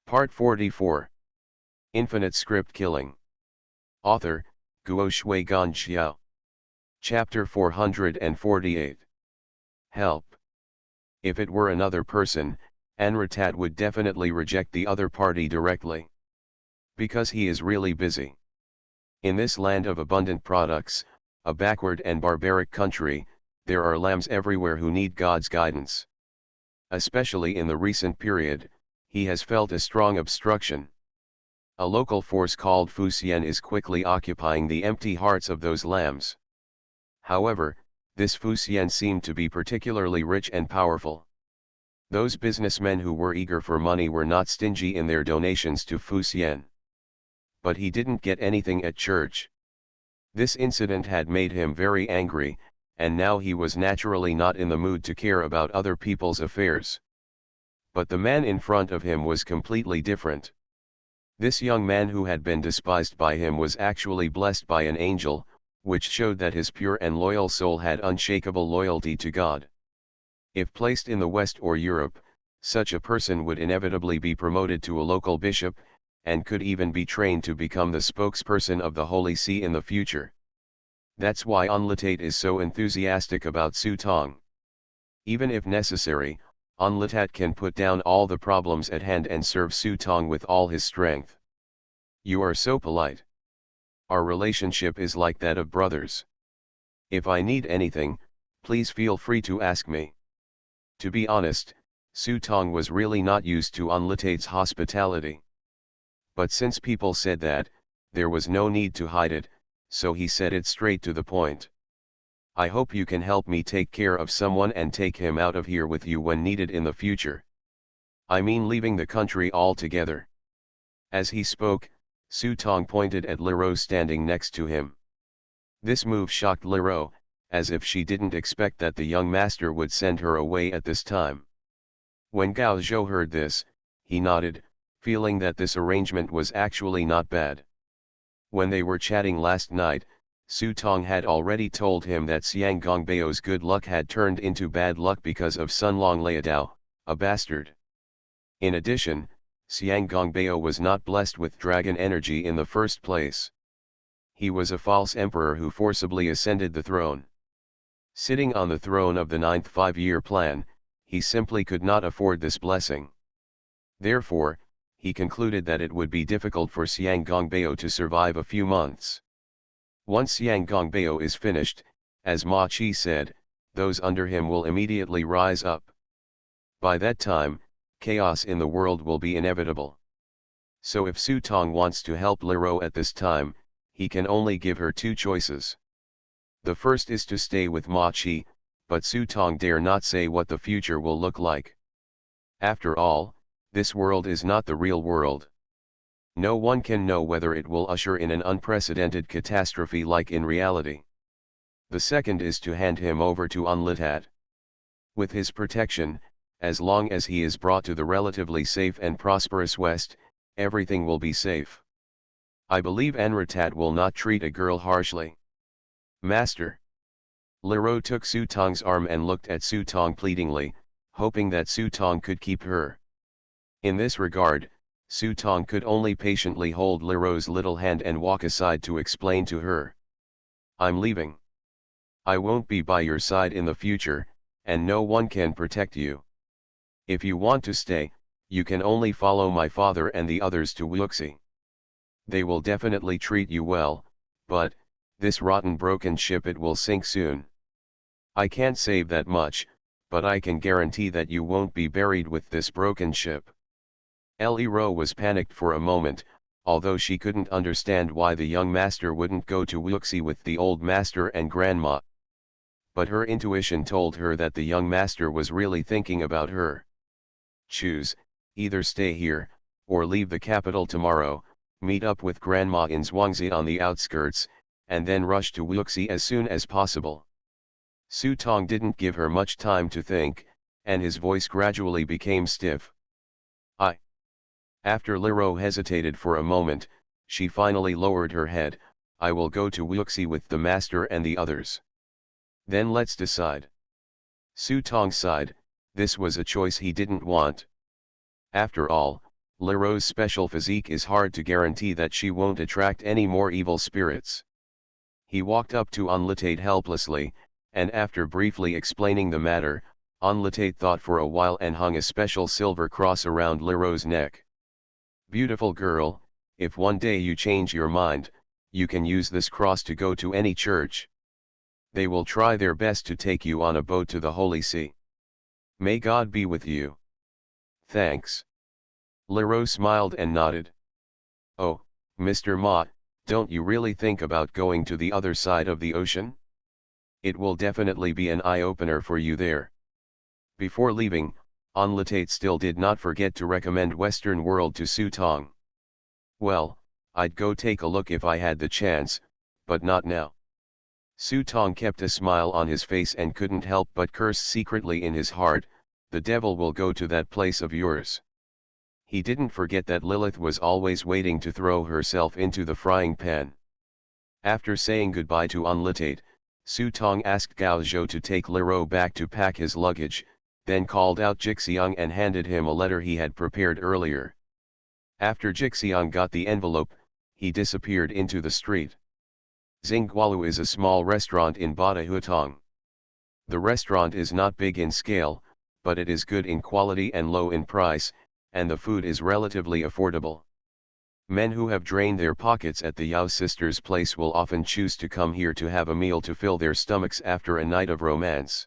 Part 44. Infinite Script Killing. Author, Guo Shui Gan Xiao. Chapter 448. Help. If it were another person, Anratat would definitely reject the other party directly. Because he is really busy. In this land of abundant products, a backward and barbaric country, there are lambs everywhere who need God's guidance. Especially in the recent period, he has felt a strong obstruction. A local force called Fuxian is quickly occupying the empty hearts of those lambs. However, this Fuxian seemed to be particularly rich and powerful. Those businessmen who were eager for money were not stingy in their donations to Fuxian. But he didn't get anything at church. This incident had made him very angry, and now he was naturally not in the mood to care about other people's affairs. But the man in front of him was completely different. This young man who had been despised by him was actually blessed by an angel, which showed that his pure and loyal soul had unshakable loyalty to God. If placed in the West or Europe, such a person would inevitably be promoted to a local bishop, and could even be trained to become the spokesperson of the Holy See in the future. That's why Unlitate is so enthusiastic about Su Tong. Even if necessary, Unlitat can put down all the problems at hand and serve Su Tong with all his strength. You are so polite. Our relationship is like that of brothers. If I need anything, please feel free to ask me. To be honest, Su Tong was really not used to Unlitate's hospitality. But since people said that, there was no need to hide it, so he said it straight to the point. I hope you can help me take care of someone and take him out of here with you when needed in the future. I mean leaving the country altogether. As he spoke, Su Tong pointed at Lero standing next to him. This move shocked Lero, as if she didn't expect that the young master would send her away at this time. When Gao Zhou heard this, he nodded, feeling that this arrangement was actually not bad. When they were chatting last night, Su Tong had already told him that Xiang Gongbao's good luck had turned into bad luck because of Sun Long Liadao, a bastard. In addition, Xiang Gongbao was not blessed with dragon energy in the first place. He was a false emperor who forcibly ascended the throne. Sitting on the throne of the 9th five-year plan, he simply could not afford this blessing. Therefore, he concluded that it would be difficult for Xiang Gongbao to survive a few months. Once Xiang Gongbao is finished, as Ma Qi said, those under him will immediately rise up. By that time, chaos in the world will be inevitable. So if Su Tong wants to help Lero at this time, he can only give her two choices. The first is to stay with Ma Qi, but Su Tong dare not say what the future will look like. After all, this world is not the real world. No one can know whether it will usher in an unprecedented catastrophe like in reality. The second is to hand him over to Unlitat. With his protection, as long as he is brought to the relatively safe and prosperous West, everything will be safe. I believe Anratat will not treat a girl harshly. Master. Lero took Su Tong's arm and looked at Su Tong pleadingly, hoping that Su Tong could keep her. In this regard, Su Tong could only patiently hold Lero's little hand and walk aside to explain to her. I'm leaving. I won't be by your side in the future, and no one can protect you. If you want to stay, you can only follow my father and the others to Wuxi. They will definitely treat you well, but, this rotten broken ship, it will sink soon. I can't save that much, but I can guarantee that you won't be buried with this broken ship. Lero was panicked for a moment, although she couldn't understand why the young master wouldn't go to Wuxi with the old master and grandma. But her intuition told her that the young master was really thinking about her. Choose, either stay here, or leave the capital tomorrow, meet up with grandma in Zhuangzi on the outskirts, and then rush to Wuxi as soon as possible. Su Tong didn't give her much time to think, and his voice gradually became stiff. After Lero hesitated for a moment, she finally lowered her head. I will go to Wuxi with the master and the others. Then let's decide. Su Tong sighed, this was a choice he didn't want. After all, Leroux's special physique is hard to guarantee that she won't attract any more evil spirits. He walked up to Unlitate helplessly, and after briefly explaining the matter, Unlitate thought for a while and hung a special silver cross around Leroux's neck. Beautiful girl, if one day you change your mind, you can use this cross to go to any church. They will try their best to take you on a boat to the Holy See. May God be with you. Thanks. Leroux smiled and nodded. Oh, Mr. Ma, don't you really think about going to the other side of the ocean? It will definitely be an eye-opener for you there. Before leaving, Unlitate still did not forget to recommend Western World to Su Tong. Well, I'd go take a look if I had the chance, but not now. Su Tong kept a smile on his face and couldn't help but curse secretly in his heart, the devil will go to that place of yours. He didn't forget that Lilith was always waiting to throw herself into the frying pan. After saying goodbye to Unlitate, Su Tong asked Gao Zhou to take Leroux back to pack his luggage, then called out Jixiang and handed him a letter he had prepared earlier. After Jixiang got the envelope, he disappeared into the street. Xinggualu is a small restaurant in Badahutong. The restaurant is not big in scale, but it is good in quality and low in price, and the food is relatively affordable. Men who have drained their pockets at the Yao sisters' place will often choose to come here to have a meal to fill their stomachs after a night of romance.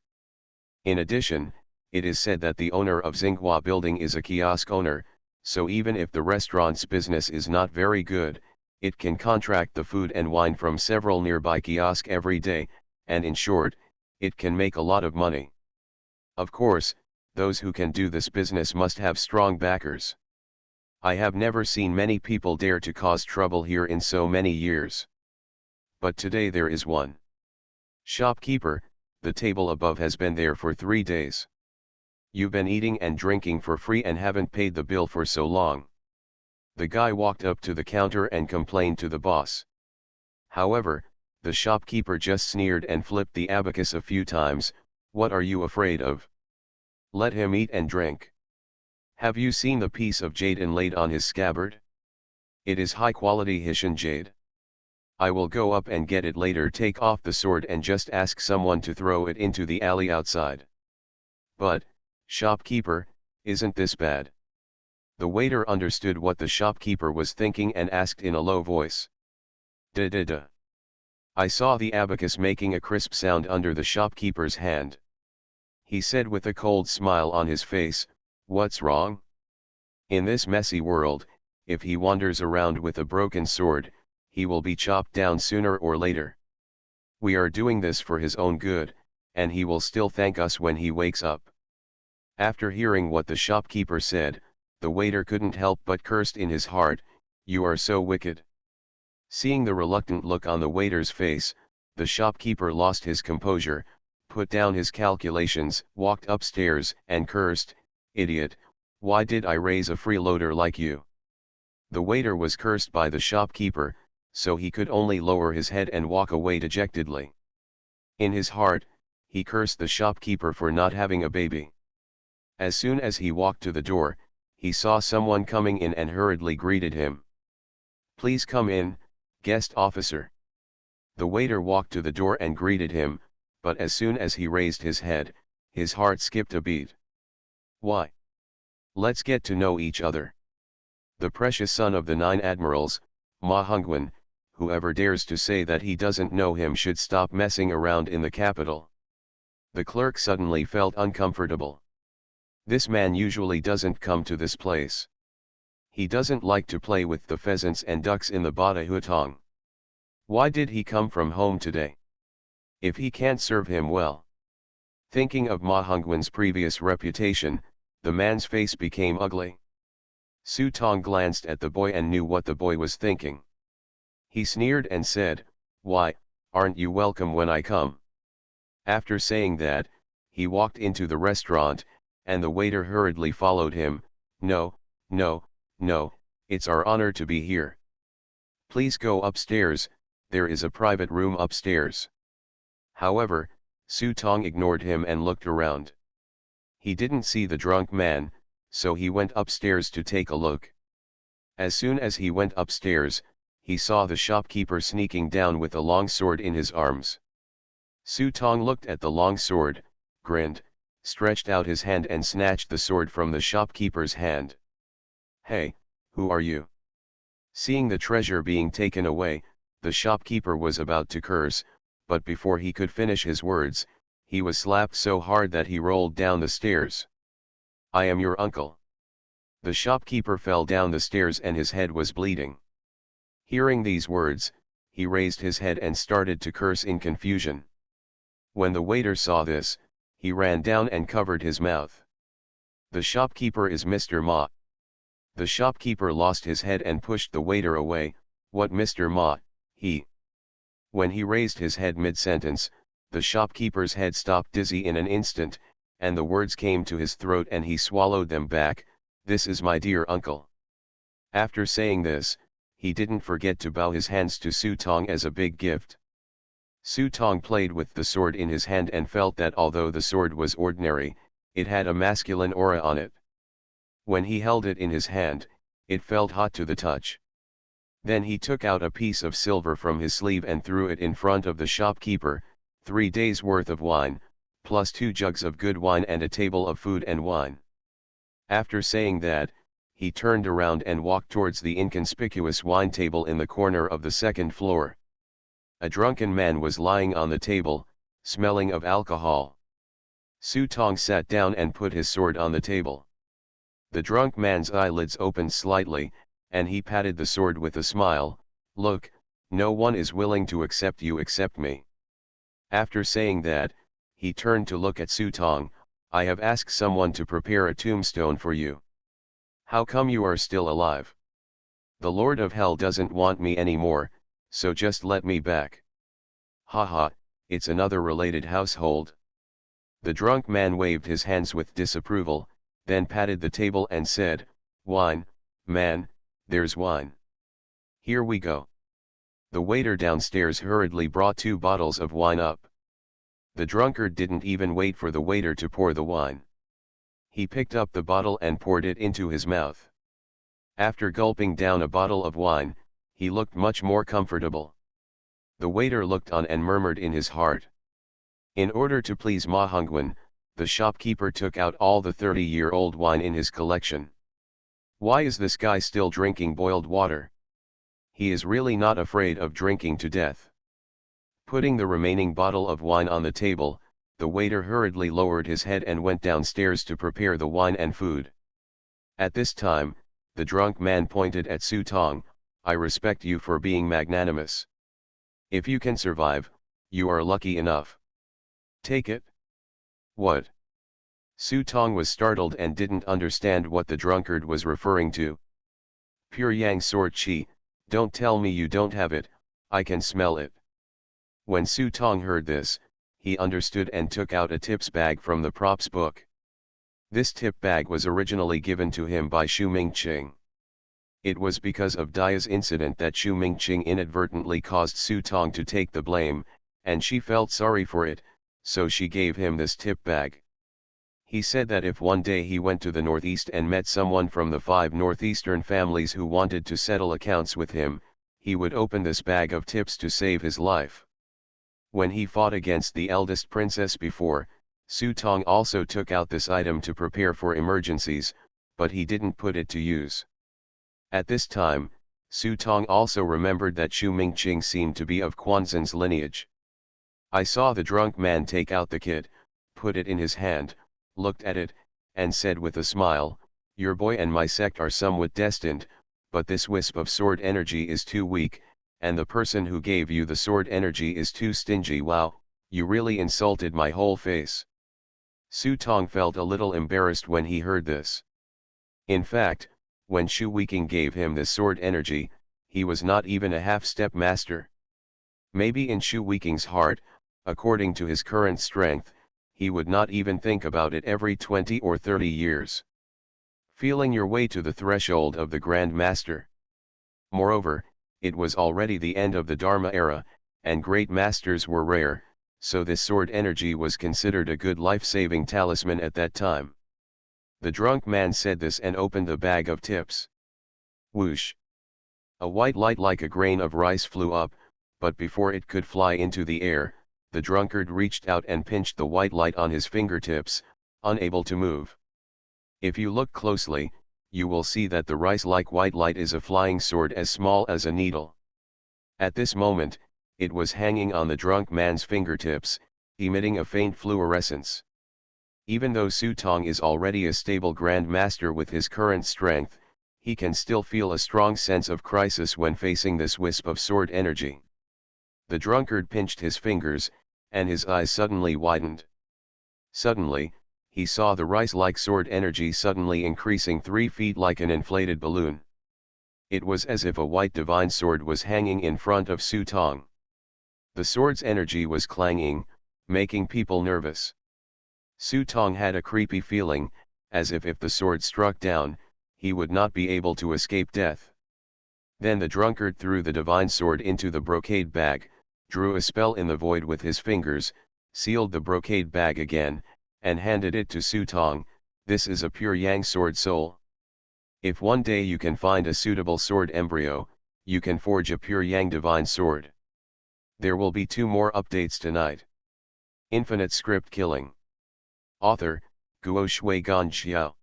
In addition, it is said that the owner of Xinghua building is a kiosk owner, so even if the restaurant's business is not very good, it can contract the food and wine from several nearby kiosks every day, and in short, it can make a lot of money. Of course, those who can do this business must have strong backers. I have never seen many people dare to cause trouble here in so many years. But today there is one. Shopkeeper, the table above has been there for 3 days. You've been eating and drinking for free and haven't paid the bill for so long. The guy walked up to the counter and complained to the boss. However, the shopkeeper just sneered and flipped the abacus a few times. What are you afraid of? Let him eat and drink. Have you seen the piece of jade inlaid on his scabbard? It is high-quality Hishan jade. I will go up and get it later. Take off the sword and just ask someone to throw it into the alley outside. But, shopkeeper, isn't this bad? The waiter understood what the shopkeeper was thinking and asked in a low voice. Da-da-da. I saw the abacus making a crisp sound under the shopkeeper's hand. He said with a cold smile on his face, what's wrong? In this messy world, if he wanders around with a broken sword, he will be chopped down sooner or later. We are doing this for his own good, and he will still thank us when he wakes up. After hearing what the shopkeeper said, the waiter couldn't help but cursed in his heart, you are so wicked. Seeing the reluctant look on the waiter's face, the shopkeeper lost his composure, put down his calculations, walked upstairs, and cursed, idiot, why did I raise a freeloader like you? The waiter was cursed by the shopkeeper, so he could only lower his head and walk away dejectedly. In his heart, he cursed the shopkeeper for not having a baby. As soon as he walked to the door, he saw someone coming in and hurriedly greeted him. Please come in, guest officer. The waiter walked to the door and greeted him, but as soon as he raised his head, his heart skipped a beat. Why? Let's get to know each other. The precious son of the 9 admirals, Ma Hongwen, whoever dares to say that he doesn't know him should stop messing around in the capital. The clerk suddenly felt uncomfortable. This man usually doesn't come to this place. He doesn't like to play with the pheasants and ducks in the Badahutong. Why did he come from home today? If he can't serve him well. Thinking of Ma Hongwen's previous reputation, the man's face became ugly. Su Tong glanced at the boy and knew what the boy was thinking. He sneered and said, why, aren't you welcome when I come? After saying that, he walked into the restaurant, and the waiter hurriedly followed him. No, no, no, it's our honor to be here. Please go upstairs, there is a private room upstairs. However, Su Tong ignored him and looked around. He didn't see the drunk man, so he went upstairs to take a look. As soon as he went upstairs, he saw the shopkeeper sneaking down with a long sword in his arms. Su Tong looked at the long sword, grinned, stretched out his hand and snatched the sword from the shopkeeper's hand. "Hey, who are you?" Seeing the treasure being taken away, the shopkeeper was about to curse, but before he could finish his words, he was slapped so hard that he rolled down the stairs. "I am your uncle." The shopkeeper fell down the stairs and his head was bleeding. Hearing these words, he raised his head and started to curse in confusion. When the waiter saw this, he ran down and covered his mouth. "The shopkeeper is Mr. Ma." The shopkeeper lost his head and pushed the waiter away. "What, Mr. Ma?" he. When he raised his head mid-sentence, the shopkeeper's head stopped dizzy in an instant, and the words came to his throat and he swallowed them back. "This is my dear uncle." After saying this, he didn't forget to bow his hands to Su Tong as a big gift. Su Tong played with the sword in his hand and felt that although the sword was ordinary, it had a masculine aura on it. When he held it in his hand, it felt hot to the touch. Then he took out a piece of silver from his sleeve and threw it in front of the shopkeeper, 3 days' worth of wine, plus 2 jugs of good wine and a table of food and wine. After saying that, he turned around and walked towards the inconspicuous wine table in the corner of the second floor. A drunken man was lying on the table, smelling of alcohol. Su Tong sat down and put his sword on the table. The drunk man's eyelids opened slightly, and he patted the sword with a smile. "Look, no one is willing to accept you except me." After saying that, he turned to look at Su Tong. "I have asked someone to prepare a tombstone for you. How come you are still alive? The Lord of Hell doesn't want me anymore, so just let me back." "Haha, it's another related household." The drunk man waved his hands with disapproval, then patted the table and said, "Wine, man, there's wine. Here we go." The waiter downstairs hurriedly brought 2 bottles of wine up. The drunkard didn't even wait for the waiter to pour the wine. He picked up the bottle and poured it into his mouth. After gulping down a bottle of wine, he looked much more comfortable. The waiter looked on and murmured in his heart. In order to please Ma Hongwen, the shopkeeper took out all the 30-year-old wine in his collection. Why is this guy still drinking boiled water? He is really not afraid of drinking to death. Putting the remaining bottle of wine on the table, the waiter hurriedly lowered his head and went downstairs to prepare the wine and food. At this time, the drunk man pointed at Su Tong. "I respect you for being magnanimous. If you can survive, you are lucky enough. Take it." "What?" Su Tong was startled and didn't understand what the drunkard was referring to. "Pure Yang sword chi, don't tell me you don't have it, I can smell it." When Su Tong heard this, he understood and took out a tips bag from the props book. This tip bag was originally given to him by Xu Mingqing. It was because of Dia's incident that Xu Mingqing inadvertently caused Su Tong to take the blame, and she felt sorry for it, so she gave him this tip bag. He said that if one day he went to the Northeast and met someone from the 5 Northeastern families who wanted to settle accounts with him, he would open this bag of tips to save his life. When he fought against the eldest princess before, Su Tong also took out this item to prepare for emergencies, but he didn't put it to use. At this time, Su Tong also remembered that Xu Mingqing seemed to be of Quanzhen's lineage. I saw the drunk man take out the kit, put it in his hand, looked at it, and said with a smile, "Your boy and my sect are somewhat destined, but this wisp of sword energy is too weak, and the person who gave you the sword energy is too stingy. Wow, you really insulted my whole face." Su Tong felt a little embarrassed when he heard this. In fact, when Xu Weiqing gave him this sword energy, he was not even a half-step master. Maybe in Xu Weiqing's heart, according to his current strength, he would not even think about it every 20 or 30 years. Feeling your way to the threshold of the Grand Master. Moreover, it was already the end of the Dharma era, and great masters were rare, so this sword energy was considered a good life-saving talisman at that time. The drunk man said this and opened the bag of tips. Whoosh! A white light like a grain of rice flew up, but before it could fly into the air, the drunkard reached out and pinched the white light on his fingertips, unable to move. If you look closely, you will see that the rice-like white light is a flying sword as small as a needle. At this moment, it was hanging on the drunk man's fingertips, emitting a faint fluorescence. Even though Su Tong is already a stable Grand Master with his current strength, he can still feel a strong sense of crisis when facing this wisp of sword energy. The drunkard pinched his fingers, and his eyes suddenly widened. Suddenly, he saw the rice-like sword energy suddenly increasing 3 feet like an inflated balloon. It was as if a white divine sword was hanging in front of Su Tong. The sword's energy was clanging, making people nervous. Su Tong had a creepy feeling, as if the sword struck down, he would not be able to escape death. Then the drunkard threw the divine sword into the brocade bag, drew a spell in the void with his fingers, sealed the brocade bag again, and handed it to Su Tong. This is a pure Yang sword soul. If one day you can find a suitable sword embryo, you can forge a pure Yang divine sword. There will be 2 more updates tonight. Infinite script killing. Author, Guo Shui Gan Xiao.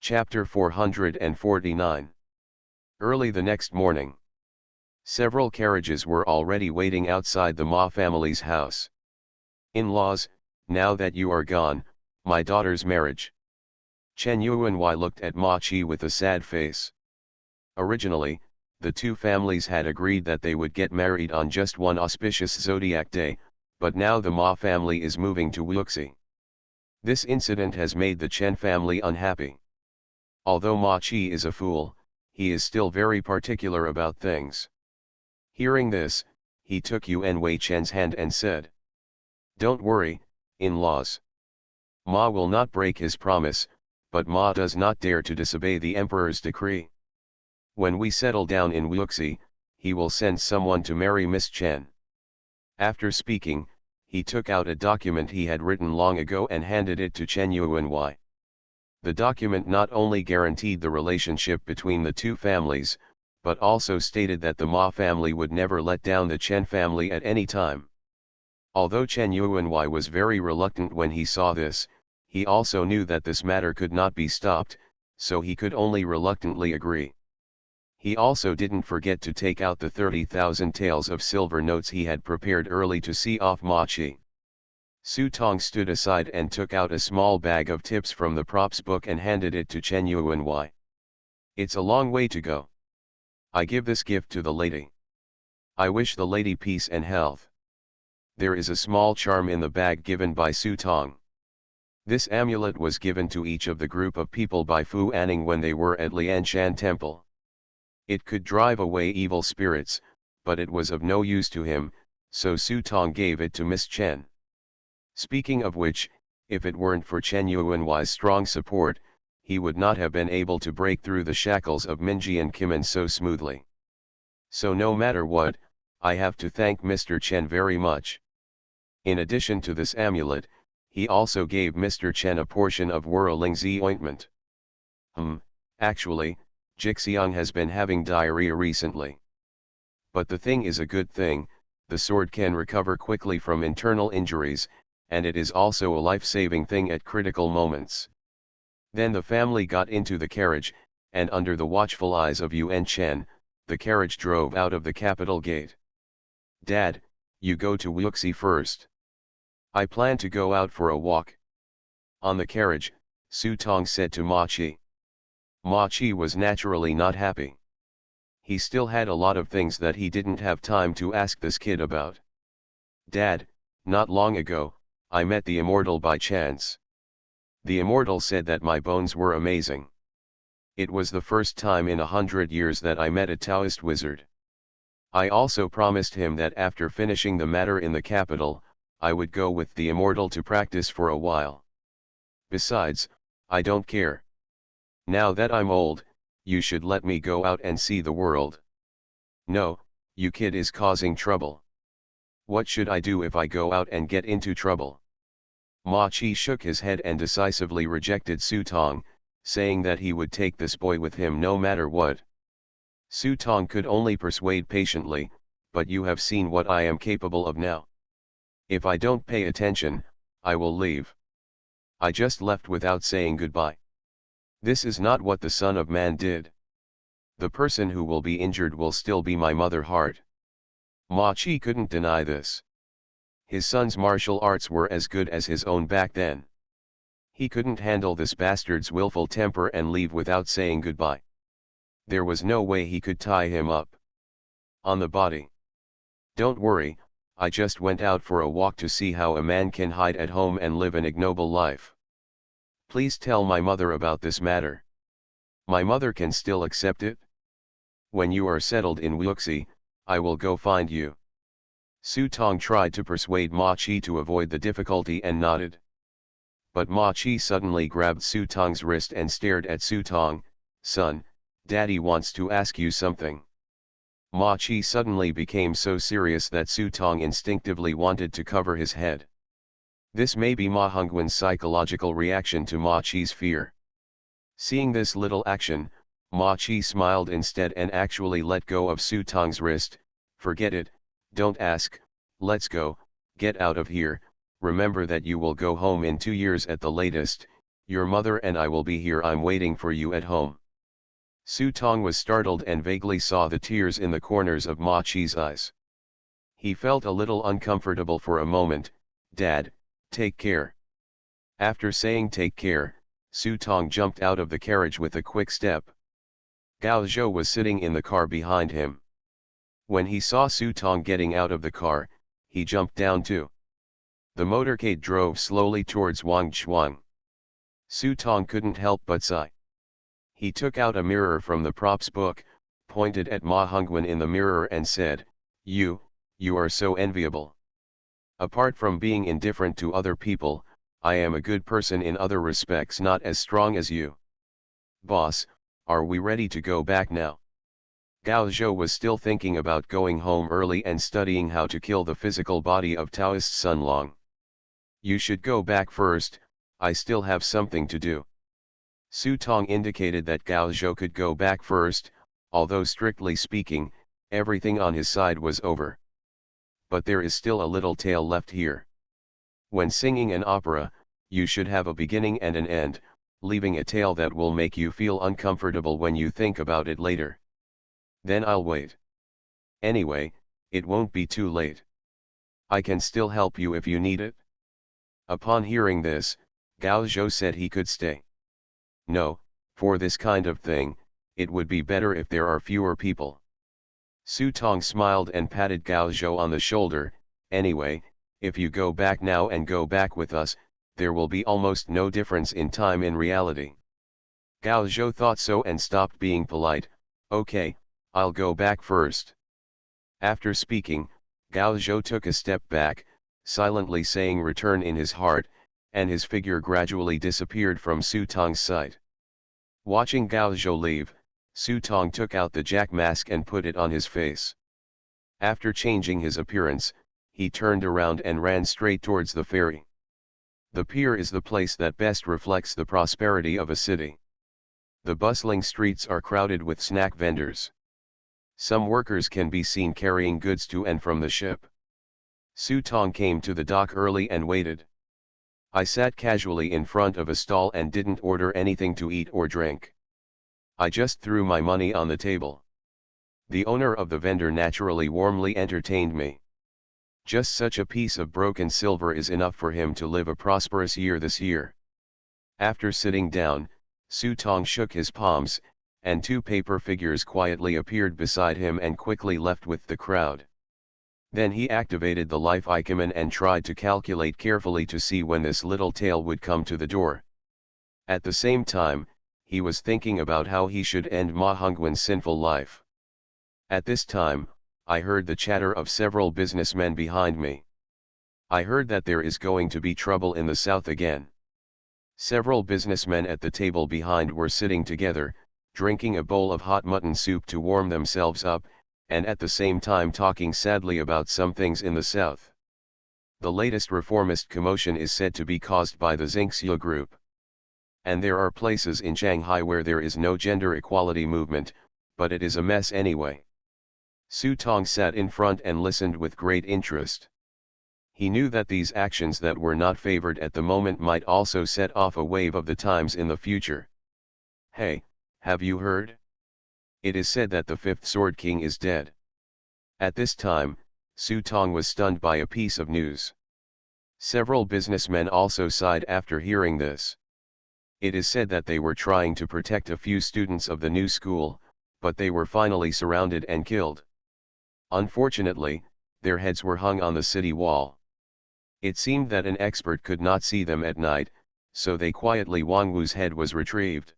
Chapter 449. Early the next morning, several carriages were already waiting outside the Ma family's house. In-laws, now that you are gone, my daughter's marriage. Chen Yuanwei looked at Ma Qi with a sad face. Originally, the 2 families had agreed that they would get married on just one auspicious zodiac day, but now the Ma family is moving to Wuxi. This incident has made the Chen family unhappy. Although Ma Qi is a fool, he is still very particular about things. Hearing this, he took Yuan Wei Chen's hand and said, "Don't worry, in-laws. Ma will not break his promise, but Ma does not dare to disobey the emperor's decree. When we settle down in Wuxi, he will send someone to marry Miss Chen." After speaking, he took out a document he had written long ago and handed it to Chen Yuanwei. The document not only guaranteed the relationship between the 2 families, but also stated that the Ma family would never let down the Chen family at any time. Although Chen Yuanwei was very reluctant when he saw this, he also knew that this matter could not be stopped, so he could only reluctantly agree. He also didn't forget to take out the 30,000 taels of silver notes he had prepared early to see off Ma Qi. Su Tong stood aside and took out a small bag of tips from the props book and handed it to Chen Yuanwei. "It's a long way to go. I give this gift to the lady. I wish the lady peace and health." There is a small charm in the bag given by Su Tong. This amulet was given to each of the group of people by Fu Anning when they were at Lianshan Temple. It could drive away evil spirits, but it was of no use to him, so Su Tong gave it to Miss Chen. Speaking of which, if it weren't for Chen Yuanwei's strong support, he would not have been able to break through the shackles of Minji and Kimen so smoothly. So no matter what, I have to thank Mr. Chen very much. In addition to this amulet, he also gave Mr. Chen a portion of Whirlingzi ointment. Actually, Jixiang has been having diarrhea recently. But the thing is a good thing, the sword can recover quickly from internal injuries, and it is also a life-saving thing at critical moments. Then the family got into the carriage, and under the watchful eyes of Yuan Chen, the carriage drove out of the capital gate. "Dad, you go to Wuxi first. I plan to go out for a walk." On the carriage, Su Tong said to Ma Qi. Ma Qi was naturally not happy. He still had a lot of things that he didn't have time to ask this kid about. "Dad, not long ago, I met the immortal by chance. The immortal said that my bones were amazing. It was the first time in 100 years that I met a Taoist wizard. I also promised him that after finishing the matter in the capital, I would go with the immortal to practice for a while. Besides, I don't care. Now that I'm old, you should let me go out and see the world." "No, you kid is causing trouble. What should I do if I go out and get into trouble?" Ma Qi shook his head and decisively rejected Su Tong, saying that he would take this boy with him no matter what. Su Tong could only persuade patiently, but you have seen what I am capable of now. If I don't pay attention, I will leave. I just left without saying goodbye. This is not what the Son of Man did. The person who will be injured will still be my mother heart. Ma Chi couldn't deny this. His son's martial arts were as good as his own back then. He couldn't handle this bastard's willful temper and leave without saying goodbye. There was no way he could tie him up. On the body. Don't worry, I just went out for a walk to see how a man can hide at home and live an ignoble life. Please tell my mother about this matter. My mother can still accept it? When you are settled in Wuxi, I will go find you. Su Tong tried to persuade Ma Chi to avoid the difficulty and nodded. But Ma Chi suddenly grabbed Su Tong's wrist and stared at Su Tong. Son, Daddy wants to ask you something. Ma Chi suddenly became so serious that Su Tong instinctively wanted to cover his head. This may be Ma Hongwen's psychological reaction to Ma Chi's fear. Seeing this little action, Ma Chi smiled instead and actually let go of Su Tong's wrist. Forget it, don't ask, let's go, get out of here, remember that you will go home in 2 years at the latest, your mother and I will be here, I'm waiting for you at home. Su Tong was startled and vaguely saw the tears in the corners of Ma Chi's eyes. He felt a little uncomfortable for a moment. Dad, take care. After saying take care, Su Tong jumped out of the carriage with a quick step. Gao Zhou was sitting in the car behind him. When he saw Su Tong getting out of the car, he jumped down too. The motorcade drove slowly towards Wangchuan. Su Tong couldn't help but sigh. He took out a mirror from the props book, pointed at Ma Hongwen in the mirror and said, You are so enviable. Apart from being indifferent to other people, I am a good person in other respects, not as strong as you. Boss, are we ready to go back now? Gao Zhou was still thinking about going home early and studying how to kill the physical body of Taoist Sun Long. You should go back first, I still have something to do. Su Tong indicated that Gao Zhou could go back first, although strictly speaking, everything on his side was over. But there is still a little tale left here. When singing an opera, you should have a beginning and an end, leaving a tale that will make you feel uncomfortable when you think about it later. Then I'll wait. Anyway, it won't be too late. I can still help you if you need it. Upon hearing this, Gao Zhou said he could stay. No, for this kind of thing, it would be better if there are fewer people. Su Tong smiled and patted Gao Zhou on the shoulder. Anyway, if you go back now and go back with us, there will be almost no difference in time in reality. Gao Zhou thought so and stopped being polite. Okay, I'll go back first. After speaking, Gao Zhou took a step back, silently saying return in his heart, and his figure gradually disappeared from Su Tong's sight. Watching Gao Zhou leave, Su Tong took out the jack mask and put it on his face. After changing his appearance, he turned around and ran straight towards the ferry. The pier is the place that best reflects the prosperity of a city. The bustling streets are crowded with snack vendors. Some workers can be seen carrying goods to and from the ship. Su Tong came to the dock early and waited. I sat casually in front of a stall and didn't order anything to eat or drink. I just threw my money on the table. The owner of the vendor naturally warmly entertained me. Just such a piece of broken silver is enough for him to live a prosperous year this year. After sitting down, Su Tong shook his palms, and 2 paper figures quietly appeared beside him and quickly left with the crowd. Then he activated the life icon and tried to calculate carefully to see when this little tail would come to the door. At the same time, he was thinking about how he should end Ma Hongwen's sinful life. At this time, I heard the chatter of several businessmen behind me. I heard that there is going to be trouble in the south again. Several businessmen at the table behind were sitting together, drinking a bowl of hot mutton soup to warm themselves up, and at the same time talking sadly about some things in the south. The latest reformist commotion is said to be caused by the Xingxia group. And there are places in Shanghai where there is no gender equality movement, but it is a mess anyway. Su Tong sat in front and listened with great interest. He knew that these actions that were not favored at the moment might also set off a wave of the times in the future. Hey, have you heard? It is said that the fifth Sword King is dead. At this time, Su Tong was stunned by a piece of news. Several businessmen also sighed after hearing this. It is said that they were trying to protect a few students of the new school, but they were finally surrounded and killed. Unfortunately, their heads were hung on the city wall. It seemed that an expert could not see them at night, so they quietly Wang Wu's head was retrieved.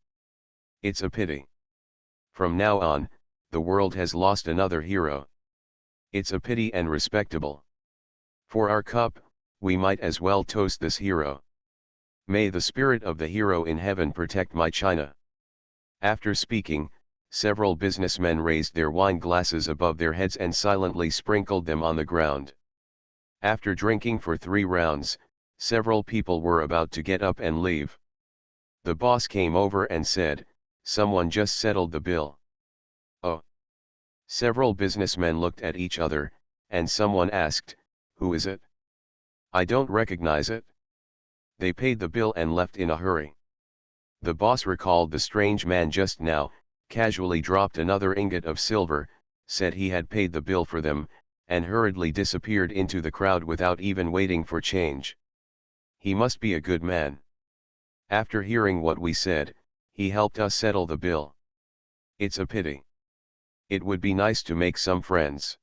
It's a pity. From now on, the world has lost another hero. It's a pity and respectable. For our cup, we might as well toast this hero. May the spirit of the hero in heaven protect my China. After speaking, several businessmen raised their wine glasses above their heads and silently sprinkled them on the ground. After drinking for 3 rounds, several people were about to get up and leave. The boss came over and said, "Someone just settled the bill." Oh. Several businessmen looked at each other, and someone asked, "Who is it? I don't recognize it." They paid the bill and left in a hurry. The boss recalled the strange man just now, casually dropped another ingot of silver, said he had paid the bill for them, and hurriedly disappeared into the crowd without even waiting for change. He must be a good man. After hearing what we said, he helped us settle the bill. It's a pity. It would be nice to make some friends.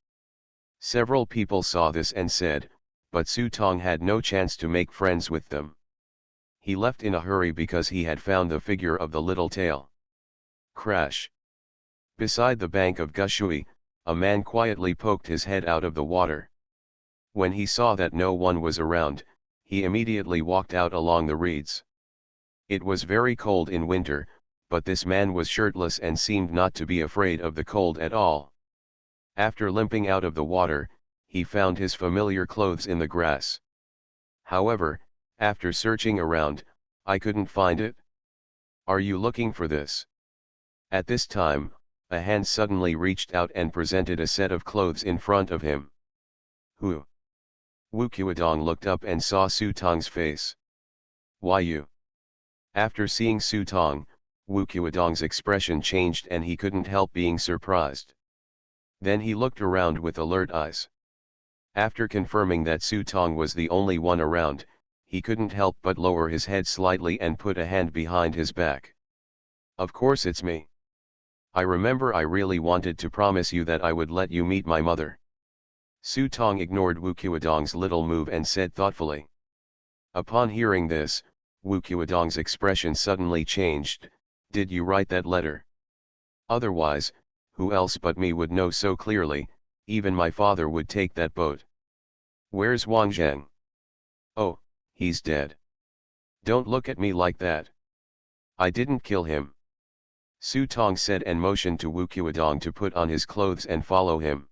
Several people saw this and said, but Su Tong had no chance to make friends with them. He left in a hurry because he had found the figure of the little tail. Crash. Beside the bank of Gushui, a man quietly poked his head out of the water. When he saw that no one was around, he immediately walked out along the reeds. It was very cold in winter, but this man was shirtless and seemed not to be afraid of the cold at all. After limping out of the water, he found his familiar clothes in the grass. However, after searching around, I couldn't find it. Are you looking for this? At this time, a hand suddenly reached out and presented a set of clothes in front of him. Who? Wu Qiudong looked up and saw Su Tong's face. Why you? After seeing Su Tong, Wu Qiudong's expression changed and he couldn't help being surprised. Then he looked around with alert eyes. After confirming that Su Tong was the only one around, he couldn't help but lower his head slightly and put a hand behind his back. Of course it's me. I remember I really wanted to promise you that I would let you meet my mother. Su Tong ignored Wu Qiudong's little move and said thoughtfully. Upon hearing this, Wu Qiudong's expression suddenly changed. Did you write that letter? Otherwise, who else but me would know so clearly? Even my father would take that boat. Where's Wang Zheng? Oh, he's dead. Don't look at me like that. I didn't kill him. Su Tong said and motioned to Wu Qiudong to put on his clothes and follow him.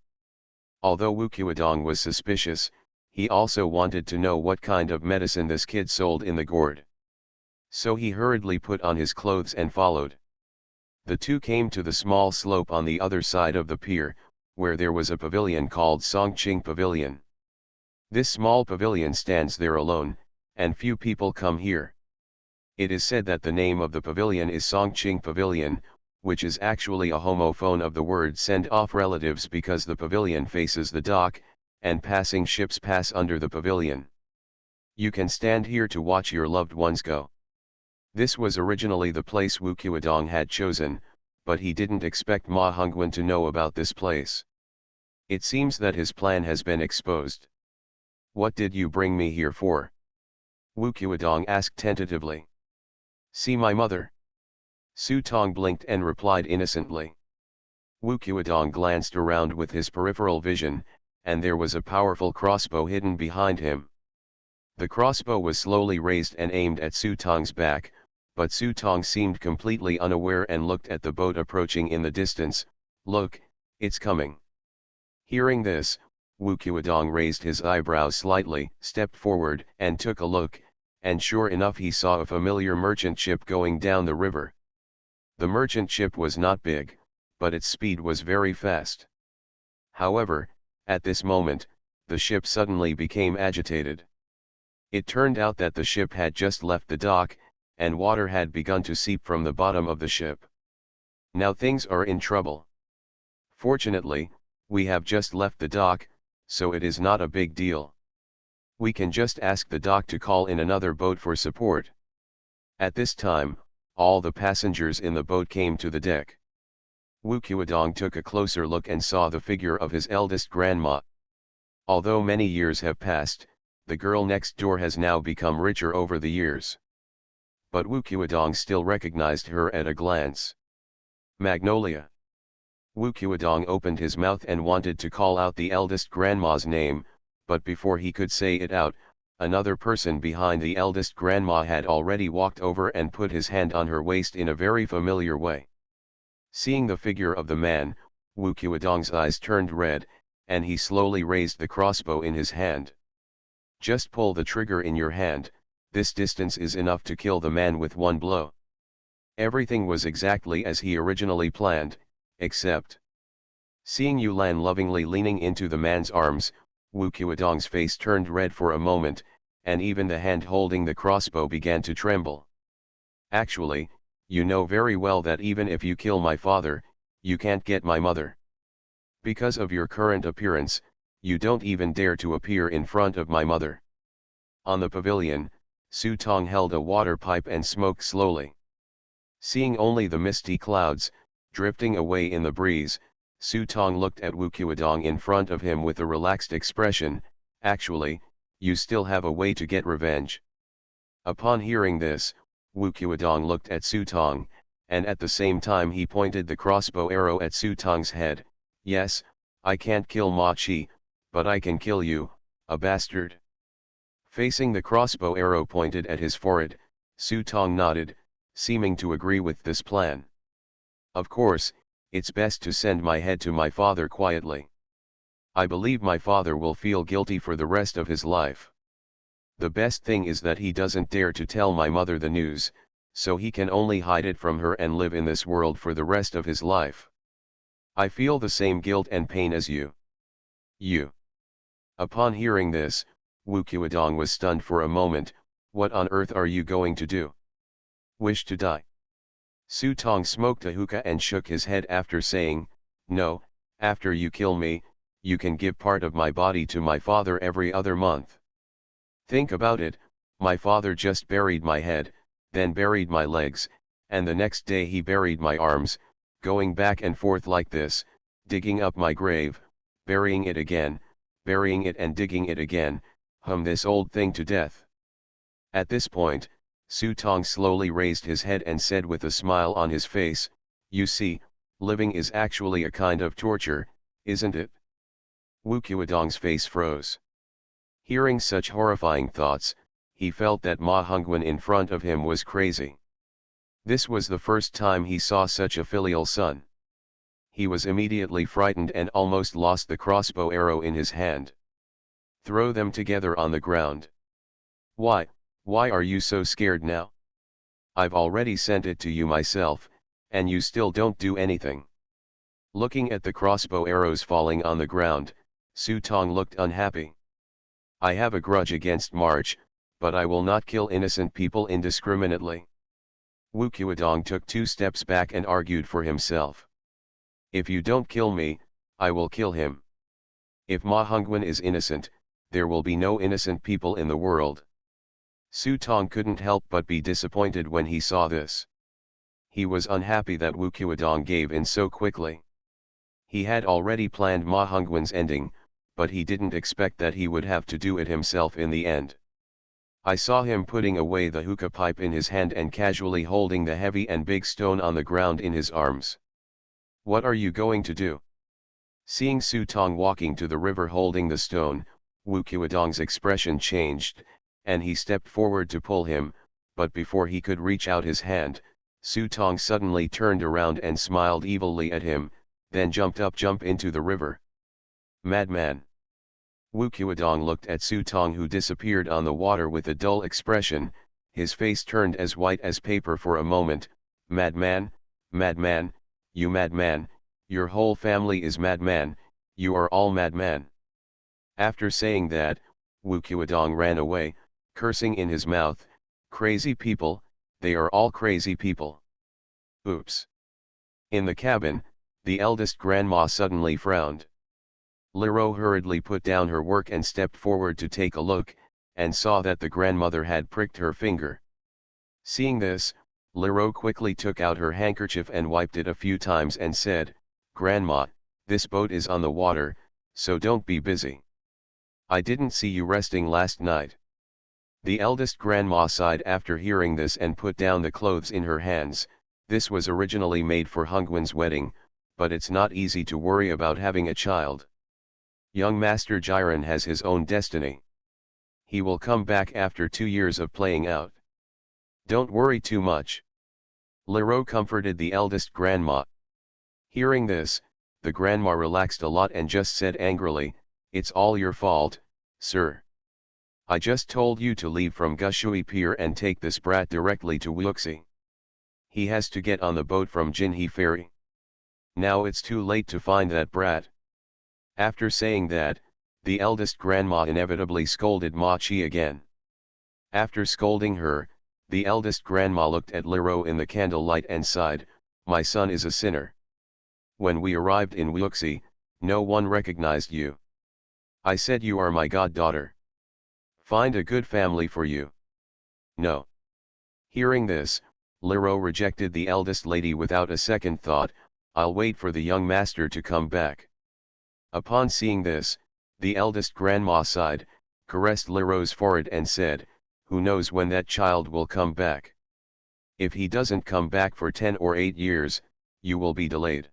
Although Wu Qiudong was suspicious, he also wanted to know what kind of medicine this kid sold in the gourd. So he hurriedly put on his clothes and followed. The two came to the small slope on the other side of the pier, where there was a pavilion called Songqing Pavilion. This small pavilion stands there alone, and few people come here. It is said that the name of the pavilion is Songqing Pavilion, which is actually a homophone of the word send off relatives because the pavilion faces the dock, and passing ships pass under the pavilion. You can stand here to watch your loved ones go. This was originally the place Wu Qiudong had chosen, but he didn't expect Ma Hongwen to know about this place. It seems that his plan has been exposed. What did you bring me here for? Wu Qiudong asked tentatively. See my mother. Su Tong blinked and replied innocently. Wu Qiudong glanced around with his peripheral vision, and there was a powerful crossbow hidden behind him. The crossbow was slowly raised and aimed at Su Tong's back, but Su Tong seemed completely unaware and looked at the boat approaching in the distance. Look, it's coming. Hearing this, Wu Qiudong raised his eyebrows slightly, stepped forward and took a look, and sure enough he saw a familiar merchant ship going down the river. The merchant ship was not big, but its speed was very fast. However, at this moment, the ship suddenly became agitated. It turned out that the ship had just left the dock, and water had begun to seep from the bottom of the ship. Now things are in trouble. Fortunately, we have just left the dock, so it is not a big deal. We can just ask the dock to call in another boat for support. At this time, all the passengers in the boat came to the deck. Wuqiudong took a closer look and saw the figure of his eldest grandma. Although many years have passed, the girl next door has now become richer over the years. But Wuqiudong still recognized her at a glance. Magnolia. Wuqiudong opened his mouth and wanted to call out the eldest grandma's name, but before he could say it out, another person behind the eldest grandma had already walked over and put his hand on her waist in a very familiar way. Seeing the figure of the man, Wuqiudong's eyes turned red, and he slowly raised the crossbow in his hand. Just pull the trigger in your hand, this distance is enough to kill the man with one blow. Everything was exactly as he originally planned, except. Seeing Yulan lovingly leaning into the man's arms, Wuqiudong's face turned red for a moment, and even the hand holding the crossbow began to tremble. Actually, you know very well that even if you kill my father, you can't get my mother. Because of your current appearance, you don't even dare to appear in front of my mother. On the pavilion, Su Tong held a water pipe and smoked slowly. Seeing only the misty clouds, drifting away in the breeze, Su Tong looked at Wuqiudong in front of him with a relaxed expression. Actually, you still have a way to get revenge. Upon hearing this, Wuqiudong looked at Su Tong, and at the same time he pointed the crossbow arrow at Su Tong's head. Yes, I can't kill Ma Chi, but I can kill you, a bastard. Facing the crossbow arrow pointed at his forehead, Su Tong nodded, seeming to agree with this plan. Of course, it's best to send my head to my father quietly. I believe my father will feel guilty for the rest of his life. The best thing is that he doesn't dare to tell my mother the news, so he can only hide it from her and live in this world for the rest of his life. I feel the same guilt and pain as you. You. Upon hearing this, Wuqiudong was stunned for a moment. What on earth are you going to do? Wish to die? Su Tong smoked a hookah and shook his head after saying, no, after you kill me, you can give part of my body to my father every other month. Think about it, my father just buried my head, then buried my legs, and the next day he buried my arms, going back and forth like this, digging up my grave, burying it again, burying it and digging it again, this old thing to death. At this point, Su Tong slowly raised his head and said with a smile on his face, you see, living is actually a kind of torture, isn't it? Wuqiudong's face froze. Hearing such horrifying thoughts, he felt that Ma Hongwen in front of him was crazy. This was the first time he saw such a filial son. He was immediately frightened and almost lost the crossbow arrow in his hand. Throw them together on the ground. Why are you so scared now? I've already sent it to you myself, and you still don't do anything. Looking at the crossbow arrows falling on the ground, Su Tong looked unhappy. I have a grudge against March, but I will not kill innocent people indiscriminately. Wuqiudong took 2 steps back and argued for himself. If you don't kill me, I will kill him. If Ma Hongwen is innocent, there will be no innocent people in the world. Su Tong couldn't help but be disappointed when he saw this. He was unhappy that Wuqiudong gave in so quickly. He had already planned Ma Hongwen's ending, but he didn't expect that he would have to do it himself in the end. I saw him putting away the hookah pipe in his hand and casually holding the heavy and big stone on the ground in his arms. What are you going to do? Seeing Su Tong walking to the river holding the stone, Wuqiudong's expression changed, and he stepped forward to pull him, but before he could reach out his hand, Su Tong suddenly turned around and smiled evilly at him, then jump into the river. Madman! Wuqiudong looked at Su Tong, who disappeared on the water with a dull expression. His face turned as white as paper for a moment. Madman, madman, you madman, Your whole family is madman, you are all madman. After saying that, Wu Qiudong ran away, cursing in his mouth, crazy people, they are all crazy people. Oops. In the cabin, the eldest grandma suddenly frowned. Lero hurriedly put down her work and stepped forward to take a look, and saw that the grandmother had pricked her finger. Seeing this, Lero quickly took out her handkerchief and wiped it a few times and said, "Grandma, this boat is on the water, so don't be busy. I didn't see you resting last night." The eldest grandma sighed after hearing this and put down the clothes in her hands. This was originally made for Hongwen's wedding, but it's not easy to worry about having a child. Young Master Jiren has his own destiny. He will come back after 2 years of playing out. Don't worry too much. Lero comforted the eldest grandma. Hearing this, the grandma relaxed a lot and just said angrily, "It's all your fault, sir. I just told you to leave from Gushui Pier and take this brat directly to Wuxi. He has to get on the boat from Jinhe Ferry. Now it's too late to find that brat." After saying that, the eldest grandma inevitably scolded Ma Chi again. After scolding her, the eldest grandma looked at Lero in the candlelight and sighed, "My son is a sinner. When we arrived in Wuxi, no one recognized you. I said you are my goddaughter. Find a good family for you. No." Hearing this, Lero rejected the eldest lady without a second thought. "I'll wait for the young master to come back." Upon seeing this, the eldest grandma sighed, caressed Lero's forehead and said, "Who knows when that child will come back? If he doesn't come back for 10 or 8 years, you will be delayed."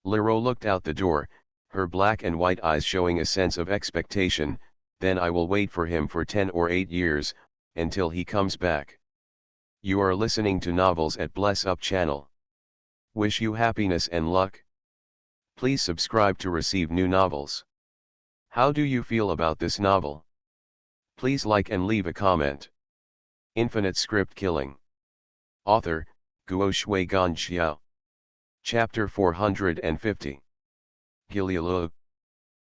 Lero looked out the door, her black and white eyes showing a sense of expectation. "Then I will wait for him for 10 or 8 years, until he comes back." You are listening to Novels at Bless Up channel. Wish you happiness and luck. Please subscribe to receive new novels. How do you feel about this novel? Please like and leave a comment. Infinite Script Killing. Author, Guo Shui Gan Xiao. Chapter 450. Gilialu.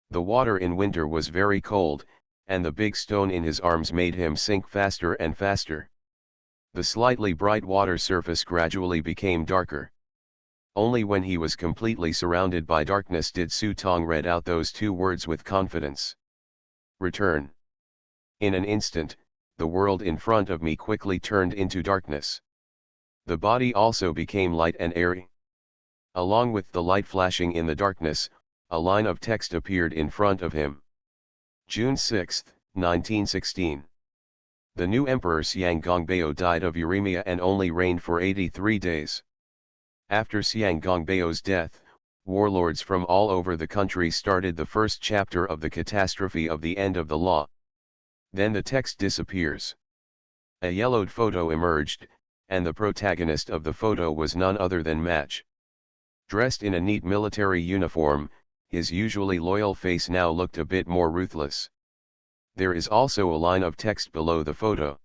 The water in winter was very cold, and the big stone in his arms made him sink faster and faster. The slightly bright water surface gradually became darker. Only when he was completely surrounded by darkness did Su Tong read out those 2 words with confidence. "Return." In an instant, the world in front of me quickly turned into darkness. The body also became light and airy. Along with the light flashing in the darkness, a line of text appeared in front of him. June 6, 1916. The new emperor Xiang Gongbeo died of uremia and only reigned for 83 days. After Xiang Gongbeo's death, warlords from all over the country started the first chapter of the catastrophe of the end of the law. Then the text disappears. A yellowed photo emerged, and the protagonist of the photo was none other than Match. Dressed in a neat military uniform, his usually loyal face now looked a bit more ruthless. There is also a line of text below the photo.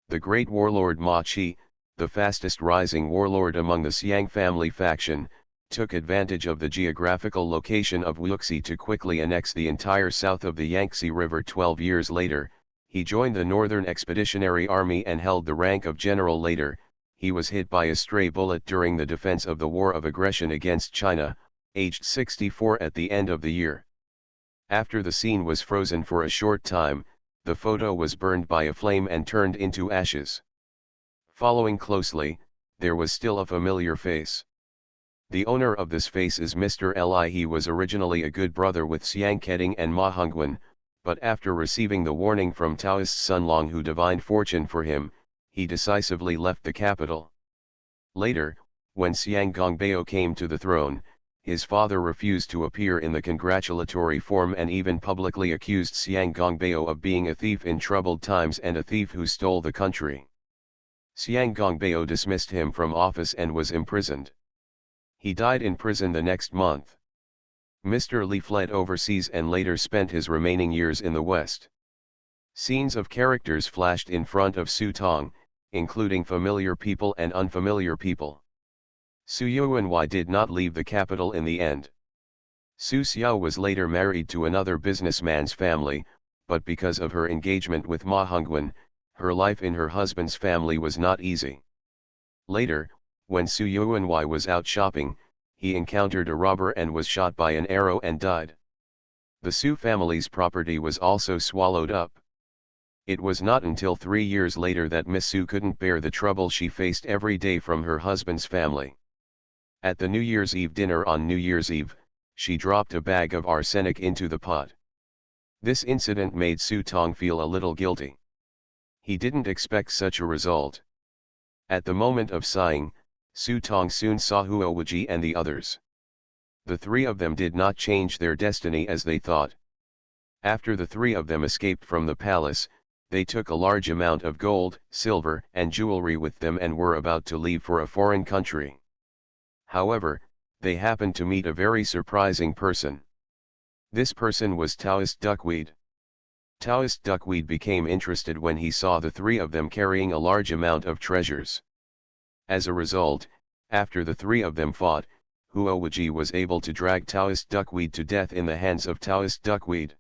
The great warlord Ma Chi, the fastest rising warlord among the Xiang family faction, took advantage of the geographical location of Wuxi to quickly annex the entire south of the Yangtze River. 12 years later, he joined the Northern Expeditionary Army and held the rank of general. Later, he was hit by a stray bullet during the defense of the War of Aggression against China, aged 64 at the end of the year. After the scene was frozen for a short time, the photo was burned by a flame and turned into ashes. Following closely, there was still a familiar face. The owner of this face is Mr. Li. He was originally a good brother with Xiang Keding and Ma Hongwen, but after receiving the warning from Taoist Sun Long who divined fortune for him, he decisively left the capital. Later, when Xiang Gongbeo came to the throne, his father refused to appear in the congratulatory form and even publicly accused Xiang Gongbeo of being a thief in troubled times and a thief who stole the country. Xiang Gongbeo dismissed him from office and was imprisoned. He died in prison the next month. Mr. Li fled overseas and later spent his remaining years in the West. Scenes of characters flashed in front of Su Tong, including familiar people and unfamiliar people. Su Yuanwei did not leave the capital in the end. Su Xiao was later married to another businessman's family, but because of her engagement with Ma Hongwen, her life in her husband's family was not easy. Later, when Su Yuanwei was out shopping, he encountered a robber and was shot by an arrow and died. The Su family's property was also swallowed up. It was not until 3 years later that Miss Su couldn't bear the trouble she faced every day from her husband's family. At the New Year's Eve dinner on New Year's Eve, she dropped a bag of arsenic into the pot. This incident made Su Tong feel a little guilty. He didn't expect such a result. At the moment of sighing, Su Tong soon saw Huo Wuji and the others. The three of them did not change their destiny as they thought. After the three of them escaped from the palace, they took a large amount of gold, silver, and jewelry with them and were about to leave for a foreign country. However, they happened to meet a very surprising person. This person was Taoist Duckweed. Taoist Duckweed became interested when he saw the three of them carrying a large amount of treasures. As a result, after the three of them fought, Huo Wuji was able to drag Taoist Duckweed to death in the hands of Taoist Duckweed.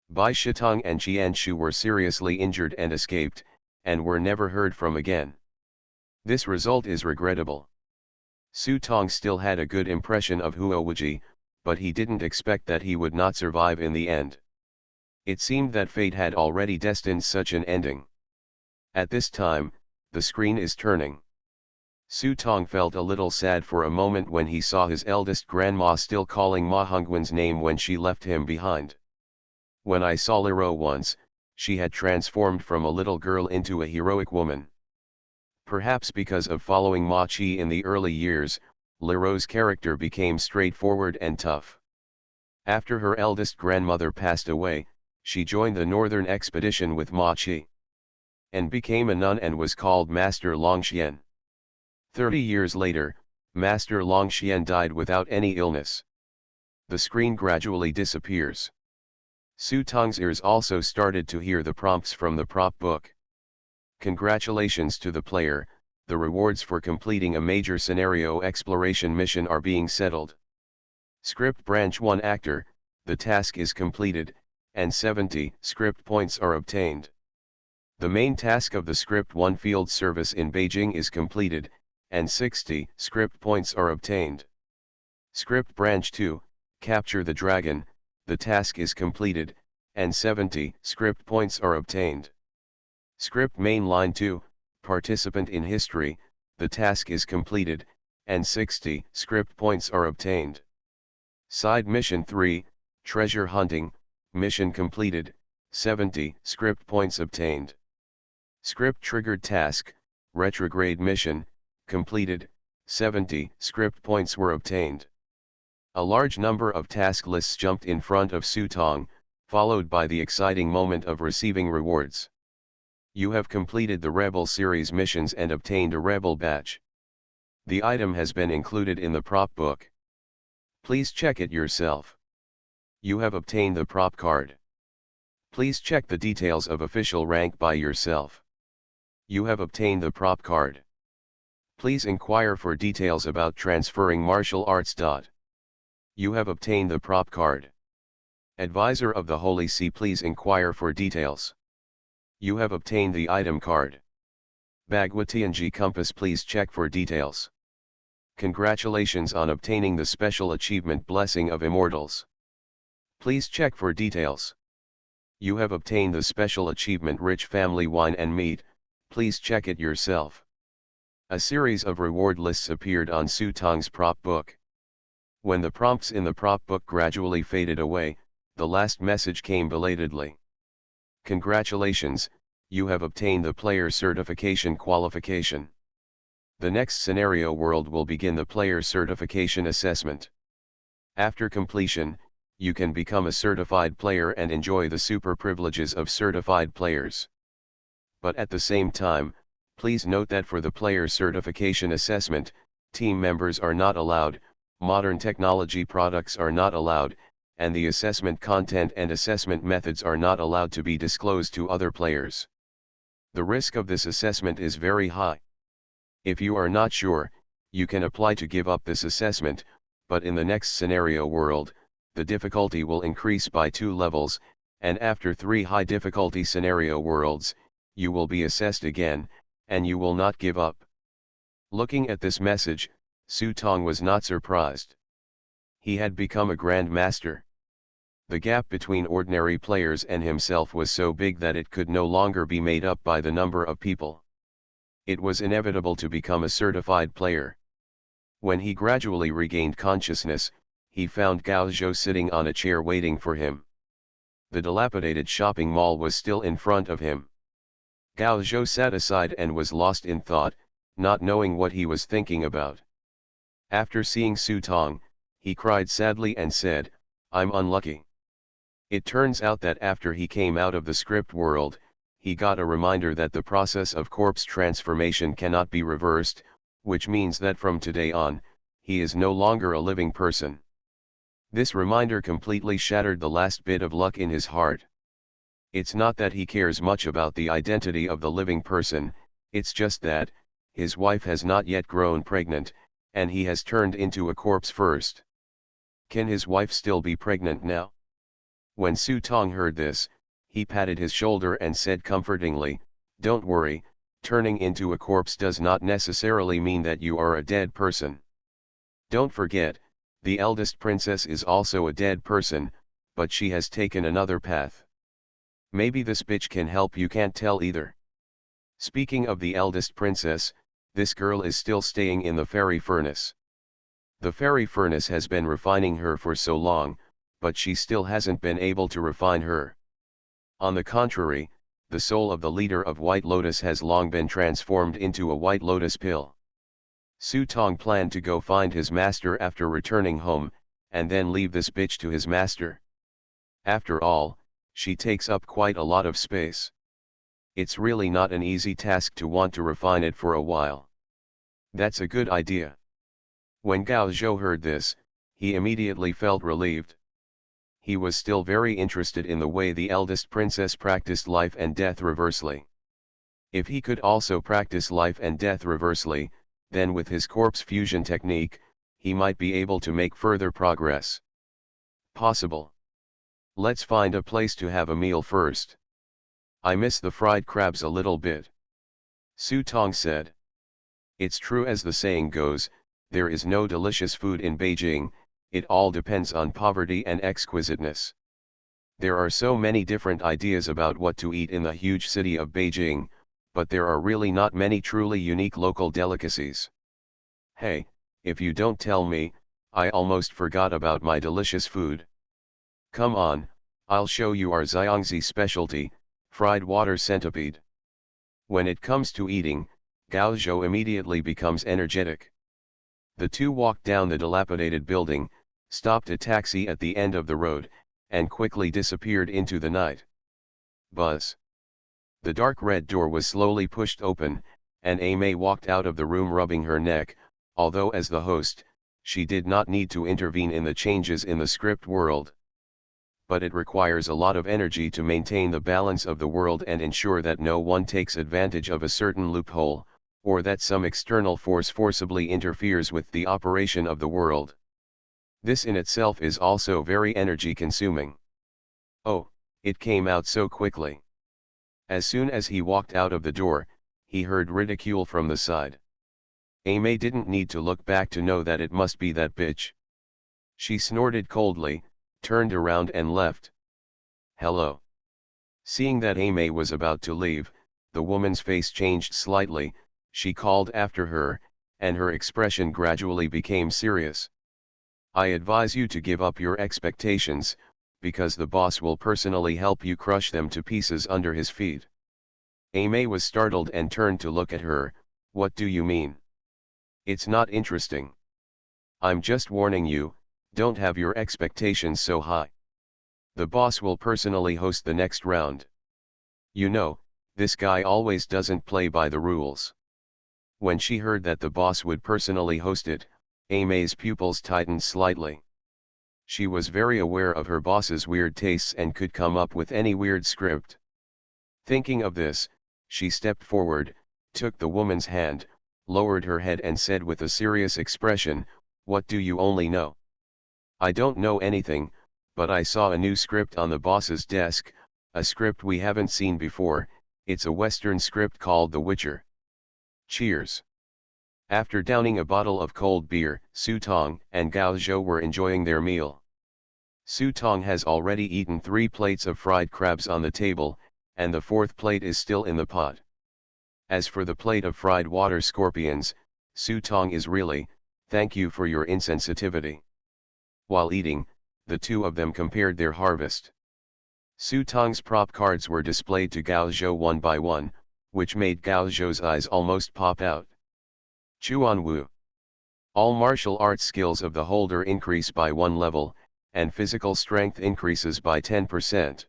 Bai Shitong and Qianshu were seriously injured and escaped, and were never heard from again. This result is regrettable. Su Tong still had a good impression of Huo Wuji, but he didn't expect that he would not survive in the end. It seemed that fate had already destined such an ending. At this time, the screen is turning. Su Tong felt a little sad for a moment when he saw his eldest grandma still calling Ma Hongwen's name when she left him behind. When I saw Lero once, she had transformed from a little girl into a heroic woman. Perhaps because of following Ma Qi in the early years, Lero's character became straightforward and tough. After her eldest grandmother passed away, she joined the northern expedition with Ma Qi and became a nun and was called Master Longxian. 30 years later, Master Longxian died without any illness. The screen gradually disappears. Su Tong's ears also started to hear the prompts from the prop book. Congratulations to the player, the rewards for completing a major scenario exploration mission are being settled. Script Branch 1 Actor, the task is completed, and 70 script points are obtained. The main task of the Script 1 field service in Beijing is completed, and 60 script points are obtained. Script Branch 2, Capture the Dragon, the task is completed, and 70 script points are obtained. Script Main Line 2, Participant in History, the task is completed, and 60 script points are obtained. Side Mission 3, Treasure Hunting, mission completed, 70 script points obtained. Script Triggered Task, Retrograde Mission, completed, 70 script points were obtained. A large number of task lists jumped in front of Su Tong, followed by the exciting moment of receiving rewards. You have completed the Rebel series missions and obtained a Rebel badge. The item has been included in the prop book. Please check it yourself. You have obtained the prop card. Please check the details of official rank by yourself. You have obtained the prop card. Please inquire for details about transferring martial arts. You have obtained the prop card. Advisor of the Holy See, please inquire for details. You have obtained the item card. Bagua Tianji Compass, please check for details. Congratulations on obtaining the special achievement Blessing of Immortals. Please check for details. You have obtained the special achievement Rich Family Wine and Meat, please check it yourself. A series of reward lists appeared on Su Tong's prop book. When the prompts in the prop book gradually faded away, the last message came belatedly. Congratulations, you have obtained the player certification qualification. The next scenario world will begin the player certification assessment. After completion, you can become a certified player and enjoy the super privileges of certified players. But at the same time, please note that for the player certification assessment, team members are not allowed, modern technology products are not allowed, and the assessment content and assessment methods are not allowed to be disclosed to other players. The risk of this assessment is very high. If you are not sure, You can apply to give up this assessment, but in the next scenario world, the difficulty will increase by 2 levels, and after 3 high difficulty scenario worlds, you will be assessed again, and you will not give up. Looking at this message, Su Tong was not surprised. He had become a Grand Master. The gap between ordinary players and himself was so big that it could no longer be made up by the number of people. It was inevitable to become a certified player. When he gradually regained consciousness, he found Gao Zhou sitting on a chair waiting for him. The dilapidated shopping mall was still in front of him. Gao Zhou sat aside and was lost in thought, not knowing what he was thinking about. After seeing Su Tong, he cried sadly and said, "I'm unlucky." It turns out that after he came out of the script world, he got a reminder that the process of corpse transformation cannot be reversed, which means that from today on, he is no longer a living person. This reminder completely shattered the last bit of luck in his heart. It's not that he cares much about the identity of the living person, it's just that, his wife has not yet grown pregnant, and he has turned into a corpse first. Can his wife still be pregnant now? When Su Tong heard this, he patted his shoulder and said comfortingly, "Don't worry, turning into a corpse does not necessarily mean that you are a dead person. Don't forget, the eldest princess is also a dead person, but she has taken another path. Maybe this bitch can help, you can't tell either." Speaking of the eldest princess, this girl is still staying in the fairy furnace. The fairy furnace has been refining her for so long, but she still hasn't been able to refine her. On the contrary, the soul of the leader of White Lotus has long been transformed into a White Lotus pill. Su Tong planned to go find his master after returning home, and then leave this bitch to his master. After all, she takes up quite a lot of space. It's really not an easy task to want to refine it for a while. That's a good idea. When Gao Zhou heard this, he immediately felt relieved. He was still very interested in the way the eldest princess practiced life and death reversely. If he could also practice life and death reversely, then with his corpse fusion technique, he might be able to make further progress. Possible. Let's find a place to have a meal first. I miss the fried crabs a little bit. Su Tong said. It's true, as the saying goes, there is no delicious food in Beijing, it all depends on poverty and exquisiteness. There are so many different ideas about what to eat in the huge city of Beijing, but there are really not many truly unique local delicacies. Hey, if you don't tell me, I almost forgot about my delicious food. Come on, I'll show you our Xiangzi specialty, fried water centipede. When it comes to eating, Gao Zhou immediately becomes energetic. The two walked down the dilapidated building, stopped a taxi at the end of the road, and quickly disappeared into the night. Buzz. The dark red door was slowly pushed open, and Aimee walked out of the room rubbing her neck, although as the host, she did not need to intervene in the changes in the script world. But it requires a lot of energy to maintain the balance of the world and ensure that no one takes advantage of a certain loophole, or that some external force forcibly interferes with the operation of the world. This in itself is also very energy consuming. Oh, it came out so quickly. As soon as he walked out of the door, he heard ridicule from the side. Aimee didn't need to look back to know that it must be that bitch. She snorted coldly, turned around and left. Hello. Seeing that Aimee was about to leave, the woman's face changed slightly, she called after her, and her expression gradually became serious. I advise you to give up your expectations, because the boss will personally help you crush them to pieces under his feet. Aimee was startled and turned to look at her. What do you mean? It's not interesting. I'm just warning you, don't have your expectations so high. The boss will personally host the next round. You know, this guy always doesn't play by the rules. When she heard that the boss would personally host it, Aimee's pupils tightened slightly. She was very aware of her boss's weird tastes and could come up with any weird script. Thinking of this, she stepped forward, took the woman's hand, lowered her head and said with a serious expression, "What do you only know?" "I don't know anything, but I saw a new script on the boss's desk, a script we haven't seen before. It's a Western script called The Witcher." Cheers. After downing a bottle of cold beer, Su Tong and Gao Zhou were enjoying their meal. Su Tong has already eaten 3 plates of fried crabs on the table, and the 4th plate is still in the pot. As for the plate of fried water scorpions, Su Tong is really, "Thank you for your insensitivity." While eating, the two of them compared their harvest. Su Tong's prop cards were displayed to Gao Zhou one by one, which made Gao Zhou's eyes almost pop out. Chuan Wu. All martial arts skills of the holder increase by 1 level, and physical strength increases by 10%.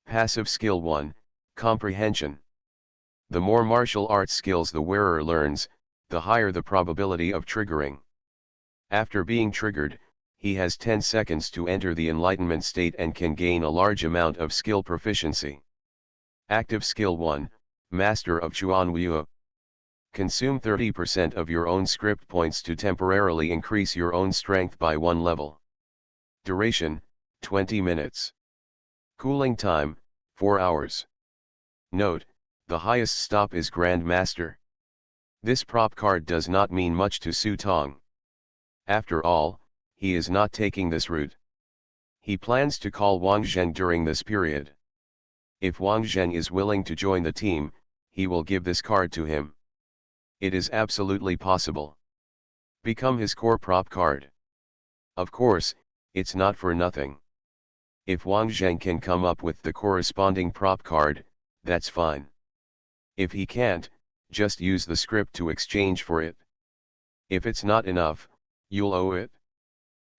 Passive skill 1, Comprehension. The more martial arts skills the wearer learns, the higher the probability of triggering. After being triggered, he has 10 seconds to enter the enlightenment state and can gain a large amount of skill proficiency. Active skill 1, Master of Chuan Wu. Consume 30% of your own script points to temporarily increase your own strength by 1 level. Duration, 20 minutes. Cooling time, 4 hours. Note, the highest stop is Grand Master. This prop card does not mean much to Su Tong. After all, he is not taking this route. He plans to call Wang Zheng during this period. If Wang Zheng is willing to join the team, he will give this card to him. It is absolutely possible. Become his core prop card. Of course, it's not for nothing. If Wang Zheng can come up with the corresponding prop card, that's fine. If he can't, just use the script to exchange for it. If it's not enough, you'll owe it.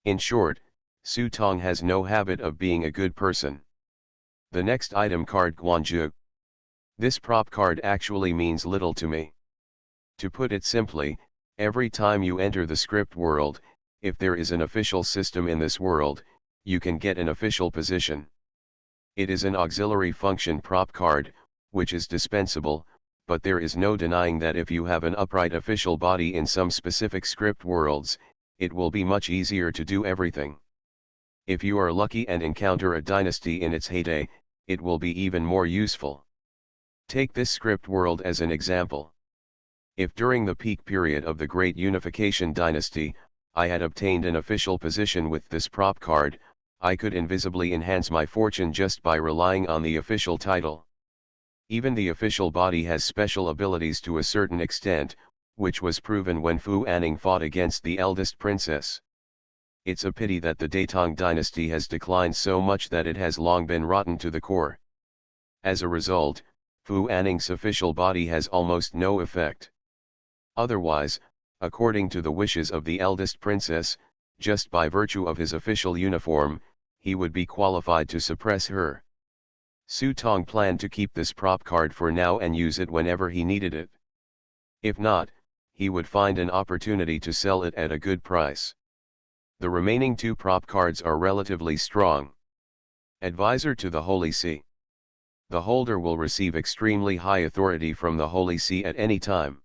In short, Su Tong has no habit of being a good person. The next item card Guanzhu. This prop card actually means little to me. To put it simply, every time you enter the script world, if there is an official system in this world, you can get an official position. It is an auxiliary function prop card, which is dispensable, but there is no denying that if you have an upright official body in some specific script worlds, it will be much easier to do everything. If you are lucky and encounter a dynasty in its heyday, it will be even more useful. Take this script world as an example. If during the peak period of the Great Unification Dynasty, I had obtained an official position with this prop card, I could invisibly enhance my fortune just by relying on the official title. Even the official body has special abilities to a certain extent, which was proven when Fu Anning fought against the eldest princess. It's a pity that the Datong dynasty has declined so much that it has long been rotten to the core. As a result, Fu Anning's official body has almost no effect. Otherwise, according to the wishes of the eldest princess, just by virtue of his official uniform, he would be qualified to suppress her. Su Tong planned to keep this prop card for now and use it whenever he needed it. If not, he would find an opportunity to sell it at a good price. The remaining 2 prop cards are relatively strong. Advisor to the Holy See. The holder will receive extremely high authority from the Holy See at any time.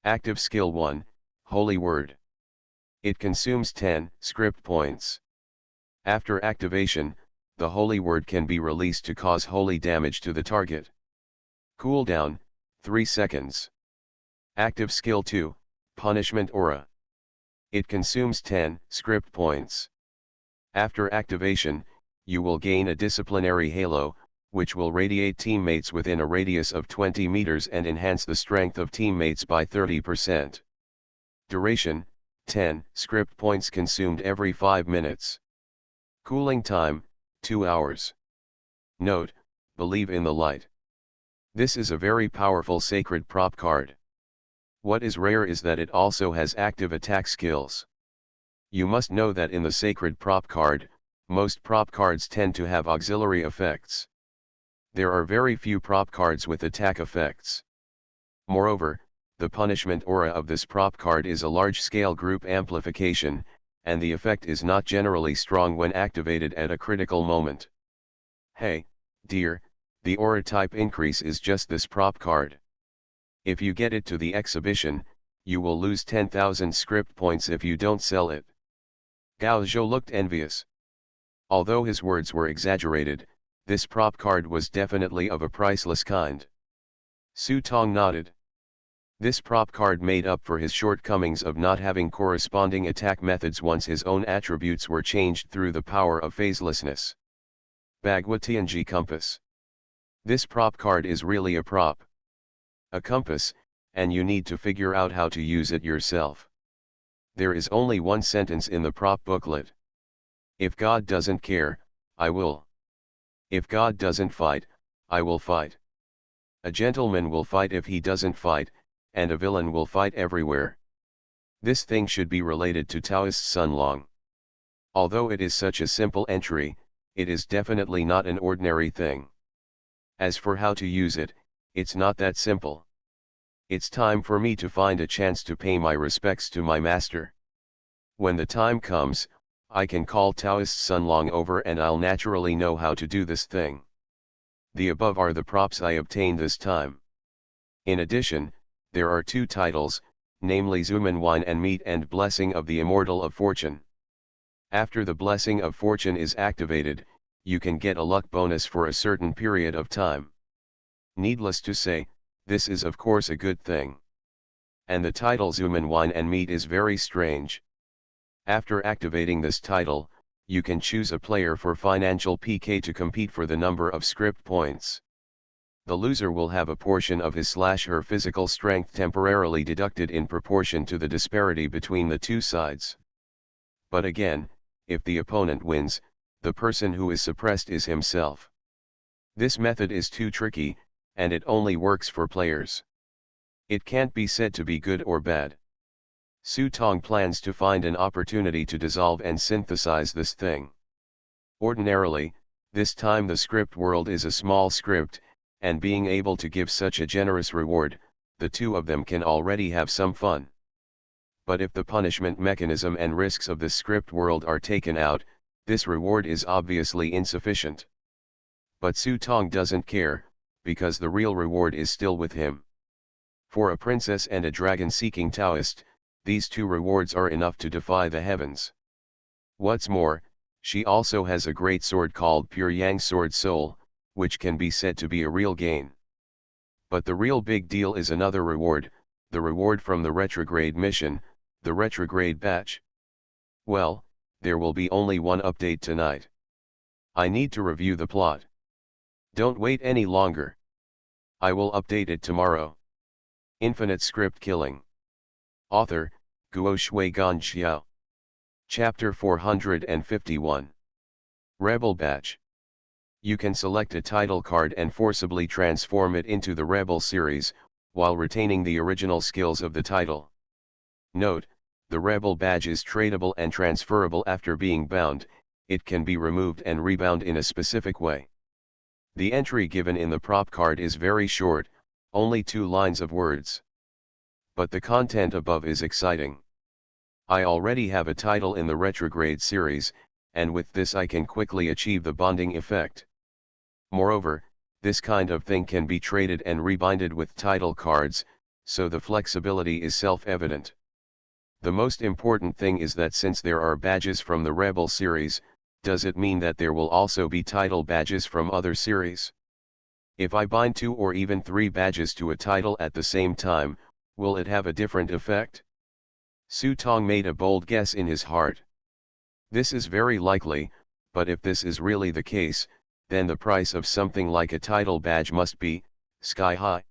Active skill 1, Holy Word. It consumes 10 script points. After activation, the Holy Word can be released to cause holy damage to the target. Cooldown, 3 seconds. Active skill 2, Punishment Aura. It consumes 10 script points. After activation, you will gain a disciplinary halo, which will radiate teammates within a radius of 20 meters and enhance the strength of teammates by 30%. Duration, 10 script points consumed every 5 minutes. Cooling time, 2 hours. Note, believe in the light. This is a very powerful sacred prop card. What is rare is that it also has active attack skills. You must know that in the sacred prop card, most prop cards tend to have auxiliary effects. There are very few prop cards with attack effects. Moreover, the punishment aura of this prop card is a large-scale group amplification, and the effect is not generally strong when activated at a critical moment. Hey, dear, the aura type increase is just this prop card. If you get it to the exhibition, you will lose 10,000 script points if you don't sell it. Gao Zhou looked envious. Although his words were exaggerated, this prop card was definitely of a priceless kind. Su Tong nodded. This prop card made up for his shortcomings of not having corresponding attack methods once his own attributes were changed through the power of phaselessness. Bagua Tianji Compass. This prop card is really a prop. A compass, and you need to figure out how to use it yourself. There is only one sentence in the prop booklet. If God doesn't care, I will. If God doesn't fight, I will fight. A gentleman will fight if he doesn't fight, and a villain will fight everywhere. This thing should be related to Taoist Sun Long. Although it is such a simple entry, it is definitely not an ordinary thing. As for how to use it, it's not that simple. It's time for me to find a chance to pay my respects to my master. When the time comes, I can call Taoist Sun Long over and I'll naturally know how to do this thing. The above are the props I obtained this time. In addition, there are 2 titles, namely Zuman Wine and Meat and Blessing of the Immortal of Fortune. After the Blessing of Fortune is activated, you can get a luck bonus for a certain period of time. Needless to say, this is of course a good thing. And the title Zuman Wine and Meat is very strange. After activating this title, you can choose a player for financial PK to compete for the number of script points. The loser will have a portion of his/her physical strength temporarily deducted in proportion to the disparity between the 2 sides. But again, if the opponent wins, the person who is suppressed is himself. This method is too tricky, and it only works for players. It can't be said to be good or bad. Su Tong plans to find an opportunity to dissolve and synthesize this thing. Ordinarily, this time the script world is a small script, and being able to give such a generous reward, the 2 of them can already have some fun. But if the punishment mechanism and risks of the script world are taken out, this reward is obviously insufficient. But Su Tong doesn't care, because the real reward is still with him. For a princess and a dragon-seeking Taoist, these 2 rewards are enough to defy the heavens. What's more, she also has a great sword called Pure Yang Sword Soul, which can be said to be a real gain. But the real big deal is another reward, the reward from the retrograde mission, the retrograde batch. Well, there will be only one update tonight. I need to review the plot. Don't wait any longer. I will update it tomorrow. Infinite Script Killing. Author, Guo Shui Gan Xiao. Chapter 451. Rebel Badge. You can select a title card and forcibly transform it into the Rebel series, while retaining the original skills of the title. Note, the Rebel badge is tradable and transferable after being bound, it can be removed and rebound in a specific way. The entry given in the prop card is very short, only 2 lines of words. But the content above is exciting. I already have a title in the retrograde series, and with this I can quickly achieve the bonding effect. Moreover, this kind of thing can be traded and rebinded with title cards, so the flexibility is self-evident. The most important thing is that since there are badges from the Rebel series, does it mean that there will also be title badges from other series? If I bind 2 or even 3 badges to a title at the same time, will it have a different effect? Su Tong made a bold guess in his heart. This is very likely, but if this is really the case, then the price of something like a title badge must be sky high.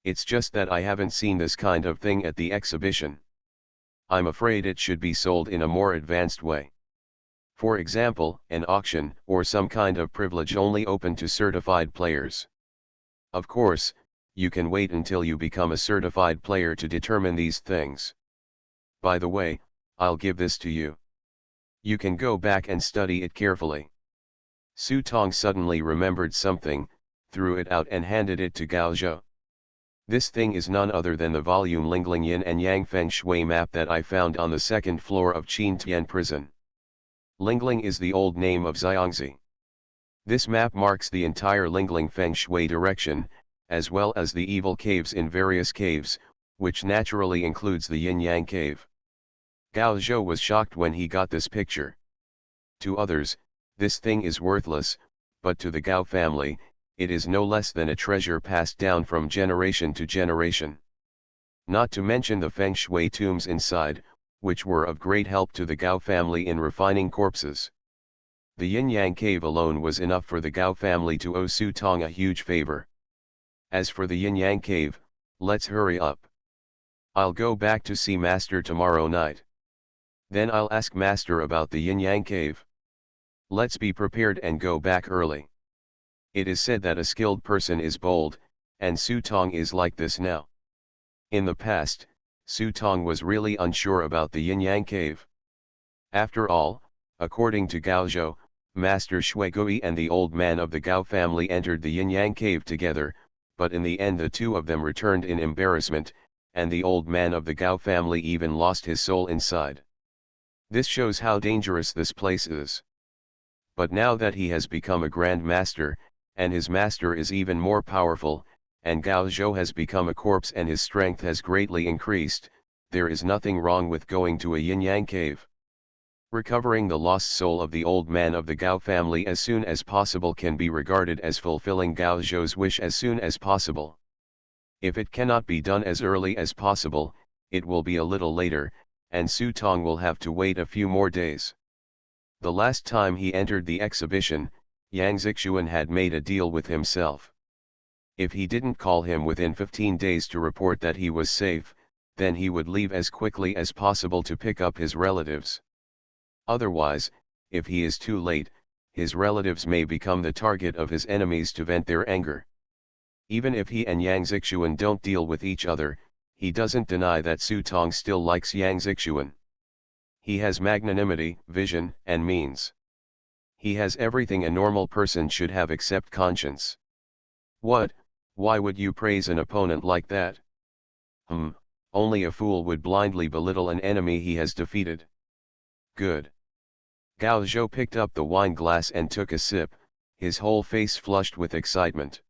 It's just that I haven't seen this kind of thing at the exhibition. I'm afraid it should be sold in a more advanced way. For example, an auction, or some kind of privilege only open to certified players. Of course, you can wait until you become a certified player to determine these things. By the way, I'll give this to you. You can go back and study it carefully. Su Tong suddenly remembered something, threw it out and handed it to Gao Zhou. This thing is none other than the volume Lingling Yin and Yang Feng Shui map that I found on the 2nd floor of Qin Tian prison. Lingling is the old name of Xiangzi. This map marks the entire Lingling Feng Shui direction, as well as the evil caves in various caves, which naturally includes the yin-yang cave. Gao Zhou was shocked when he got this picture. To others, this thing is worthless, but to the Gao family, it is no less than a treasure passed down from generation to generation. Not to mention the feng shui tombs inside, which were of great help to the Gao family in refining corpses. The yin-yang cave alone was enough for the Gao family to owe Su Tong a huge favor. As for the yin-yang cave, let's hurry up. I'll go back to see Master tomorrow night. Then I'll ask Master about the yin-yang cave. Let's be prepared and go back early. It is said that a skilled person is bold, and Su Tong is like this now. In the past, Su Tong was really unsure about the yin-yang cave. After all, according to Gao Zhou, Master Shui Gui and the old man of the Gao family entered the yin-yang cave together, but in the end the two of them returned in embarrassment, and the old man of the Gao family even lost his soul inside. This shows how dangerous this place is. But now that he has become a grand master, and his master is even more powerful, and Gao Zhou has become a corpse and his strength has greatly increased, there is nothing wrong with going to a yin-yang cave. Recovering the lost soul of the old man of the Gao family as soon as possible can be regarded as fulfilling Gao Zhou's wish as soon as possible. If it cannot be done as early as possible, it will be a little later, and Su Tong will have to wait a few more days. The last time he entered the exhibition, Yang Zixuan had made a deal with himself. If he didn't call him within 15 days to report that he was safe, then he would leave as quickly as possible to pick up his relatives. Otherwise, if he is too late, his relatives may become the target of his enemies to vent their anger. Even if he and Yang Zixuan don't deal with each other, he doesn't deny that Su Tong still likes Yang Zixuan. He has magnanimity, vision, and means. He has everything a normal person should have except conscience. What? Why would you praise an opponent like that? Only a fool would blindly belittle an enemy he has defeated. Good. Gao Zhou picked up the wine glass and took a sip, his whole face flushed with excitement.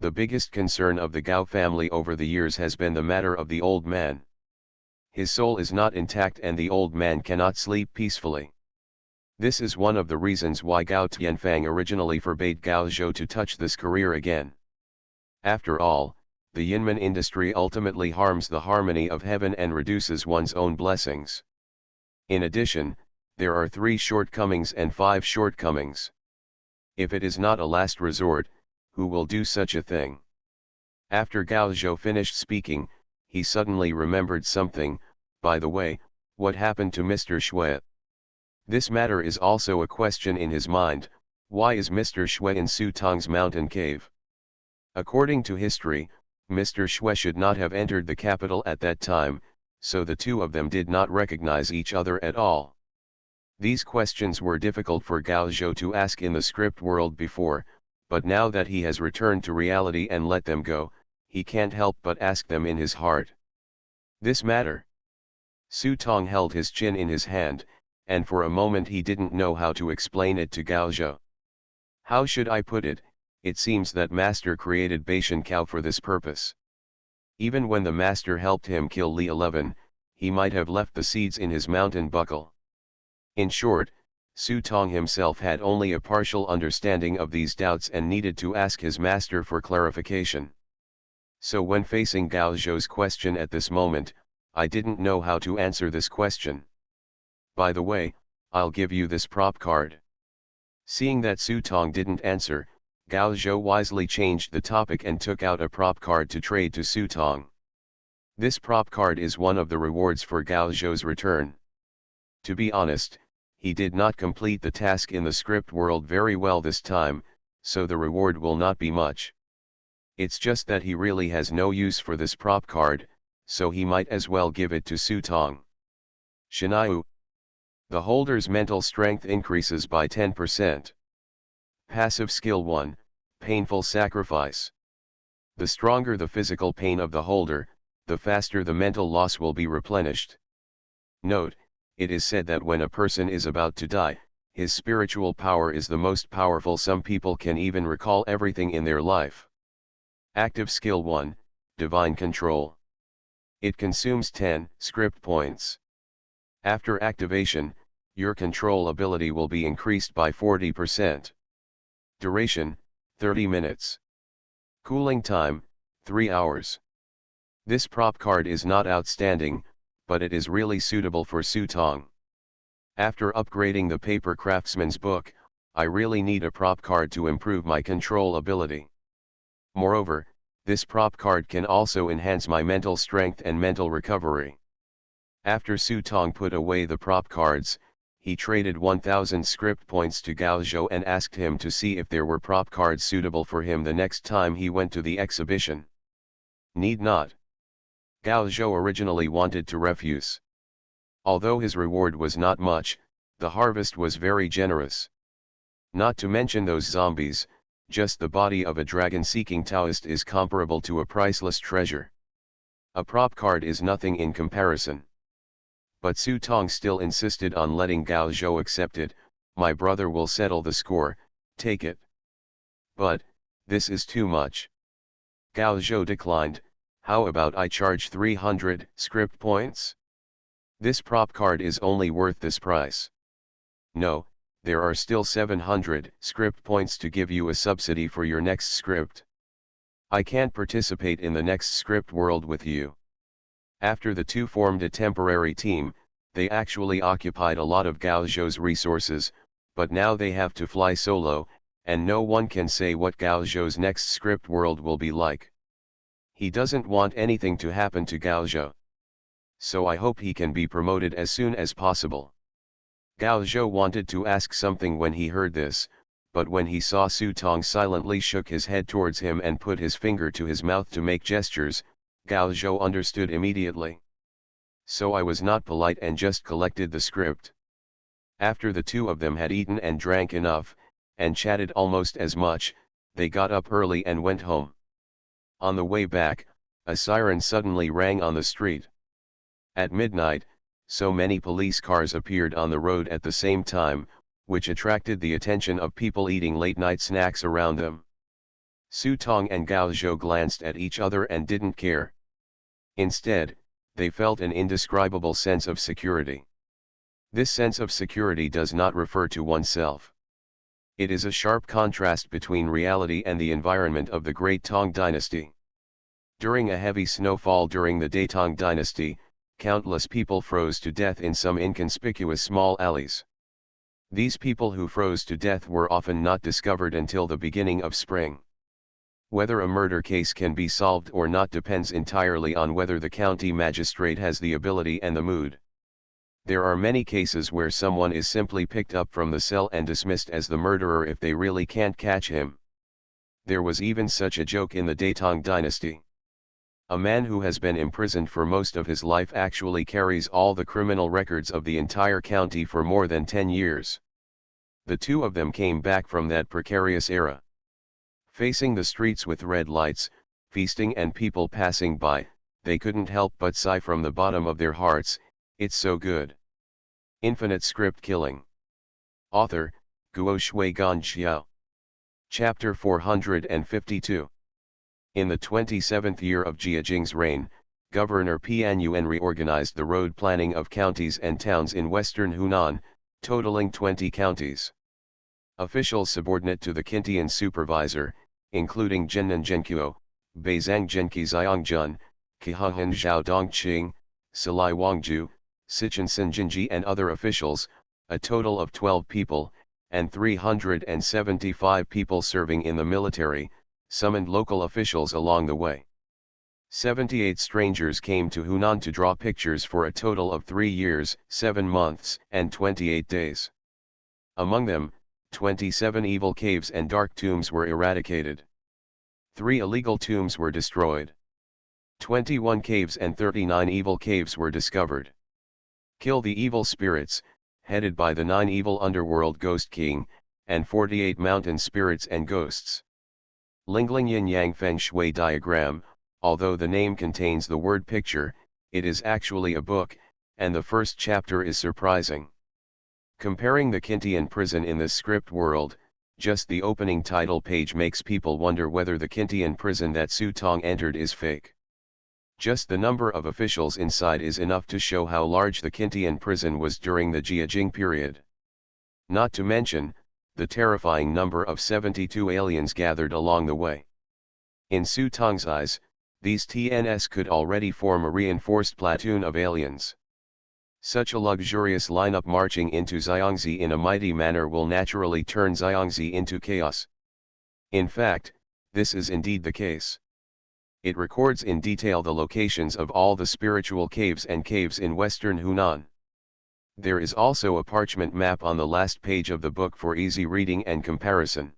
The biggest concern of the Gao family over the years has been the matter of the old man. His soul is not intact and the old man cannot sleep peacefully. This is one of the reasons why Gao Tianfang originally forbade Gao Zhou to touch this career again. After all, the Yinmen industry ultimately harms the harmony of heaven and reduces one's own blessings. In addition, there are 3 shortcomings and 5 shortcomings. If it is not a last resort, who will do such a thing? After Gao Zhou finished speaking, he suddenly remembered something. By the way, what happened to Mr. Shui? This matter is also a question in his mind. Why is Mr. Shui in Su Tong's mountain cave? According to history, Mr. Shui should not have entered the capital at that time, so the two of them did not recognize each other at all. These questions were difficult for Gao Zhou to ask in the script world before, but now that he has returned to reality and let them go, he can't help but ask them in his heart. This matter. Su Tong held his chin in his hand, and for a moment he didn't know how to explain it to Gao Zhou. How should I put it? It seems that Master created Beishan Cao for this purpose. Even when the Master helped him kill Li 11, he might have left the seeds in his mountain buckle. In short, Su Tong himself had only a partial understanding of these doubts and needed to ask his Master for clarification. So when facing Gao Zhou's question at this moment, I didn't know how to answer this question. By the way, I'll give you this prop card. Seeing that Su Tong didn't answer, Gao Zhou wisely changed the topic and took out a prop card to trade to Su Tong. This prop card is one of the rewards for Gao Zhou's return. To be honest, he did not complete the task in the script world very well this time, so the reward will not be much. It's just that he really has no use for this prop card, so he might as well give it to Su Tong. Shinaiu. The holder's mental strength increases by 10%. Passive skill 1, Painful Sacrifice. The stronger the physical pain of the holder, the faster the mental loss will be replenished. Note, it is said that when a person is about to die, his spiritual power is the most powerful. Some people can even recall everything in their life. Active Skill 1, Divine Control. It consumes 10 script points. After activation, your control ability will be increased by 40%. Duration, 30 minutes. Cooling time, 3 hours. This prop card is not outstanding, but it is really suitable for Su Tong. After upgrading the Paper Craftsman's book, I really need a prop card to improve my control ability. Moreover, this prop card can also enhance my mental strength and mental recovery. After Su Tong put away the prop cards, he traded 1000 script points to Gao Zhou and asked him to see if there were prop cards suitable for him the next time he went to the exhibition. Need not. Gao Zhou originally wanted to refuse. Although his reward was not much, the harvest was very generous. Not to mention those zombies, just the body of a dragon-seeking Taoist is comparable to a priceless treasure. A prop card is nothing in comparison. But Su Tong still insisted on letting Gao Zhou accept it. My brother will settle the score, take it. But, this is too much. Gao Zhou declined. How about I charge 300 script points? This prop card is only worth this price. No, there are still 700 script points to give you a subsidy for your next script. I can't participate in the next script world with you. After the two formed a temporary team, they actually occupied a lot of Gao Zhou's resources, but now they have to fly solo, and no one can say what Gao Zhou's next script world will be like. He doesn't want anything to happen to Gao Zhou. So I hope he can be promoted as soon as possible. Gao Zhou wanted to ask something when he heard this, but when he saw Su Tong silently shook his head towards him and put his finger to his mouth to make gestures, Gao Zhou understood immediately. So I was not polite and just collected the script. After the two of them had eaten and drank enough, and chatted almost as much, they got up early and went home. On the way back, a siren suddenly rang on the street. At midnight, so many police cars appeared on the road at the same time, which attracted the attention of people eating late-night snacks around them. Su Tong and Gao Zhou glanced at each other and didn't care. Instead, they felt an indescribable sense of security. This sense of security does not refer to oneself. It is a sharp contrast between reality and the environment of the Great Tang Dynasty. During a heavy snowfall during the Daetang Dynasty, countless people froze to death in some inconspicuous small alleys. These people who froze to death were often not discovered until the beginning of spring. Whether a murder case can be solved or not depends entirely on whether the county magistrate has the ability and the mood. There are many cases where someone is simply picked up from the cell and dismissed as the murderer if they really can't catch him. There was even such a joke in the Daetang Dynasty. A man who has been imprisoned for most of his life actually carries all the criminal records of the entire county for more than 10 years. The two of them came back from that precarious era. Facing the streets with red lights, feasting and people passing by, they couldn't help but sigh from the bottom of their hearts, it's so good. Infinite Script Killing. Author, Guo Shui Gan Xiao. Chapter 452. In the 27th year of Jia Jing's reign, Governor Pian Yuan reorganized the road planning of counties and towns in western Hunan, totaling 20 counties. Officials subordinate to the Qintian supervisor, including Zhennan Zhenqiu, Beizang Zhenqi Xiangjun, Qihahan Zhao Dongqing, Salai Wangju, Sichen Jinji and other officials, a total of 12 people, and 375 people serving in the military, summoned local officials along the way. 78 strangers came to Hunan to draw pictures for a total of 3 years, 7 months, and 28 days. Among them, 27 evil caves and dark tombs were eradicated. 3 illegal tombs were destroyed. 21 caves and 39 evil caves were discovered. Kill the evil spirits, headed by the 9 evil underworld ghost king, and 48 mountain spirits and ghosts. Lingling Yin Yang Feng Shui diagram. Although the name contains the word picture, it is actually a book, and the first chapter is surprising. Comparing the Qintian prison in this script world, Just the opening title page makes people wonder whether the Kintian prison that Su Tong entered is fake. Just the number of officials inside is enough to show how large the Kintian prison was during the Jiajing period. Not to mention, the terrifying number of 72 aliens gathered along the way. In Su Tong's eyes, these TNS could already form a reinforced platoon of aliens. Such a luxurious lineup marching into Xiangzi in a mighty manner will naturally turn Xiangzi into chaos. In fact, this is indeed the case. It records in detail the locations of all the spiritual caves and caves in western Hunan. There is also a parchment map on the last page of the book for easy reading and comparison.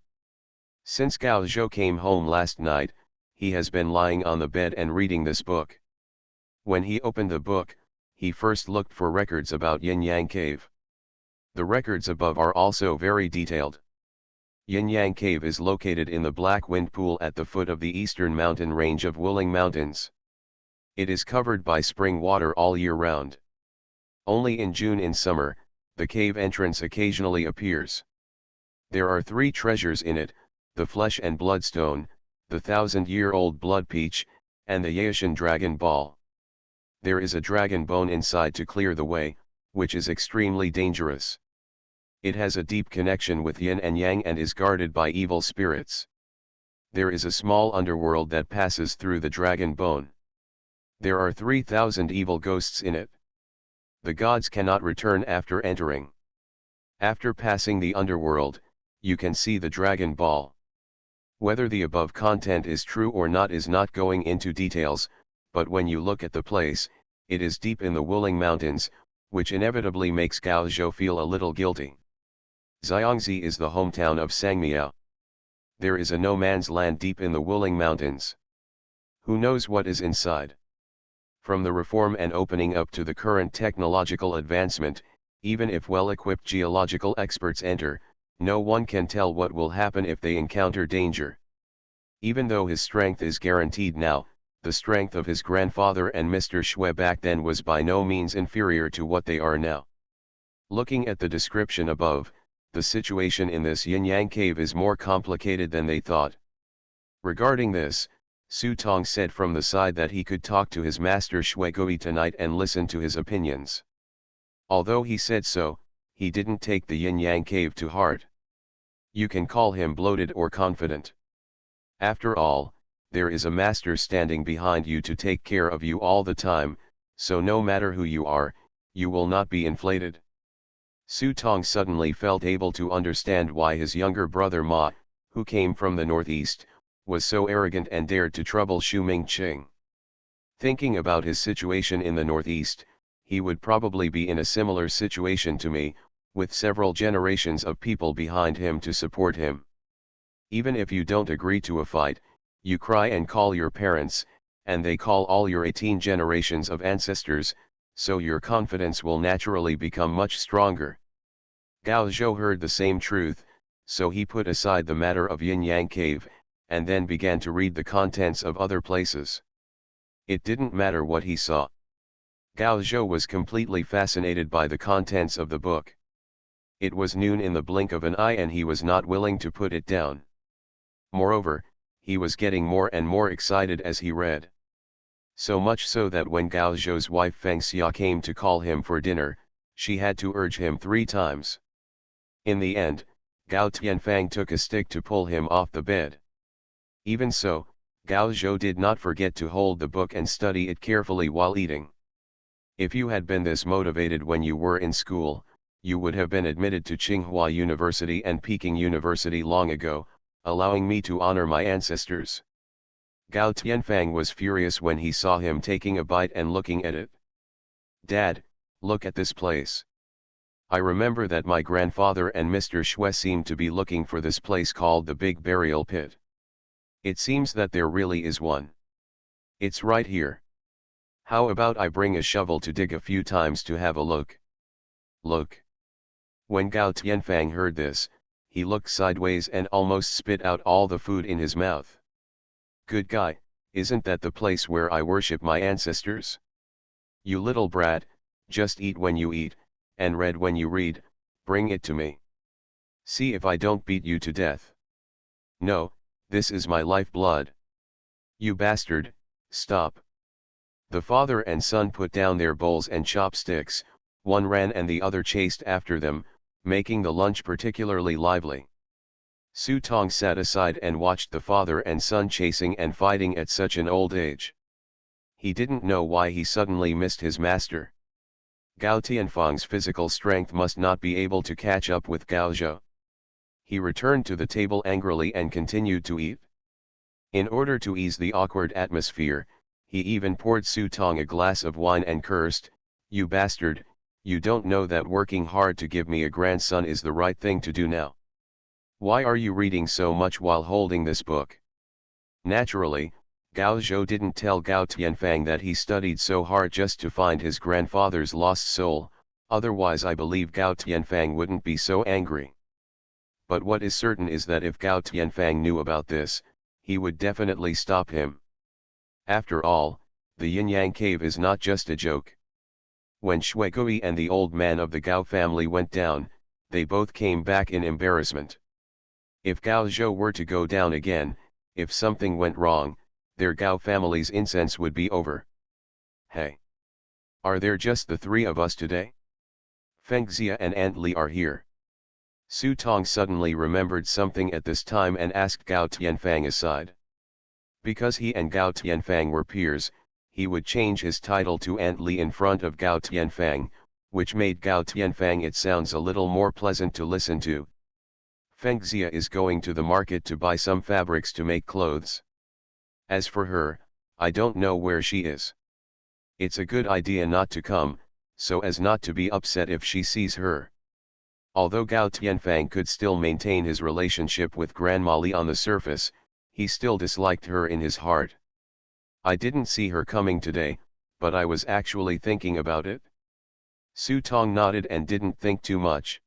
Since Gao Zhou came home last night, he has been lying on the bed and reading this book. When he opened the book, he first looked for records about Yin Yang Cave. The records above are also very detailed. Yin Yang Cave is located in the Black Wind Pool at the foot of the eastern mountain range of Wuling Mountains. It is covered by spring water all year round. Only in June in summer, the cave entrance occasionally appears. There are 3 treasures in it, the Flesh and Bloodstone, the 1,000-year-old Blood Peach, and the Yaoshan Dragon Ball. There is a dragon bone inside to clear the way, which is extremely dangerous. It has a deep connection with yin and yang and is guarded by evil spirits. There is a small underworld that passes through the dragon bone. There are 3,000 evil ghosts in it. The gods cannot return after entering. After passing the underworld, you can see the dragon ball. Whether the above content is true or not is not going into details, but when you look at the place, it is deep in the Wuling Mountains, which inevitably makes Gao Zhou feel a little guilty. Xiangzi is the hometown of Sangmiao. There is a no man's land deep in the Wuling Mountains. Who knows what is inside? From the reform and opening up to the current technological advancement, even if well-equipped geological experts enter, no one can tell what will happen if they encounter danger. Even though his strength is guaranteed now, the strength of his grandfather and Mr. Shui back then was by no means inferior to what they are now. Looking at the description above, the situation in this yin-yang cave is more complicated than they thought. Regarding this, Su Tong said from the side that he could talk to his master Shui Gui tonight and listen to his opinions. Although he said so, he didn't take the yin-yang cave to heart. You can call him bloated or confident. After all, there is a master standing behind you to take care of you all the time, so no matter who you are, you will not be inflated. Su Tong suddenly felt able to understand why his younger brother Ma, who came from the northeast, was so arrogant and dared to trouble Xu Mingqing. Thinking about his situation in the northeast, he would probably be in a similar situation to me, with several generations of people behind him to support him. Even if you don't agree to a fight, you cry and call your parents, and they call all your 18 generations of ancestors, so your confidence will naturally become much stronger. Gao Zhou heard the same truth, so he put aside the matter of Yin-Yang Cave, and then began to read the contents of other places. It didn't matter what he saw. Gao Zhou was completely fascinated by the contents of the book. It was noon in the blink of an eye and he was not willing to put it down. Moreover, he was getting more and more excited as he read. So much so that when Gao Zhou's wife Feng Xia came to call him for dinner, she had to urge him 3 times. In the end, Gao Tianfang took a stick to pull him off the bed. Even so, Gao Zhou did not forget to hold the book and study it carefully while eating. If you had been this motivated when you were in school, you would have been admitted to Tsinghua University and Peking University long ago, allowing me to honor my ancestors. Gao Tianfang was furious when he saw him taking a bite and looking at it. Dad, look at this place. I remember that my grandfather and Mr. Shui seemed to be looking for this place called the Big Burial Pit. It seems that there really is one. It's right here. How about I bring a shovel to dig a few times to have a look? Look. When Gao Tianfang heard this, he looked sideways and almost spit out all the food in his mouth. Good guy, isn't that the place where I worship my ancestors? You little brat, just eat when you eat, and read when you read, bring it to me. See if I don't beat you to death. No, this is my lifeblood. You bastard, stop. The father and son put down their bowls and chopsticks, one ran and the other chased after them, making the lunch particularly lively. Su Tong sat aside and watched the father and son chasing and fighting at such an old age. He didn't know why he suddenly missed his master. Gao Tianfang's physical strength must not be able to catch up with Gao Zhou. He returned to the table angrily and continued to eat. In order to ease the awkward atmosphere, he even poured Su Tong a glass of wine and cursed, "You bastard, you don't know that working hard to give me a grandson is the right thing to do now. Why are you reading so much while holding this book?" Naturally, Gao Zhou didn't tell Gao Tianfang that he studied so hard just to find his grandfather's lost soul, otherwise I believe Gao Tianfang wouldn't be so angry. But what is certain is that if Gao Tianfang knew about this, he would definitely stop him. After all, the Yin-Yang cave is not just a joke. When Shui Gui and the old man of the Gao family went down, they both came back in embarrassment. If Gao Zhou were to go down again, if something went wrong, their Gao family's incense would be over. Hey! Are there just the three of us today? Feng Xia and Aunt Li are here. Su Tong suddenly remembered something at this time and asked Gao Tianfang aside. Because he and Gao Tianfang were peers, he would change his title to Aunt Li in front of Gao Tianfang, which made Gao Tianfang it sounds a little more pleasant to listen to. Feng Xia is going to the market to buy some fabrics to make clothes. As for her, I don't know where she is. It's a good idea not to come, so as not to be upset if she sees her. Although Gao Tianfang could still maintain his relationship with Grandma Li on the surface, he still disliked her in his heart. I didn't see her coming today, but I was actually thinking about it. Su Tong nodded and didn't think too much.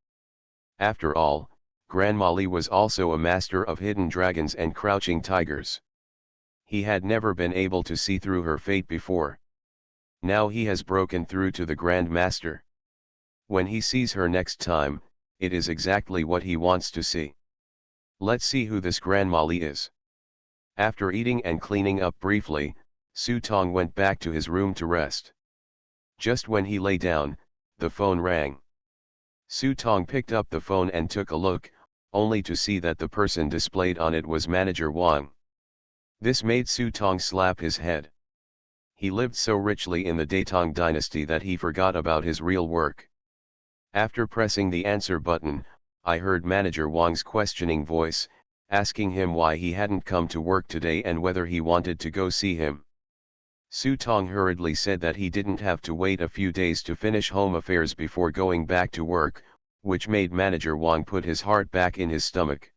After all, Grandma Li was also a master of hidden dragons and crouching tigers. He had never been able to see through her fate before. Now he has broken through to the Grand Master. When he sees her next time, it is exactly what he wants to see. Let's see who this Grandma Li is. After eating and cleaning up briefly, Su Tong went back to his room to rest. Just when he lay down, the phone rang. Su Tong picked up the phone and took a look, only to see that the person displayed on it was Manager Wang. This made Su Tong slap his head. He lived so richly in the Datong dynasty that he forgot about his real work. After pressing the answer button, I heard Manager Wang's questioning voice, asking him why he hadn't come to work today and whether he wanted to go see him. Su Tong hurriedly said that he didn't have to wait a few days to finish home affairs before going back to work, which made Manager Wang put his heart back in his stomach.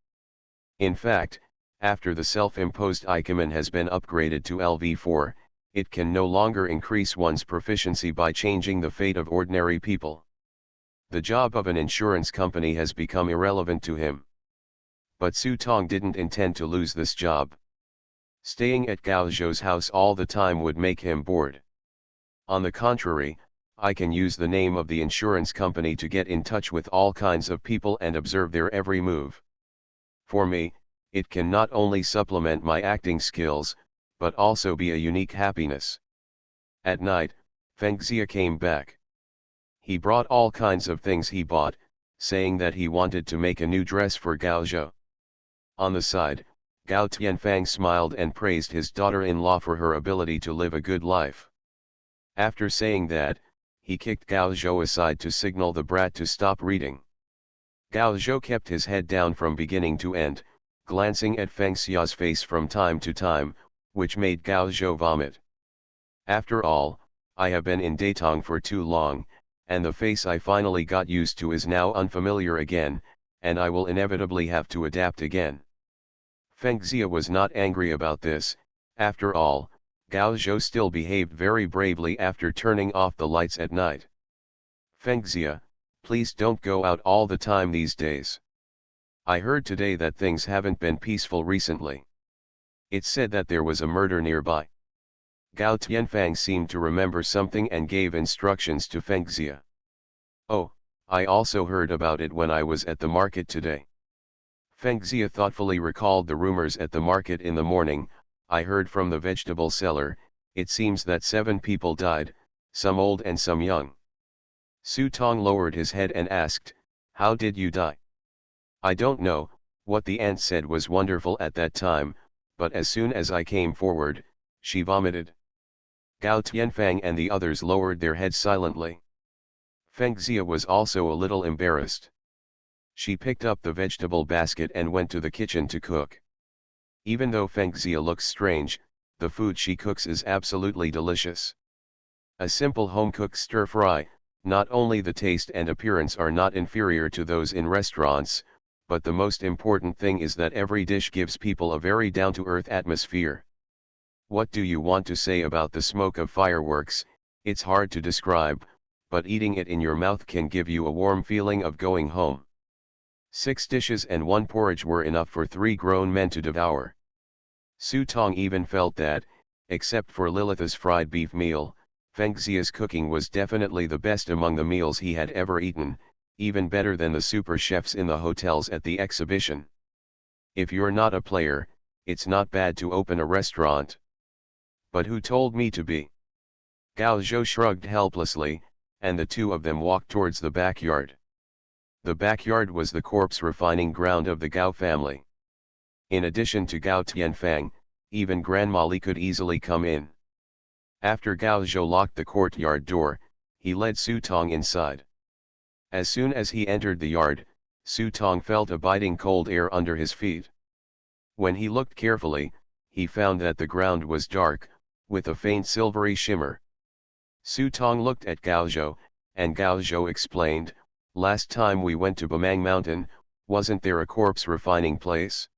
In fact, after the self-imposed Ikemen has been upgraded to LV4, it can no longer increase one's proficiency by changing the fate of ordinary people. The job of an insurance company has become irrelevant to him. But Su Tong didn't intend to lose this job. Staying at Gao Zhou's house all the time would make him bored. On the contrary, I can use the name of the insurance company to get in touch with all kinds of people and observe their every move. For me, it can not only supplement my acting skills, but also be a unique happiness. At night, Feng Xia came back. He brought all kinds of things he bought, saying that he wanted to make a new dress for Gao Zhou. On the side, Gao Tianfang smiled and praised his daughter-in-law for her ability to live a good life. After saying that, he kicked Gao Zhou aside to signal the brat to stop reading. Gao Zhou kept his head down from beginning to end, glancing at Feng Xia's face from time to time, which made Gao Zhou vomit. After all, I have been in Datong for too long, and the face I finally got used to is now unfamiliar again, and I will inevitably have to adapt again. Feng Xia was not angry about this. After all, Gao Zhou still behaved very bravely after turning off the lights at night. Feng Xia, please don't go out all the time these days. I heard today that things haven't been peaceful recently. It's said that there was a murder nearby. Gao Tianfang seemed to remember something and gave instructions to Feng Xia. Oh, I also heard about it when I was at the market today. Feng Xia thoughtfully recalled the rumors at the market in the morning. I heard from the vegetable seller, it seems that 7 people died, some old and some young. Su Tong lowered his head and asked, how did you die? I don't know, what the aunt said was wonderful at that time, but as soon as I came forward, she vomited. Gao Tianfang and the others lowered their heads silently. Feng Xia was also a little embarrassed. She picked up the vegetable basket and went to the kitchen to cook. Even though Feng Xia looks strange, the food she cooks is absolutely delicious. A simple home-cooked stir-fry, not only the taste and appearance are not inferior to those in restaurants, but the most important thing is that every dish gives people a very down-to-earth atmosphere. What do you want to say about the smoke of fireworks? It's hard to describe, but eating it in your mouth can give you a warm feeling of going home. 6 dishes and 1 porridge were enough for 3 grown men to devour. Su Tong even felt that, except for Lilith's fried beef meal, Feng Xia's cooking was definitely the best among the meals he had ever eaten, even better than the super chefs in the hotels at the exhibition. If you're not a player, it's not bad to open a restaurant. But who told me to be? Gao Zhou shrugged helplessly, and the two of them walked towards the backyard. The backyard was the corpse refining ground of the Gao family. In addition to Gao Tianfang, even Grandma Li could easily come in. After Gao Zhou locked the courtyard door, he led Su Tong inside. As soon as he entered the yard, Su Tong felt a biting cold air under his feet. When he looked carefully, he found that the ground was dark, with a faint silvery shimmer. Su Tong looked at Gao Zhou, and Gao Zhou explained, last time we went to Bamang Mountain, wasn't there a corpse refining place?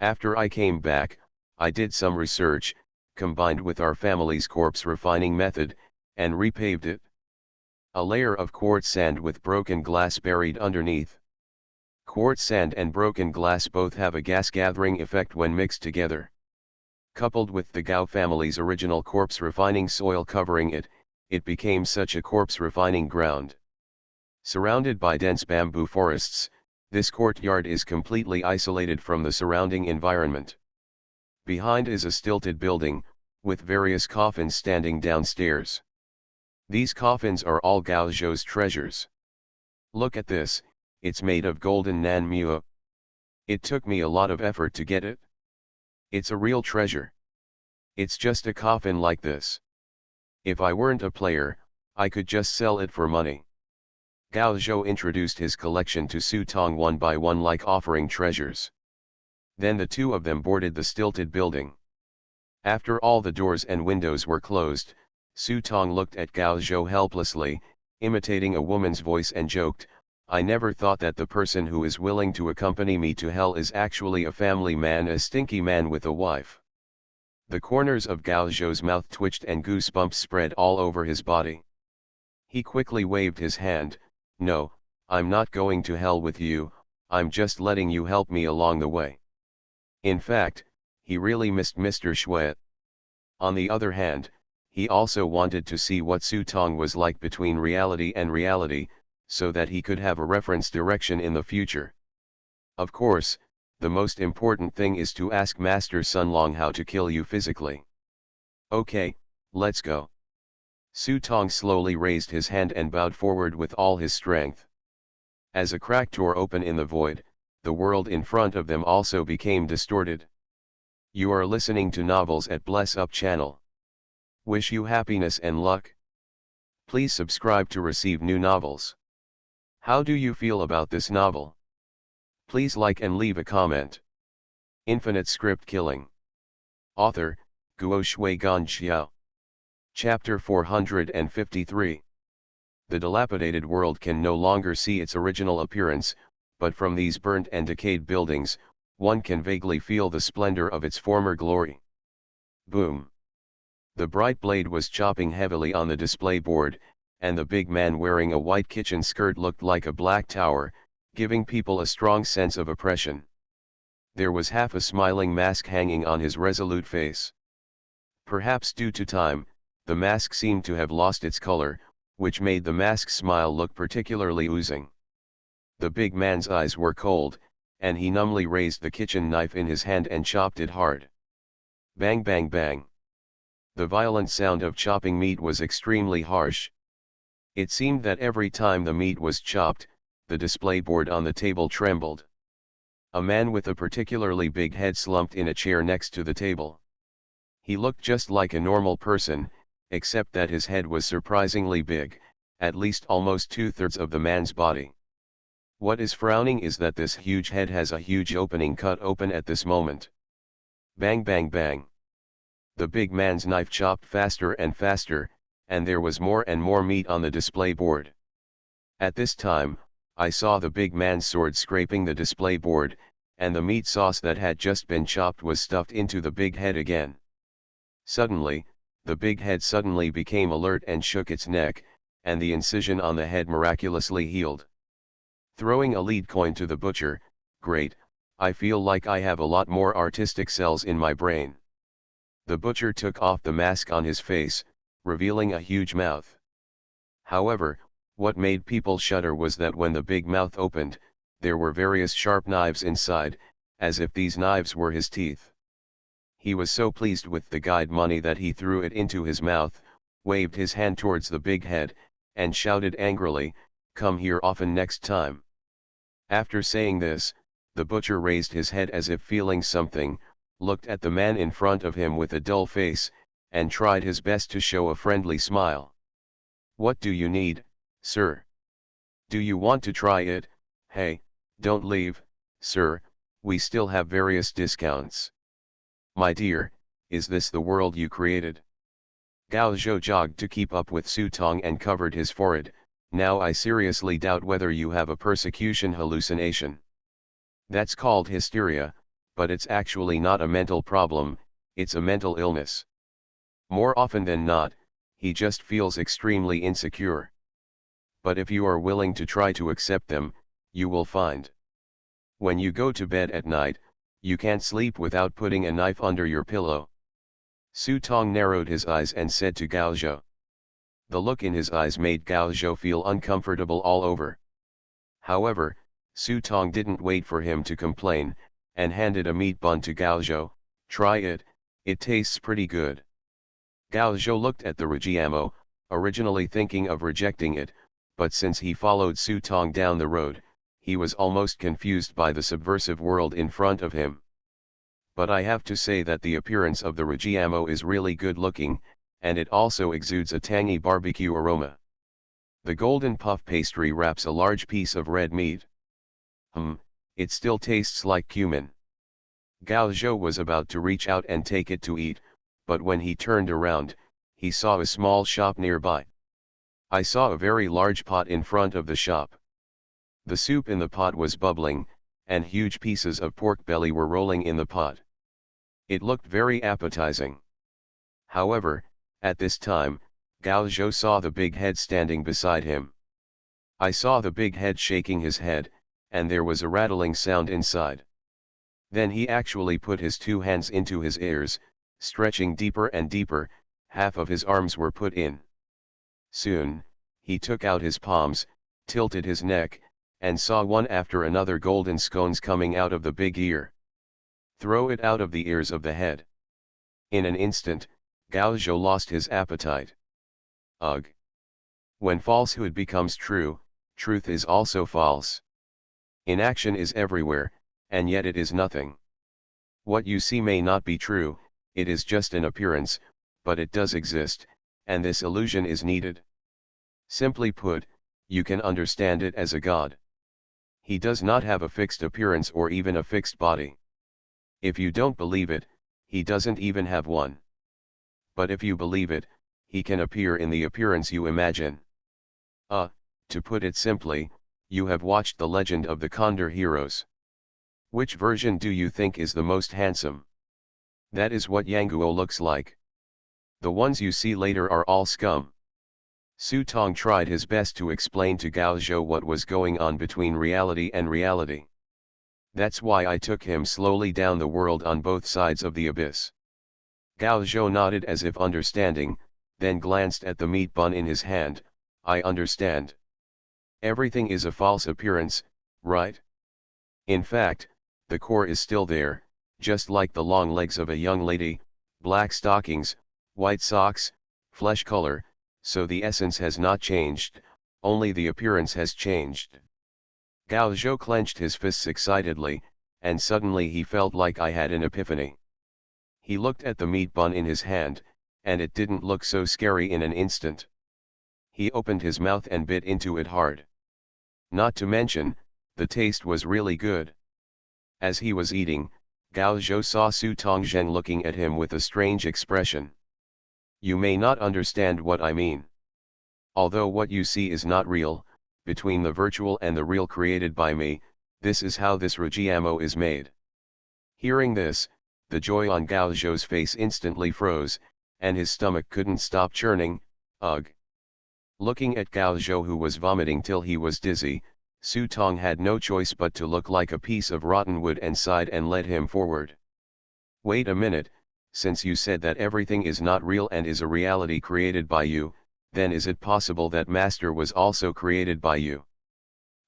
After I came back, I did some research, combined with our family's corpse refining method, and repaved it. A layer of quartz sand with broken glass buried underneath. Quartz sand and broken glass both have a gas-gathering effect when mixed together. Coupled with the Gao family's original corpse refining soil covering it, it became such a corpse refining ground. Surrounded by dense bamboo forests, this courtyard is completely isolated from the surrounding environment. Behind is a stilted building, with various coffins standing downstairs. These coffins are all Gao Zhou's treasures. Look at this, it's made of golden nan mua. It took me a lot of effort to get it. It's a real treasure. It's just a coffin like this. If I weren't a player, I could just sell it for money. Gao Zhou introduced his collection to Su Tong one by one like offering treasures. Then the two of them boarded the stilted building. After all the doors and windows were closed, Su Tong looked at Gao Zhou helplessly, imitating a woman's voice and joked, I never thought that the person who is willing to accompany me to hell is actually a family man, a stinky man with a wife. The corners of Gao Zhou's mouth twitched and goosebumps spread all over his body. He quickly waved his hand, no, I'm not going to hell with you, I'm just letting you help me along the way. In fact, he really missed Mr. Shui. On the other hand, he also wanted to see what Su Tong was like between reality and reality, so that he could have a reference direction in the future. Of course, the most important thing is to ask Master Sunlong how to kill you physically. Okay, let's go. Su Tong slowly raised his hand and bowed forward with all his strength. As a cracked door opened in the void, the world in front of them also became distorted. You are listening to Novels at Bless Up channel. Wish you happiness and luck. Please subscribe to receive new novels. How do you feel about this novel? Please like and leave a comment. Infinite Script Killing. Author, Guo Shui Gan Xiao. Chapter 453. The dilapidated world can no longer see its original appearance, but from these burnt and decayed buildings, one can vaguely feel the splendor of its former glory. Boom. The bright blade was chopping heavily on the display board, and the big man wearing a white kitchen skirt looked like a black tower, giving people a strong sense of oppression. There was half a smiling mask hanging on his resolute face. Perhaps due to time, the mask seemed to have lost its color, which made the mask's smile look particularly oozing. The big man's eyes were cold, and he numbly raised the kitchen knife in his hand and chopped it hard. Bang bang bang. The violent sound of chopping meat was extremely harsh. It seemed that every time the meat was chopped, the display board on the table trembled. A man with a particularly big head slumped in a chair next to the table. He looked just like a normal person, except that his head was surprisingly big, at least almost 2/3 of the man's body. What is frowning is that this huge head has a huge opening cut open at this moment. Bang bang bang. The big man's knife chopped faster and faster, and there was more and more meat on the display board. At this time, I saw the big man's sword scraping the display board, and the meat sauce that had just been chopped was stuffed into the big head again. Suddenly, the big head suddenly became alert and shook its neck, and the incision on the head miraculously healed. Throwing a lead coin to the butcher, great, I feel like I have a lot more artistic cells in my brain. The butcher took off the mask on his face, revealing a huge mouth. However, what made people shudder was that when the big mouth opened, there were various sharp knives inside, as if these knives were his teeth. He was so pleased with the guide money that he threw it into his mouth, waved his hand towards the big head, and shouted angrily, "Come here often next time." After saying this, the butcher raised his head as if feeling something, looked at the man in front of him with a dull face, and tried his best to show a friendly smile. "What do you need, sir? Do you want to try it? Hey, don't leave, sir, we still have various discounts." "My dear, is this the world you created?" Gao Zhou jogged to keep up with Su Tong and covered his forehead. "Now I seriously doubt whether you have a persecution hallucination. That's called hysteria, but it's actually not a mental problem, it's a mental illness. More often than not, he just feels extremely insecure. But if you are willing to try to accept them, you will find. When you go to bed at night, you can't sleep without putting a knife under your pillow." Su Tong narrowed his eyes and said to Gao Zhou. The look in his eyes made Gao Zhou feel uncomfortable all over. However, Su Tong didn't wait for him to complain, and handed a meat bun to Gao Zhou. "Try it, it tastes pretty good." Gao Zhou looked at the Rajiamo, originally thinking of rejecting it, but since he followed Su Tong down the road, he was almost confused by the subversive world in front of him. But I have to say that the appearance of the Rajiamo is really good looking, and it also exudes a tangy barbecue aroma. The golden puff pastry wraps a large piece of red meat. It still tastes like cumin. Gao Zhou was about to reach out and take it to eat, but when he turned around, he saw a small shop nearby. I saw a very large pot in front of the shop. The soup in the pot was bubbling, and huge pieces of pork belly were rolling in the pot. It looked very appetizing. However, at this time, Gao Zhou saw the big head standing beside him. I saw the big head shaking his head, and there was a rattling sound inside. Then he actually put his two hands into his ears, stretching deeper and deeper, half of his arms were put in. Soon, he took out his palms, tilted his neck, and saw one after another golden scones coming out of the big ear. Throw it out of the ears of the head. In an instant, Gao Zhou lost his appetite. Ugh! When falsehood becomes true, truth is also false. Inaction is everywhere, and yet it is nothing. What you see may not be true, it is just an appearance, but it does exist, and this illusion is needed. Simply put, you can understand it as a god. He does not have a fixed appearance or even a fixed body. If you don't believe it, he doesn't even have one. But if you believe it, he can appear in the appearance you imagine. To put it simply, you have watched the legend of the Condor heroes. Which version do you think is the most handsome? That is what Yanguo looks like. The ones you see later are all scum. Su Tong tried his best to explain to Gao Zhou what was going on between reality and reality. That's why I took him slowly down the world on both sides of the abyss. Gao Zhou nodded as if understanding, then glanced at the meat bun in his hand. I understand. Everything is a false appearance, right? In fact, the core is still there, just like the long legs of a young lady, black stockings, white socks, flesh color, so the essence has not changed, only the appearance has changed. Gao Zhou clenched his fists excitedly, and suddenly he felt like I had an epiphany. He looked at the meat bun in his hand, and it didn't look so scary in an instant. He opened his mouth and bit into it hard. Not to mention, the taste was really good. As he was eating, Gao Zhou saw Su Tongzhen looking at him with a strange expression. You may not understand what I mean. Although what you see is not real, between the virtual and the real created by me, this is how this Rujiamo is made. Hearing this, the joy on Gao Zhou's face instantly froze, and his stomach couldn't stop churning. Ugh. Looking at Gao Zhou, who was vomiting till he was dizzy, Su Tong had no choice but to look like a piece of rotten wood and sighed and led him forward. Wait a minute, since you said that everything is not real and is a reality created by you, then is it possible that Master was also created by you?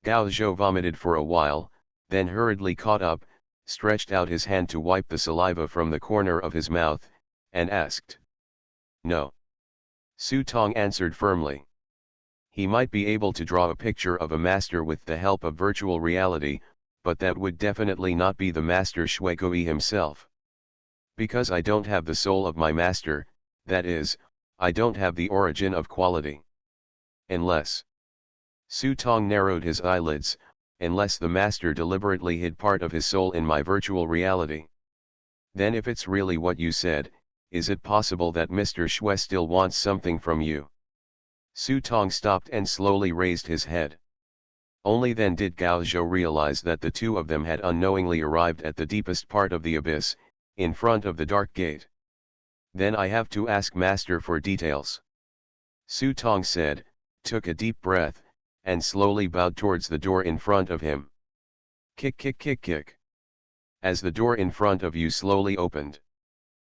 Gao Zhou vomited for a while, then hurriedly caught up, stretched out his hand to wipe the saliva from the corner of his mouth, and asked. No. Su Tong answered firmly. He might be able to draw a picture of a master with the help of virtual reality, but that would definitely not be the master Shuigui himself. Because I don't have the soul of my master, that is, I don't have the origin of quality. Unless. Su Tong narrowed his eyelids, unless the master deliberately hid part of his soul in my virtual reality. Then if it's really what you said, is it possible that Mr. Shui still wants something from you? Su Tong stopped and slowly raised his head. Only then did Gao Zhou realize that the two of them had unknowingly arrived at the deepest part of the abyss, in front of the dark gate. Then I have to ask Master for details. Su Tong said, took a deep breath, and slowly bowed towards the door in front of him. Kick kick kick kick. As the door in front of you slowly opened,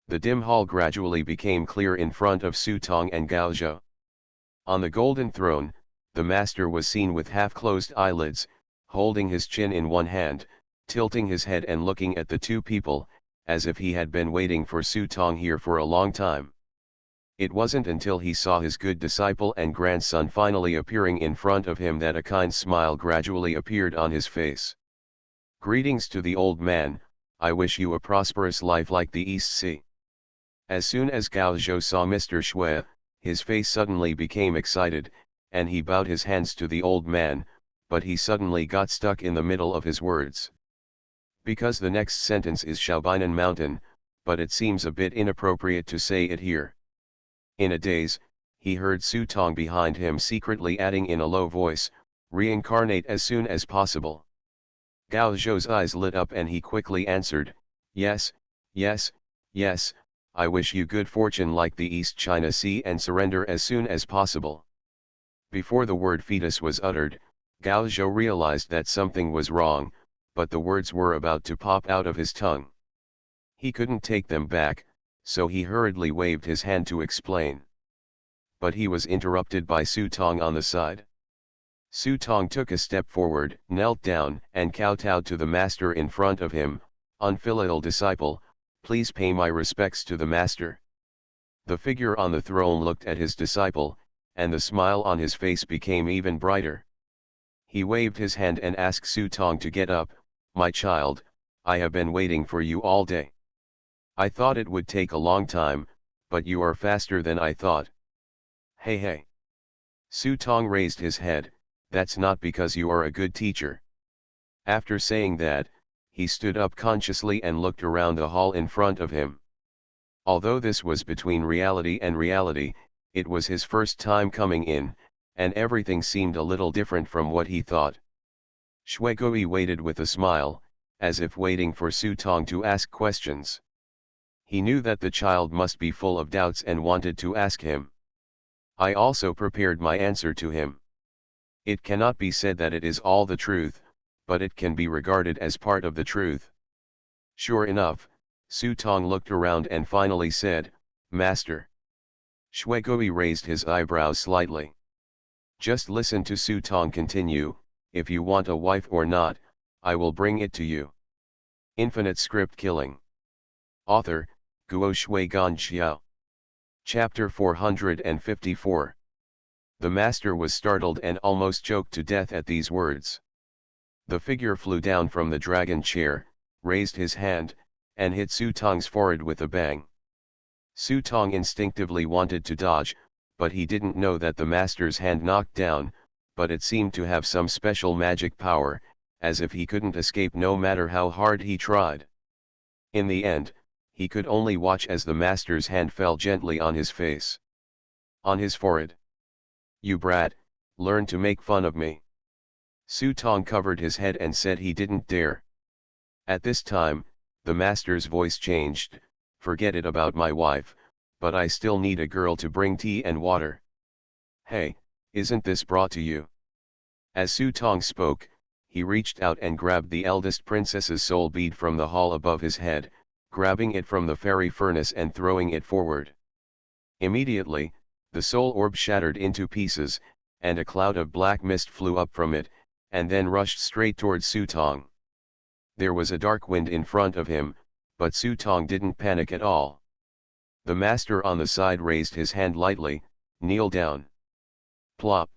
the dim hall gradually became clear in front of Su Tong and Gao Zhou. On the golden throne, the master was seen with half-closed eyelids, holding his chin in one hand, tilting his head and looking at the two people, as if he had been waiting for Su Tong here for a long time. It wasn't until he saw his good disciple and grandson finally appearing in front of him that a kind smile gradually appeared on his face. Greetings to the old man, I wish you a prosperous life like the East Sea. As soon as Gao Zhou saw Mr. Shui, his face suddenly became excited, and he bowed his hands to the old man, but he suddenly got stuck in the middle of his words. Because the next sentence is Showbiz Mountain, but it seems a bit inappropriate to say it here. In a daze, he heard Su Tong behind him secretly adding in a low voice, reincarnate as soon as possible. Gao Zhou's eyes lit up and he quickly answered, yes, yes, yes, I wish you good fortune like the East China Sea and surrender as soon as possible. Before the word fetus was uttered, Gao Zhou realized that something was wrong, but the words were about to pop out of his tongue. He couldn't take them back, so he hurriedly waved his hand to explain. But he was interrupted by Su Tong on the side. Su Tong took a step forward, knelt down, and kowtowed to the master in front of him, unfilial disciple, please pay my respects to the master. The figure on the throne looked at his disciple, and the smile on his face became even brighter. He waved his hand and asked Su Tong to get up, my child, I have been waiting for you all day. I thought it would take a long time, but you are faster than I thought. Hey hey. Su Tong raised his head, that's not because you are a good teacher. After saying that, he stood up consciously and looked around the hall in front of him. Although this was between reality and reality, it was his first time coming in, and everything seemed a little different from what he thought. Shuigui waited with a smile, as if waiting for Su Tong to ask questions. He knew that the child must be full of doubts and wanted to ask him. I also prepared my answer to him. It cannot be said that it is all the truth, but it can be regarded as part of the truth. Sure enough, Su Tong looked around and finally said, Master. Shuigui raised his eyebrows slightly. Just listen to Su Tong continue, if you want a wife or not, I will bring it to you. Infinite Script Killing. Author, Guo Shui Gan Xiao. Chapter 454. The master was startled and almost choked to death at these words. The figure flew down from the dragon chair, raised his hand, and hit Su Tong's forehead with a bang. Su Tong instinctively wanted to dodge, but he didn't know that the master's hand knocked down, but it seemed to have some special magic power, as if he couldn't escape no matter how hard he tried. In the end, he could only watch as the master's hand fell gently on his face. On his forehead. "You brat, learn to make fun of me." Su Tong covered his head and said he didn't dare. At this time, the master's voice changed. "Forget it about my wife, but I still need a girl to bring tea and water. Hey, isn't this brought to you?" As Su Tong spoke, he reached out and grabbed the eldest princess's soul bead from the hall above his head, grabbing it from the fairy furnace and throwing it forward. Immediately, the soul orb shattered into pieces, and a cloud of black mist flew up from it, and then rushed straight towards Su Tong. There was a dark wind in front of him, but Su Tong didn't panic at all. The master on the side raised his hand lightly, "Kneel down." Plop.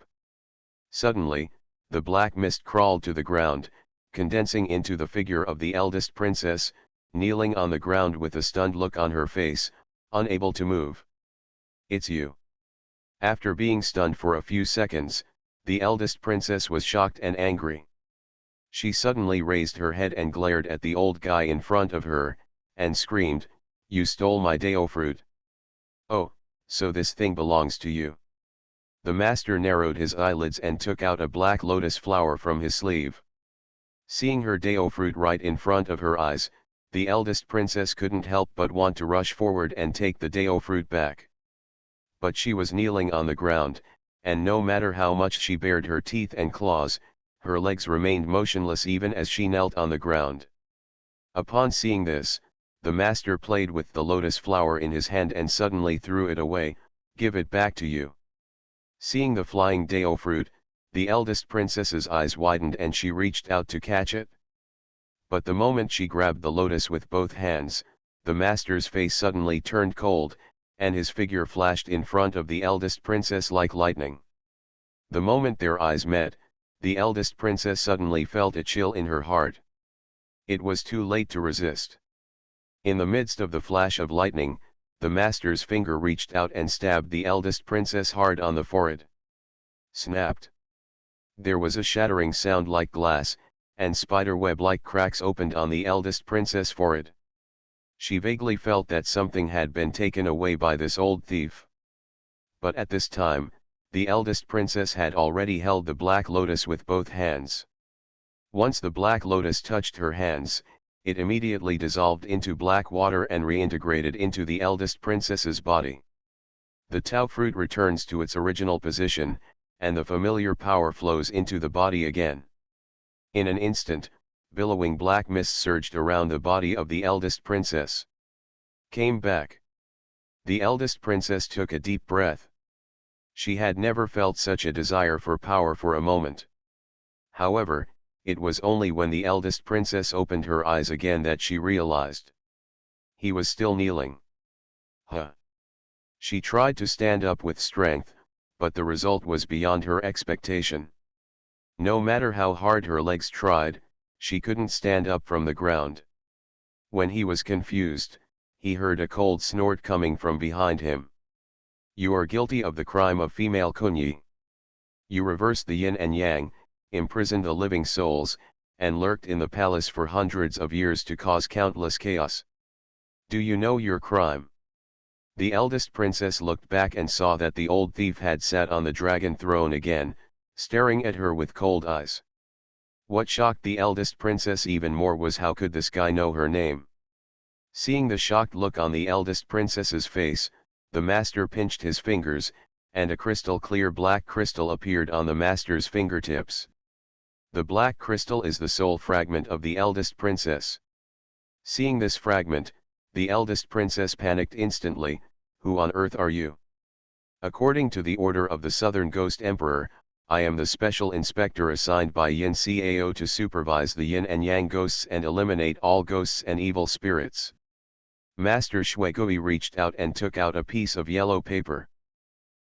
Suddenly, the black mist crawled to the ground, condensing into the figure of the eldest princess, kneeling on the ground with a stunned look on her face, unable to move. "It's you." After being stunned for a few seconds, the eldest princess was shocked and angry. She suddenly raised her head and glared at the old guy in front of her, and screamed, "You stole my Dao fruit. Oh, so this thing belongs to you." The master narrowed his eyelids and took out a black lotus flower from his sleeve. Seeing her Dao fruit right in front of her eyes, the eldest princess couldn't help but want to rush forward and take the Dao fruit back. But she was kneeling on the ground, and no matter how much she bared her teeth and claws, her legs remained motionless even as she knelt on the ground. Upon seeing this, the master played with the lotus flower in his hand and suddenly threw it away. "Give it back to you." Seeing the flying Dao fruit, the eldest princess's eyes widened and she reached out to catch it. But the moment she grabbed the lotus with both hands, the master's face suddenly turned cold, and his figure flashed in front of the eldest princess like lightning. The moment their eyes met, the eldest princess suddenly felt a chill in her heart. It was too late to resist. In the midst of the flash of lightning, the master's finger reached out and stabbed the eldest princess hard on the forehead. Snapped. There was a shattering sound like glass, and spiderweb-like cracks opened on the eldest princess' forehead. She vaguely felt that something had been taken away by this old thief. But at this time, the eldest princess had already held the black lotus with both hands. Once the black lotus touched her hands, it immediately dissolved into black water and reintegrated into the eldest princess's body. The Tao fruit returns to its original position, and the familiar power flows into the body again. In an instant, billowing black mist surged around the body of the eldest princess. Came back. The eldest princess took a deep breath. She had never felt such a desire for power for a moment. However, it was only when the eldest princess opened her eyes again that she realized. He was still kneeling. Huh. She tried to stand up with strength, but the result was beyond her expectation. No matter how hard her legs tried, she couldn't stand up from the ground. When he was confused, he heard a cold snort coming from behind him. "You are guilty of the crime of female kunyi. You reversed the yin and yang, imprisoned the living souls, and lurked in the palace for hundreds of years to cause countless chaos. Do you know your crime?" The eldest princess looked back and saw that the old thief had sat on the dragon throne again, staring at her with cold eyes. What shocked the eldest princess even more was how could this guy know her name? Seeing the shocked look on the eldest princess's face, the master pinched his fingers, and a crystal clear black crystal appeared on the master's fingertips. The black crystal is the soul fragment of the eldest princess. Seeing this fragment, the eldest princess panicked instantly. "Who on earth are you?" According to the order of the Southern Ghost Emperor, I am the special inspector assigned by Yin Cao to supervise the yin and yang ghosts and eliminate all ghosts and evil spirits. Master Shuigui reached out and took out a piece of yellow paper.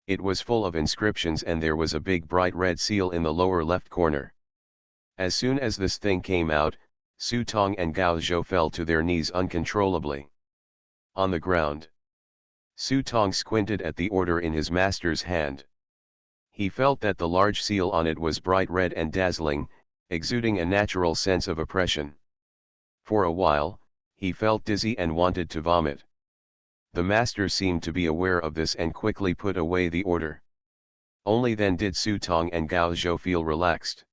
It was full of inscriptions and there was a big bright red seal in the lower left corner. As soon as this thing came out, Su Tong and Gao Zhou fell to their knees uncontrollably. On the ground, Su Tong squinted at the order in his master's hand. He felt that the large seal on it was bright red and dazzling, exuding a natural sense of oppression. For a while, he felt dizzy and wanted to vomit. The master seemed to be aware of this and quickly put away the order. Only then did Su Tong and Gao Zhou feel relaxed.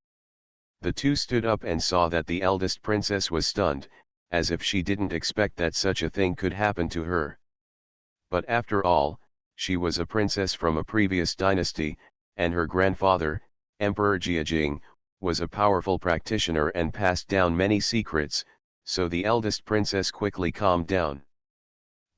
The two stood up and saw that the eldest princess was stunned, as if she didn't expect that such a thing could happen to her. But after all, she was a princess from a previous dynasty, and her grandfather, Emperor Jiajing, was a powerful practitioner and passed down many secrets, so the eldest princess quickly calmed down.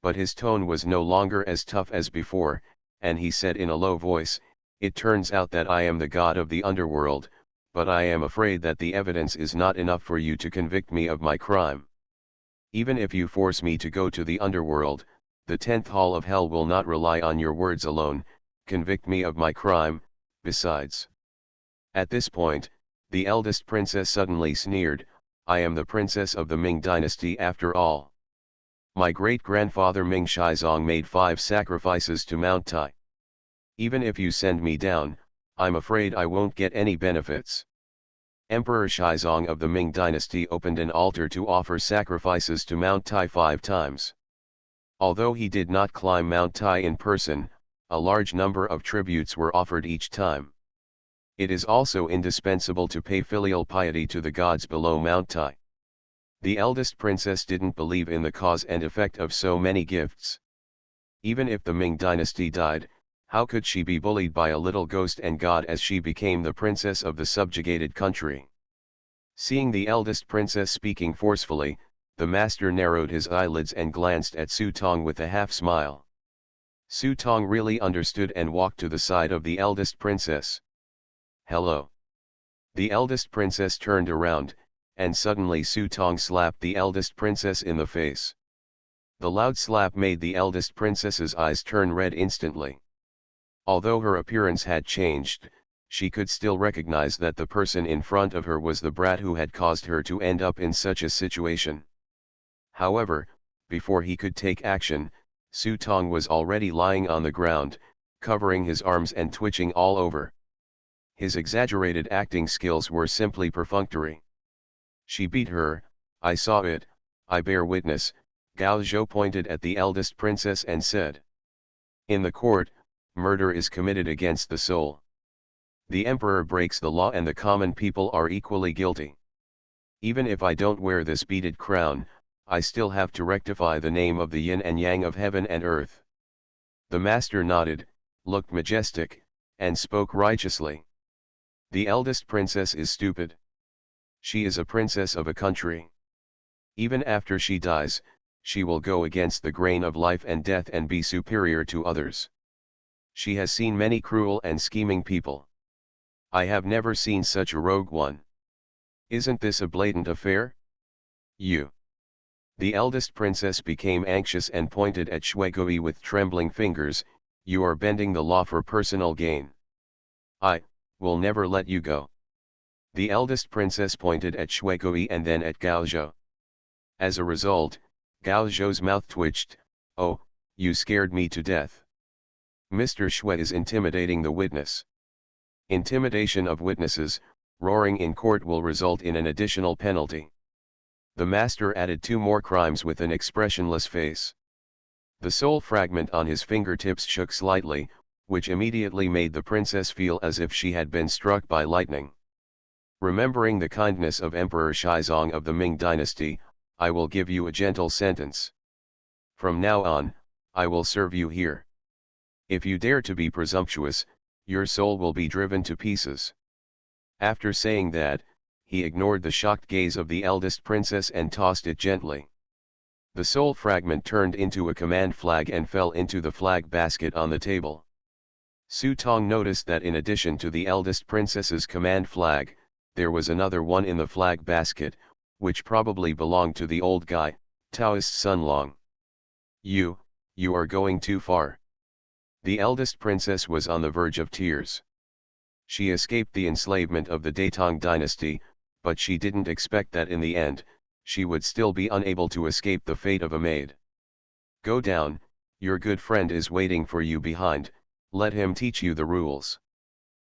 But his tone was no longer as tough as before, and he said in a low voice, "It turns out that I am the god of the underworld, but I am afraid that the evidence is not enough for you to convict me of my crime. Even if you force me to go to the underworld, the 10th hall of hell will not rely on your words alone, convict me of my crime, besides." At this point, the eldest princess suddenly sneered, "I am the princess of the Ming dynasty after all. My great-grandfather Ming Shizong made 5 sacrifices to Mount Tai. Even if you send me down, I'm afraid I won't get any benefits." Emperor Shizong of the Ming dynasty opened an altar to offer sacrifices to Mount Tai 5 times. Although he did not climb Mount Tai in person, a large number of tributes were offered each time. It is also indispensable to pay filial piety to the gods below Mount Tai. The eldest princess didn't believe in the cause and effect of so many gifts. Even if the Ming dynasty died, how could she be bullied by a little ghost and god as she became the princess of the subjugated country? Seeing the eldest princess speaking forcefully, the master narrowed his eyelids and glanced at Su Tong with a half-smile. Su Tong really understood and walked to the side of the eldest princess. "Hello." The eldest princess turned around, and suddenly Su Tong slapped the eldest princess in the face. The loud slap made the eldest princess's eyes turn red instantly. Although her appearance had changed, she could still recognize that the person in front of her was the brat who had caused her to end up in such a situation. However, before he could take action, Su Tong was already lying on the ground, covering his arms and twitching all over. His exaggerated acting skills were simply perfunctory. "She beat her, I saw it, I bear witness," Gao Zhou pointed at the eldest princess and said. "In the court, murder is committed against the soul. The emperor breaks the law and the common people are equally guilty. Even if I don't wear this beaded crown, I still have to rectify the name of the yin and yang of heaven and earth." The master nodded, looked majestic, and spoke righteously. "The eldest princess is stupid. She is a princess of a country. Even after she dies, she will go against the grain of life and death and be superior to others. She has seen many cruel and scheming people. I have never seen such a rogue one. Isn't this a blatant affair? You." The eldest princess became anxious and pointed at Shuigui with trembling fingers, "You are bending the law for personal gain. I will never let you go." The eldest princess pointed at Shuigui and then at Gao Zhou. As a result, Gao Zhou's mouth twitched. "Oh, you scared me to death. Mr. Shui is intimidating the witness." Intimidation of witnesses, roaring in court will result in an additional penalty. The master added 2 more crimes with an expressionless face. The soul fragment on his fingertips shook slightly, which immediately made the princess feel as if she had been struck by lightning. "Remembering the kindness of Emperor Shizong of the Ming dynasty, I will give you a gentle sentence. From now on, I will serve you here. If you dare to be presumptuous, your soul will be driven to pieces." After saying that, he ignored the shocked gaze of the eldest princess and tossed it gently. The soul fragment turned into a command flag and fell into the flag basket on the table. Su Tong noticed that in addition to the eldest princess's command flag, there was another one in the flag basket, which probably belonged to the old guy, Taoist Sun Long. You are going too far. The eldest princess was on the verge of tears. She escaped the enslavement of the Datong dynasty, but she didn't expect that in the end, she would still be unable to escape the fate of a maid. Go down, your good friend is waiting for you behind, let him teach you the rules.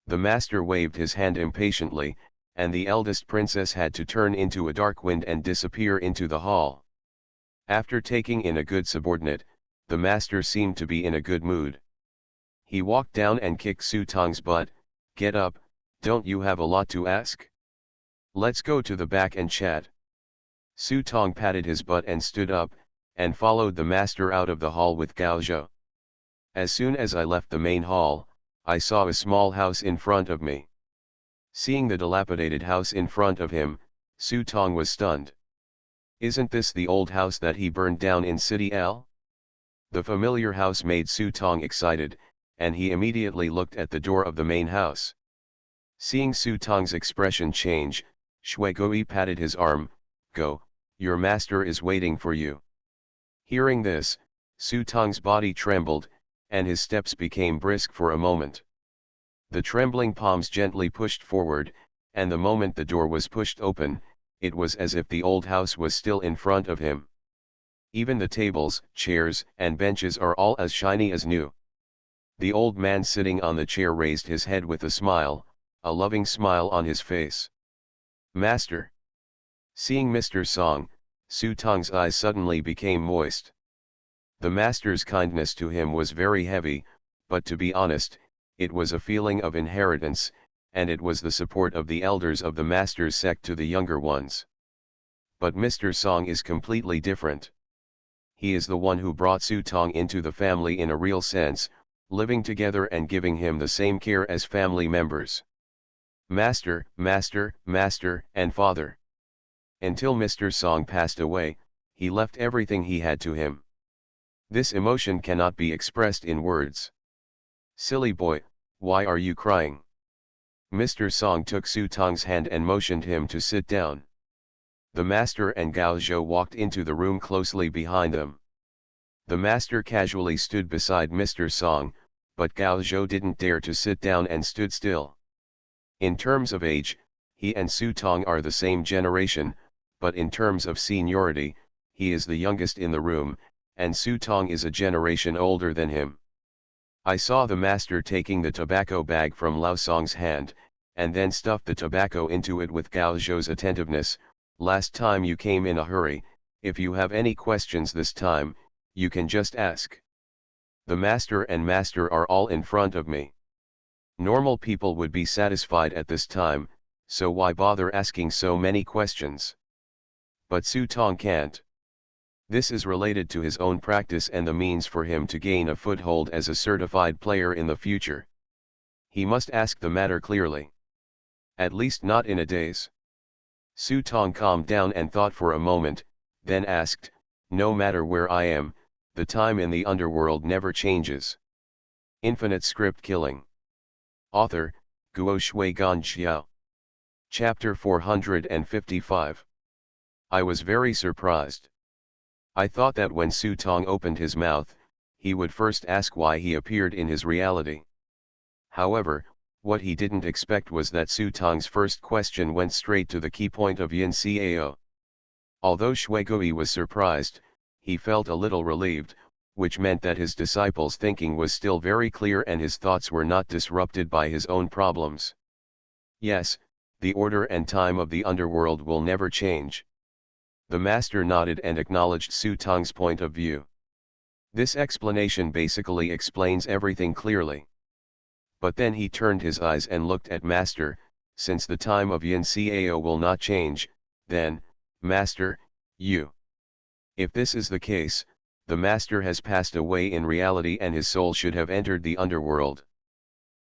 The master waved his hand impatiently, and the eldest princess had to turn into a dark wind and disappear into the hall. After taking in a good subordinate, the master seemed to be in a good mood. He walked down and kicked Su Tong's butt. Get up, don't you have a lot to ask? Let's go to the back and chat. Su Tong patted his butt and stood up, and followed the master out of the hall with Gao Zhou. As soon as I left the main hall, I saw a small house in front of me. Seeing the dilapidated house in front of him, Su Tong was stunned. Isn't this the old house that he burned down in City L? The familiar house made Su Tong excited, and he immediately looked at the door of the main house. Seeing Su Tong's expression change, Shui Gui patted his arm. Go, your master is waiting for you. Hearing this, Su Tong's body trembled, and his steps became brisk for a moment. The trembling palms gently pushed forward, and the moment the door was pushed open, it was as if the old house was still in front of him. Even the tables, chairs, and benches are all as shiny as new. The old man sitting on the chair raised his head with a smile, a loving smile on his face. Master. Seeing Mr. Song, Su Tong's eyes suddenly became moist. The master's kindness to him was very heavy, but to be honest, it was a feeling of inheritance, and it was the support of the elders of the master's sect to the younger ones. But Mr. Song is completely different. He is the one who brought Su Tong into the family in a real sense, living together and giving him the same care as family members. Master, master, master, and father. Until Mr. Song passed away, he left everything he had to him. This emotion cannot be expressed in words. Silly boy, why are you crying? Mr. Song took Su Tong's hand and motioned him to sit down. The master and Gao Zhou walked into the room closely behind them. The master casually stood beside Mr. Song, but Gao Zhou didn't dare to sit down and stood still. In terms of age, he and Su Tong are the same generation, but in terms of seniority, he is the youngest in the room, and Su Tong is a generation older than him. I saw the master taking the tobacco bag from Lao Song's hand, and then stuffed the tobacco into it with Gao Zhou's attentiveness. Last time you came in a hurry, if you have any questions this time, you can just ask. The master and master are all in front of me. Normal people would be satisfied at this time, so why bother asking so many questions? But Su Tong can't. This is related to his own practice and the means for him to gain a foothold as a certified player in the future. He must ask the matter clearly. At least not in a daze. Su Tong calmed down and thought for a moment, then asked, no matter where I am, the time in the underworld never changes. Infinite Script Killing. Author, Guo Shui Gan Xiao. Chapter 455. I was very surprised. I thought that when Su Tong opened his mouth, he would first ask why he appeared in his reality. However, what he didn't expect was that Su Tong's first question went straight to the key point of Yin Cao. Although Shui Gui was surprised, he felt a little relieved, which meant that his disciple's thinking was still very clear and his thoughts were not disrupted by his own problems. Yes, the order and time of the underworld will never change. The master nodded and acknowledged Su Tong's point of view. This explanation basically explains everything clearly. But then he turned his eyes and looked at Master. Since the time of Yin Cao will not change, then, Master, you. If this is the case, the Master has passed away in reality and his soul should have entered the underworld.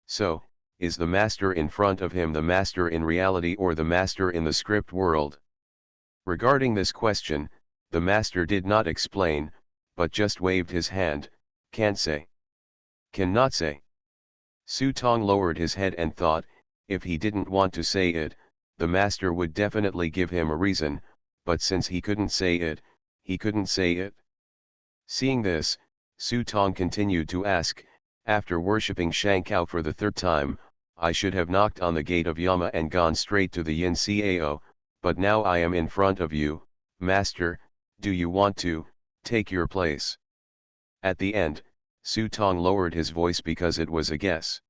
So, is the Master in front of him the Master in reality or the Master in the script world? Regarding this question, the Master did not explain, but just waved his hand. Can't say. Cannot say. Su Tong lowered his head and thought, if he didn't want to say it, the master would definitely give him a reason, but since he couldn't say it, he couldn't say it. Seeing this, Su Tong continued to ask, after worshipping Shankao for the third time, I should have knocked on the gate of Yama and gone straight to the Yin Cao, but now I am in front of you, master, do you want to take your place? At the end, Su Tong lowered his voice because it was a guess.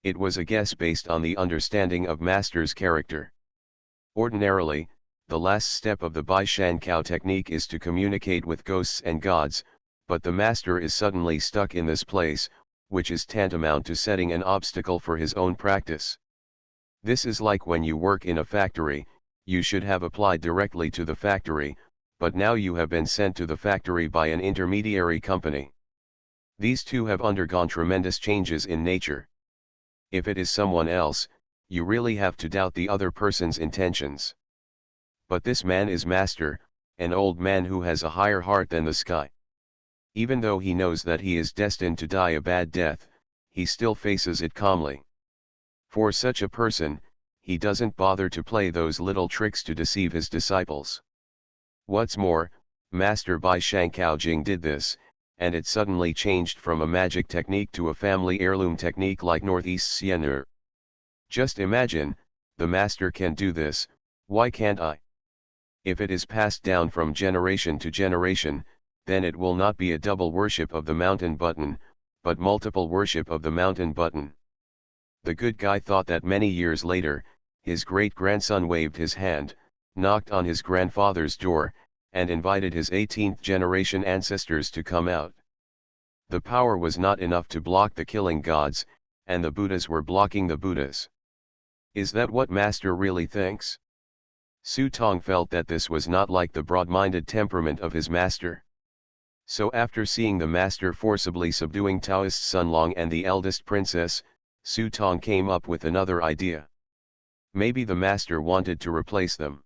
It was a guess based on the understanding of master's character. Ordinarily, the last step of the Bai Shan Kao technique is to communicate with ghosts and gods, but the master is suddenly stuck in this place, which is tantamount to setting an obstacle for his own practice. This is like when you work in a factory, you should have applied directly to the factory, but now you have been sent to the factory by an intermediary company. These two have undergone tremendous changes in nature. If it is someone else, you really have to doubt the other person's intentions. But this man is master, an old man who has a higher heart than the sky. Even though he knows that he is destined to die a bad death, he still faces it calmly. For such a person, he doesn't bother to play those little tricks to deceive his disciples. What's more, Master Bai Shankao Jing did this, and it suddenly changed from a magic technique to a family heirloom technique like Northeast Xian'er. Just imagine, the master can do this, why can't I? If it is passed down from generation to generation, then it will not be a double worship of the mountain button, but multiple worship of the mountain button. The good guy thought that many years later, his great-grandson waved his hand, knocked on his grandfather's door, and invited his 18th generation ancestors to come out. The power was not enough to block the killing gods, and the Buddhas were blocking the Buddhas. Is that what Master really thinks? Su Tong felt that this was not like the broad-minded temperament of his master. So after seeing the master forcibly subduing Taoist Sun Long and the eldest princess, Su Tong came up with another idea. Maybe the master wanted to replace them.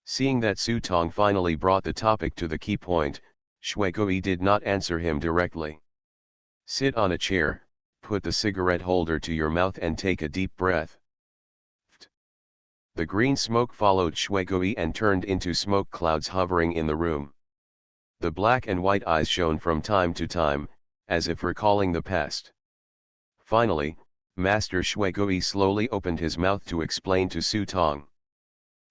Seeing that Su Tong finally brought the topic to the key point, Shui Gui did not answer him directly. Sit on a chair, put the cigarette holder to your mouth and take a deep breath. The green smoke followed Shui Gui and turned into smoke clouds hovering in the room. The black and white eyes shone from time to time, as if recalling the past. Finally, Master Shui Gui slowly opened his mouth to explain to Su Tong.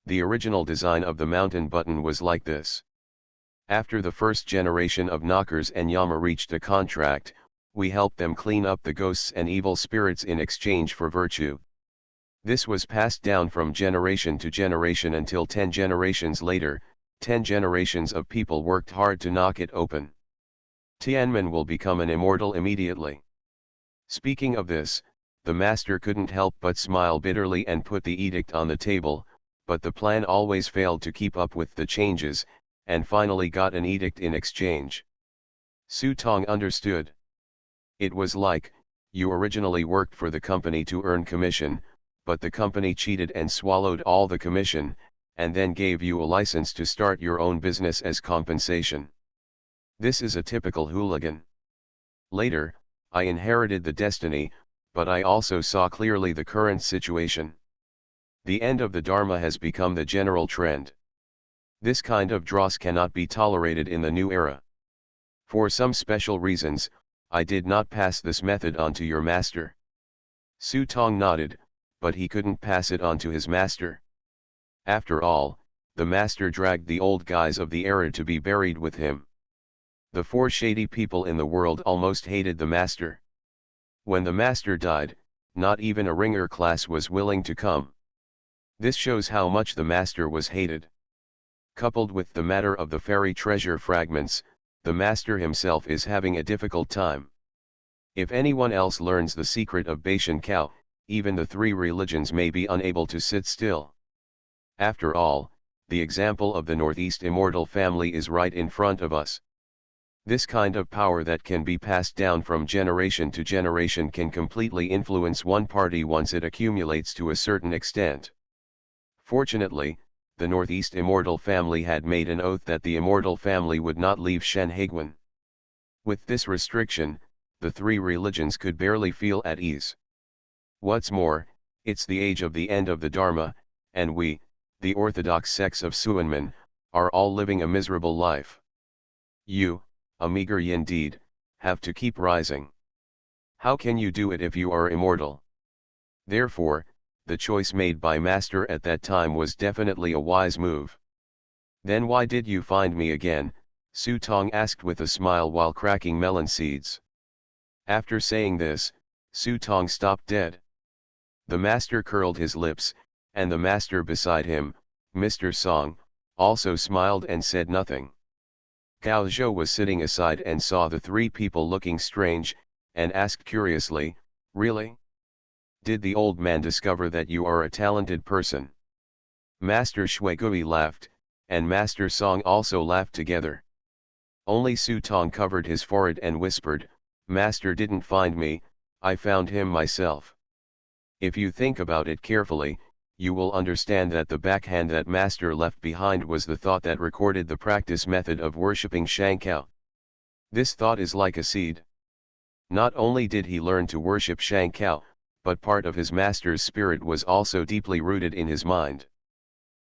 The original design of the mountain button was like this. After the first generation of knockers and Yama reached a contract, we helped them clean up the ghosts and evil spirits in exchange for virtue. This was passed down from generation to generation until 10 generations later, 10 generations of people worked hard to knock it open. Tianmen will become an immortal immediately. Speaking of this, the master couldn't help but smile bitterly and put the edict on the table, but the plan always failed to keep up with the changes, and finally got an edict in exchange. Su Tong understood. It was like, you originally worked for the company to earn commission, but the company cheated and swallowed all the commission, and then gave you a license to start your own business as compensation. This is a typical hooligan. Later, I inherited the destiny, but I also saw clearly the current situation. The end of the Dharma has become the general trend. This kind of dross cannot be tolerated in the new era. For some special reasons, I did not pass this method on to your master. Su Tong nodded, but he couldn't pass it on to his master. After all, the master dragged the old guys of the era to be buried with him. The 4 shady people in the world almost hated the master. When the master died, not even a ringer class was willing to come. This shows how much the master was hated. Coupled with the matter of the fairy treasure fragments, the master himself is having a difficult time. If anyone else learns the secret of Baishan Kao, even the 3 religions may be unable to sit still. After all, the example of the Northeast immortal family is right in front of us. This kind of power that can be passed down from generation to generation can completely influence one party once it accumulates to a certain extent. Fortunately, the Northeast immortal family had made an oath that the immortal family would not leave Shenheguan. With this restriction, the three religions could barely feel at ease. What's more, it's the age of the end of the Dharma, and we, the orthodox sects of Suanmen, are all living a miserable life. You, a meager yin deed, have to keep rising. How can you do it if you are immortal? Therefore, the choice made by Master at that time was definitely a wise move. Then why did you find me again? Su Tong asked with a smile while cracking melon seeds. After saying this, Su Tong stopped dead. The Master curled his lips, and the Master beside him, Mr. Song, also smiled and said nothing. Gao Zhou was sitting aside and saw the three people looking strange, and asked curiously, "Really? Did the old man discover that you are a talented person?" Master Shuigui laughed, and Master Song also laughed together. Only Su Tong covered his forehead and whispered, "Master didn't find me, I found him myself." If you think about it carefully, you will understand that the backhand that Master left behind was the thought that recorded the practice method of worshipping Shankao. This thought is like a seed. Not only did he learn to worship Shankao, but part of his Master's spirit was also deeply rooted in his mind.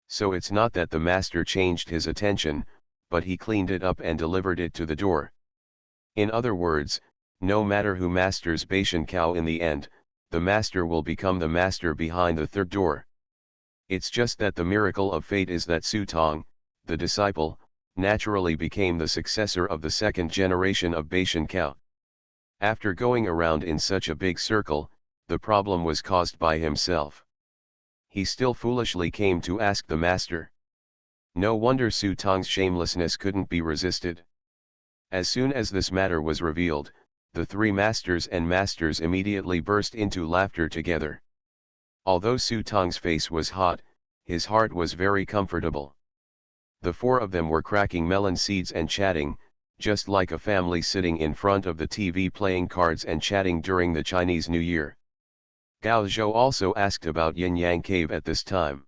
So it's not that the Master changed his attention, but he cleaned it up and delivered it to the door. In other words, no matter who masters Baishan in the end, the Master will become the Master behind the third door. It's just that the miracle of fate is that Su Tong, the disciple, naturally became the successor of the second generation of Baishan. After going around in such a big circle, the problem was caused by himself. He still foolishly came to ask the Master. No wonder Su Tong's shamelessness couldn't be resisted. As soon as this matter was revealed, the three masters immediately burst into laughter together. Although Su Tong's face was hot, his heart was very comfortable. The four of them were cracking melon seeds and chatting, just like a family sitting in front of the TV playing cards and chatting during the Chinese New Year. Gao Zhou also asked about Yin Yang Cave at this time.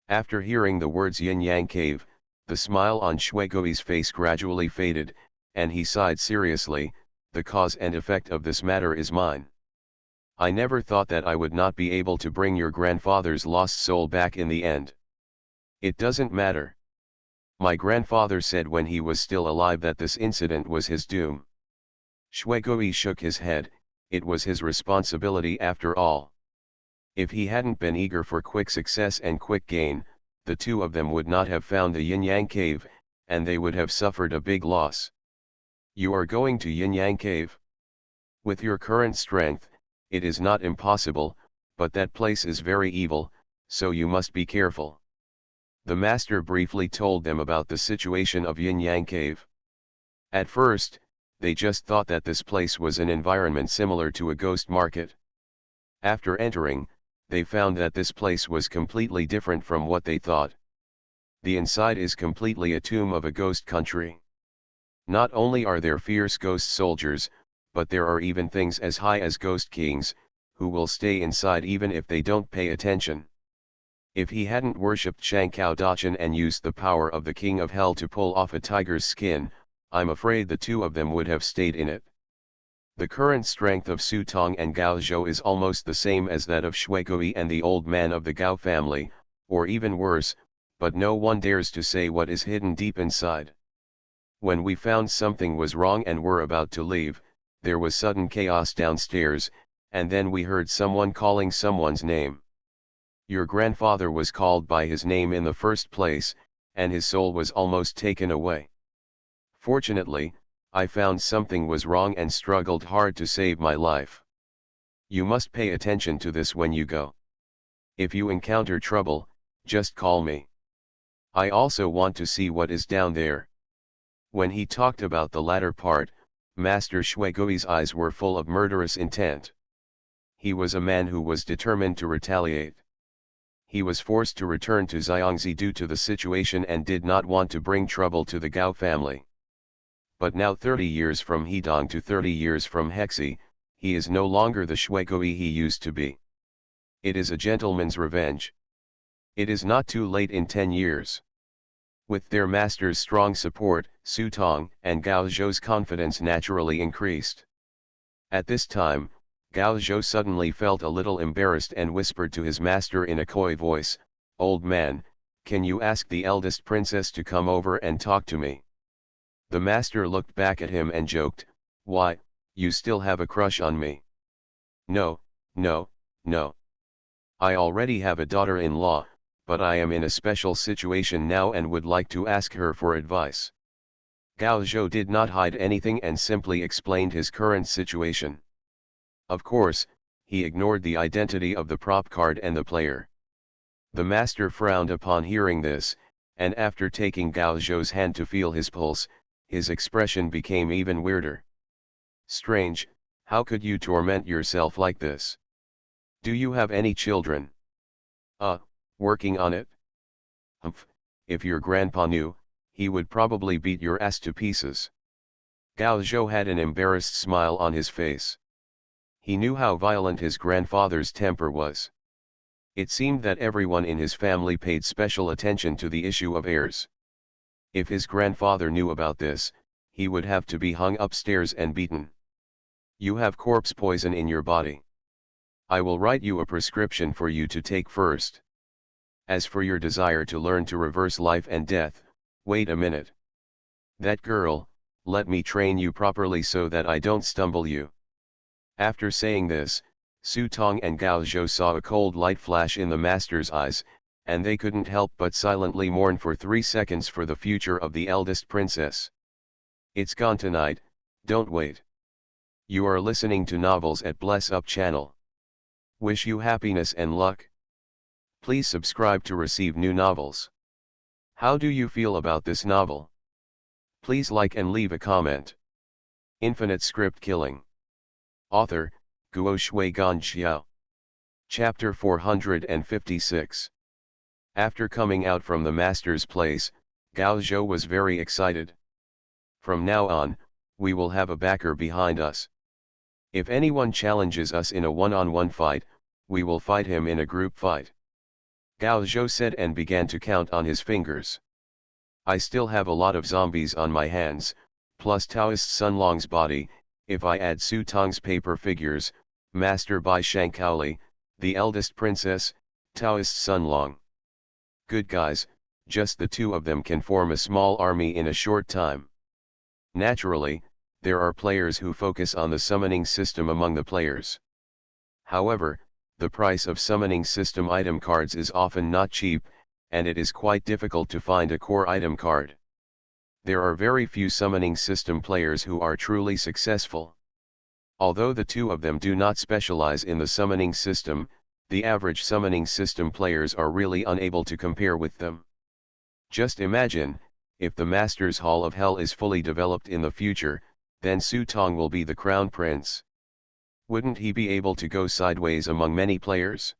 After hearing the words Yin Yang Cave, the smile on Shuigui's face gradually faded, and he sighed seriously, "The cause and effect of this matter is mine. I never thought that I would not be able to bring your grandfather's lost soul back in the end. It doesn't matter. My grandfather said when he was still alive that this incident was his doom." Shuigui shook his head. It was his responsibility after all. If he hadn't been eager for quick success and quick gain, the two of them would not have found the Yin Yang Cave, and they would have suffered a big loss. "You are going to Yin Yang Cave? With your current strength, it is not impossible, but that place is very evil, so you must be careful." The Master briefly told them about the situation of Yin Yang Cave. At first, they just thought that this place was an environment similar to a ghost market. After entering, they found that this place was completely different from what they thought. The inside is completely a tomb of a ghost country. Not only are there fierce ghost soldiers, but there are even things as high as ghost kings, who will stay inside even if they don't pay attention. If he hadn't worshipped Shankao Dachan and used the power of the King of Hell to pull off a tiger's skin, I'm afraid the two of them would have stayed in it. The current strength of Su Tong and Gao Zhou is almost the same as that of Shuigui and the old man of the Gao family, or even worse, but no one dares to say what is hidden deep inside. When we found something was wrong and were about to leave, there was sudden chaos downstairs, and then we heard someone calling someone's name. Your grandfather was called by his name in the first place, and his soul was almost taken away. Fortunately, I found something was wrong and struggled hard to save my life. You must pay attention to this when you go. If you encounter trouble, just call me. I also want to see what is down there." When he talked about the latter part, Master Shuigui's eyes were full of murderous intent. He was a man who was determined to retaliate. He was forced to return to Xiangzi due to the situation and did not want to bring trouble to the Gao family. But now 30 years from Hedong to 30 years from Hexi, he is no longer the Shuigui he used to be. It is a gentleman's revenge. It is not too late in 10 years. With their master's strong support, Su Tong and Gao Zhou's confidence naturally increased. At this time, Gao Zhou suddenly felt a little embarrassed and whispered to his master in a coy voice, "Old man, can you ask the eldest princess to come over and talk to me?" The master looked back at him and joked, "Why, you still have a crush on me?" "No, no, no. I already have a daughter-in-law, but I am in a special situation now and would like to ask her for advice." Gao Zhou did not hide anything and simply explained his current situation. Of course, he ignored the identity of the prop card and the player. The master frowned upon hearing this, and after taking Gao Zhou's hand to feel his pulse, his expression became even weirder. "Strange, how could you torment yourself like this? Do you have any children?" Working on it." "Humph, if your grandpa knew, he would probably beat your ass to pieces." Gao Zhou had an embarrassed smile on his face. He knew how violent his grandfather's temper was. It seemed that everyone in his family paid special attention to the issue of heirs. If his grandfather knew about this, he would have to be hung upstairs and beaten. "You have corpse poison in your body. I will write you a prescription for you to take first. As for your desire to learn to reverse life and death, wait a minute. That girl, let me train you properly so that I don't stumble you." After saying this, Su Tong and Gao Zhou saw a cold light flash in the master's eyes, and they couldn't help but silently mourn for 3 seconds for the future of the eldest princess. It's gone tonight, don't wait. You are listening to Novels at Bless Up channel. Wish you happiness and luck. Please subscribe to receive new novels. How do you feel about this novel? Please like and leave a comment. Infinite Script Killing. Author, Guo Shui Gan Xiao. Chapter 456. After coming out from the master's place, Gao Zhou was very excited. From now on, we will have a backer behind us. If anyone challenges us in a one-on-one fight, we will fight him in a group fight. Gao Zhou said and began to count on his fingers. I still have a lot of zombies on my hands, plus Taoist Sunlong's body. If I add Su Tong's paper figures, Master Bai Shankaoli, the eldest princess, Taoist Sunlong. Good guys, just the two of them can form a small army in a short time. Naturally, there are players who focus on the summoning system among the players. However, the price of summoning system item cards is often not cheap, and it is quite difficult to find a core item card. There are very few summoning system players who are truly successful. Although the two of them do not specialize in the summoning system, the average summoning system players are really unable to compare with them. Just imagine, if the Master's Hall of Hell is fully developed in the future, then Su Tong will be the crown prince. Wouldn't he be able to go sideways among many players?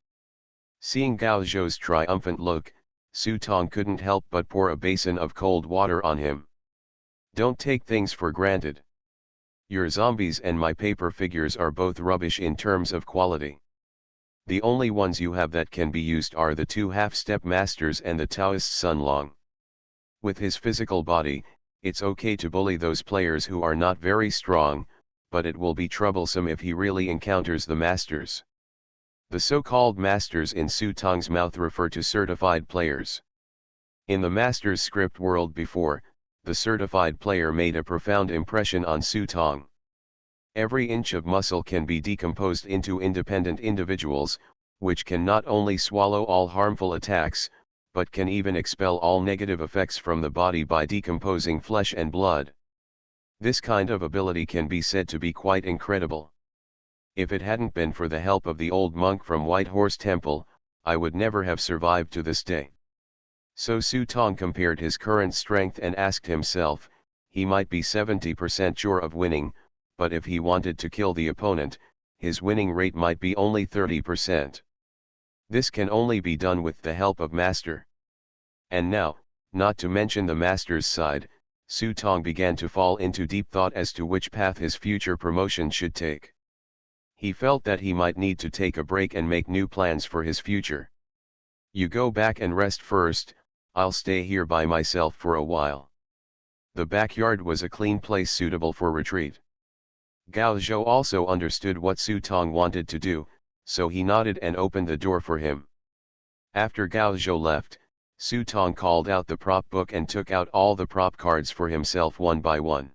Seeing Gao Zhou's triumphant look, Su Tong couldn't help but pour a basin of cold water on him. Don't take things for granted. Your zombies and my paper figures are both rubbish in terms of quality. The only ones you have that can be used are the 2 half-step masters and the Taoist Sunlong. With his physical body, it's okay to bully those players who are not very strong, but it will be troublesome if he really encounters the masters. The so-called masters in Su Tong's mouth refer to certified players. In the master's script world before, the certified player made a profound impression on Su Tong. Every inch of muscle can be decomposed into independent individuals, which can not only swallow all harmful attacks, but can even expel all negative effects from the body by decomposing flesh and blood. This kind of ability can be said to be quite incredible. If it hadn't been for the help of the old monk from White Horse Temple, I would never have survived to this day. So Su Tong compared his current strength and asked himself, he might be 70% sure of winning, but if he wanted to kill the opponent, his winning rate might be only 30%. This can only be done with the help of Master. And now, not to mention the Master's side, Su Tong began to fall into deep thought as to which path his future promotion should take. He felt that he might need to take a break and make new plans for his future. You go back and rest first, I'll stay here by myself for a while. The backyard was a clean place suitable for retreat. Gao Zhou also understood what Su Tong wanted to do, so he nodded and opened the door for him. After Gao Zhou left, Su Tong called out the prop book and took out all the prop cards for himself one by one.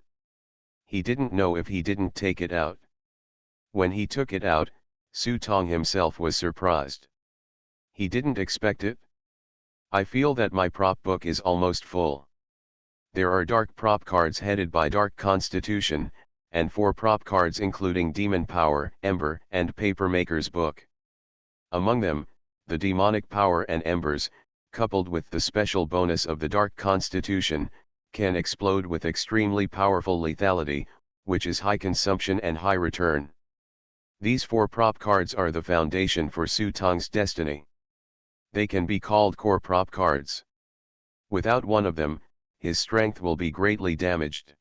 He didn't know if he didn't take it out. When he took it out, Su Tong himself was surprised. He didn't expect it. I feel that my prop book is almost full. There are dark prop cards headed by Dark Constitution, and 4 prop cards including Demon Power, Ember, and Papermaker's Book. Among them, the Demonic Power and Embers, coupled with the special bonus of the Dark Constitution, can explode with extremely powerful lethality, which is high consumption and high return. These 4 prop cards are the foundation for Su Tong's destiny. They can be called core prop cards. Without one of them, his strength will be greatly damaged.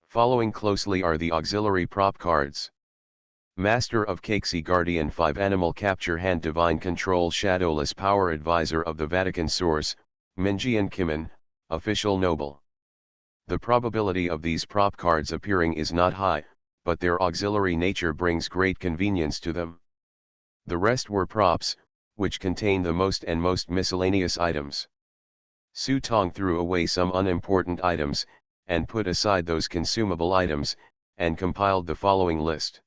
Following closely are the auxiliary prop cards. Master of Caxi Guardian 5 Animal Capture Hand Divine Control Shadowless Power Advisor of the Vatican Source, Minjian Kimin, Official Noble. The probability of these prop cards appearing is not high, but their auxiliary nature brings great convenience to them. The rest were props, which contain the most miscellaneous items. Su Tong threw away some unimportant items, and put aside those consumable items, and compiled the following list.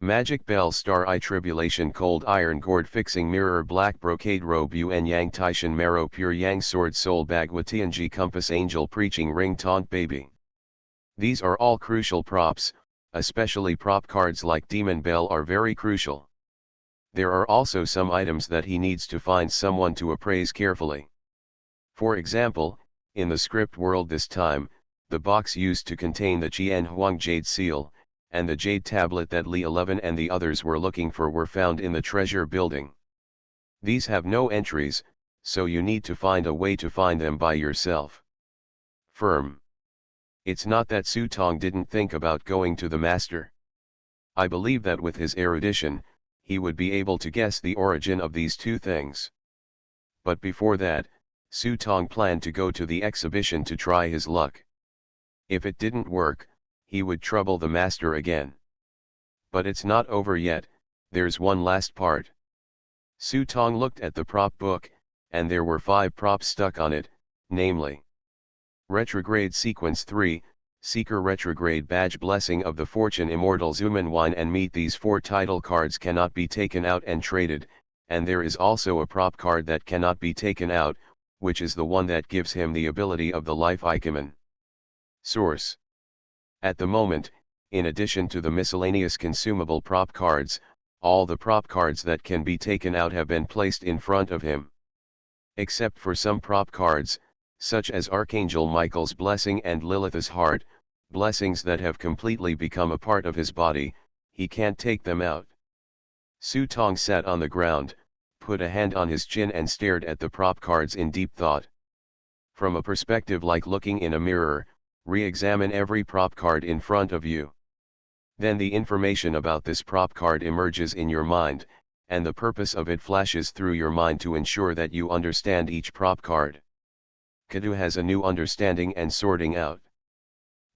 Magic Bell Star Eye Tribulation Cold Iron Gourd Fixing Mirror Black Brocade Robe Yuan Yang Taishan Marrow Pure Yang Sword Soul Bag Watianji Compass Angel Preaching Ring Taunt Baby. These are all crucial props, especially prop cards like Demon Bell are very crucial. There are also some items that he needs to find someone to appraise carefully. For example, in the script world this time, the box used to contain the Qian Huang Jade Seal, and the Jade Tablet that Li 11 and the others were looking for were found in the treasure building. These have no entries, so you need to find a way to find them by yourself. Firm. It's not that Su Tong didn't think about going to the master. I believe that with his erudition, he would be able to guess the origin of these two things. But before that, Su Tong planned to go to the exhibition to try his luck. If it didn't work, he would trouble the master again. But it's not over yet, there's one last part. Su Tong looked at the prop book, and there were 5 props stuck on it, namely: Retrograde Sequence 3, Seeker Retrograde Badge Blessing of the Fortune Immortal Zuman Wine and Meat. These 4 title cards cannot be taken out and traded, and there is also a prop card that cannot be taken out, which is the one that gives him the ability of the Life Ikemen. Source. At the moment, in addition to the miscellaneous consumable prop cards, all the prop cards that can be taken out have been placed in front of him. Except for some prop cards, such as Archangel Michael's Blessing and Lilith's Heart, blessings that have completely become a part of his body, he can't take them out. Su Tong sat on the ground, put a hand on his chin and stared at the prop cards in deep thought. From a perspective like looking in a mirror, re-examine every prop card in front of you. Then the information about this prop card emerges in your mind, and the purpose of it flashes through your mind to ensure that you understand each prop card. Kadu has a new understanding and sorting out.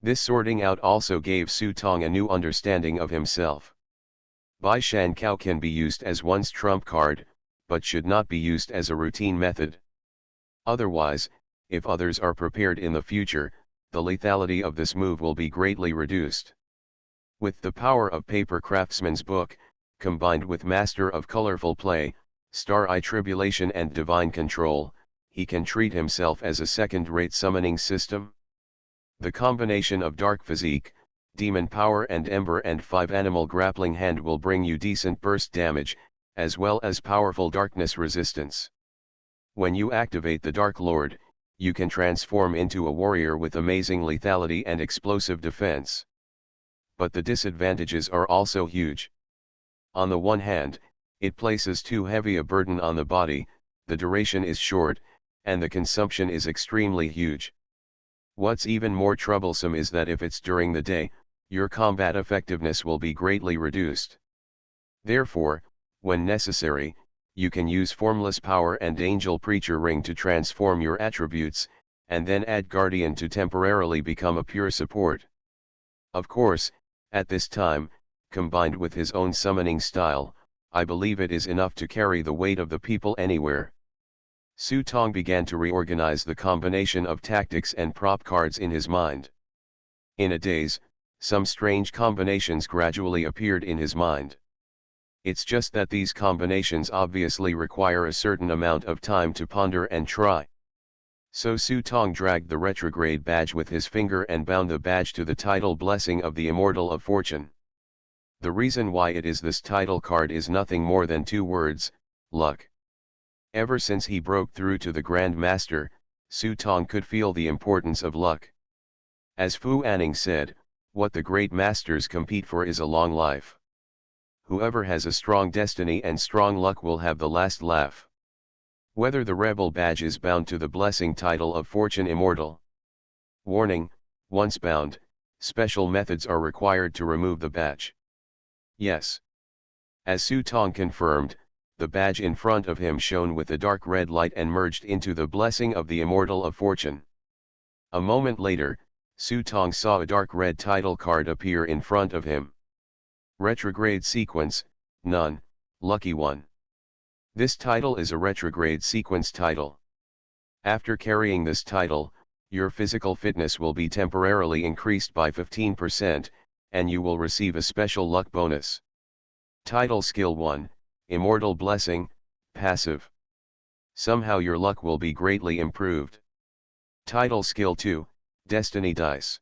This sorting out also gave Su Tong a new understanding of himself. Bai Shan Kao can be used as one's trump card, but should not be used as a routine method. Otherwise, if others are prepared in the future, the lethality of this move will be greatly reduced. With the power of Paper Craftsman's Book, combined with Master of Colorful Play, Star Eye Tribulation and Divine Control, he can treat himself as a second-rate summoning system. The combination of Dark Physique, Demon Power and Ember and 5 Animal Grappling Hand will bring you decent burst damage, as well as powerful darkness resistance. When you activate the Dark Lord, you can transform into a warrior with amazing lethality and explosive defense. But the disadvantages are also huge. On the one hand, it places too heavy a burden on the body, the duration is short, and the consumption is extremely huge. What's even more troublesome is that if it's during the day, your combat effectiveness will be greatly reduced. Therefore, when necessary, you can use Formless Power and Angel Preacher Ring to transform your attributes, and then add Guardian to temporarily become a pure support. Of course, At this time, combined with his own summoning style, I believe it is enough to carry the weight of the people anywhere. Su Tong began to reorganize the combination of tactics and prop cards in his mind. In a daze, some strange combinations gradually appeared in his mind. It's just that these combinations obviously require a certain amount of time to ponder and try. So Su Tong dragged the retrograde badge with his finger and bound the badge to the title Blessing of the Immortal of Fortune. The reason why it is this title card is nothing more than two words: luck. Ever since he broke through to the Grand Master, Su Tong could feel the importance of luck. As Fu Anning said, what the great masters compete for is a long life. Whoever has a strong destiny and strong luck will have the last laugh. Whether the rebel badge is bound to the blessing title of Fortune Immortal. Warning: once bound, special methods are required to remove the badge. Yes. As Su Tong confirmed, the badge in front of him shone with a dark red light and merged into the blessing of the Immortal of Fortune. A moment later, Su Tong saw a dark red title card appear in front of him. Retrograde Sequence, None, Lucky One. This title is a retrograde sequence title. After carrying this title, your physical fitness will be temporarily increased by 15%, and you will receive a special luck bonus. Title Skill 1, Immortal Blessing, Passive. Somehow your luck will be greatly improved. Title Skill 2, Destiny Dice.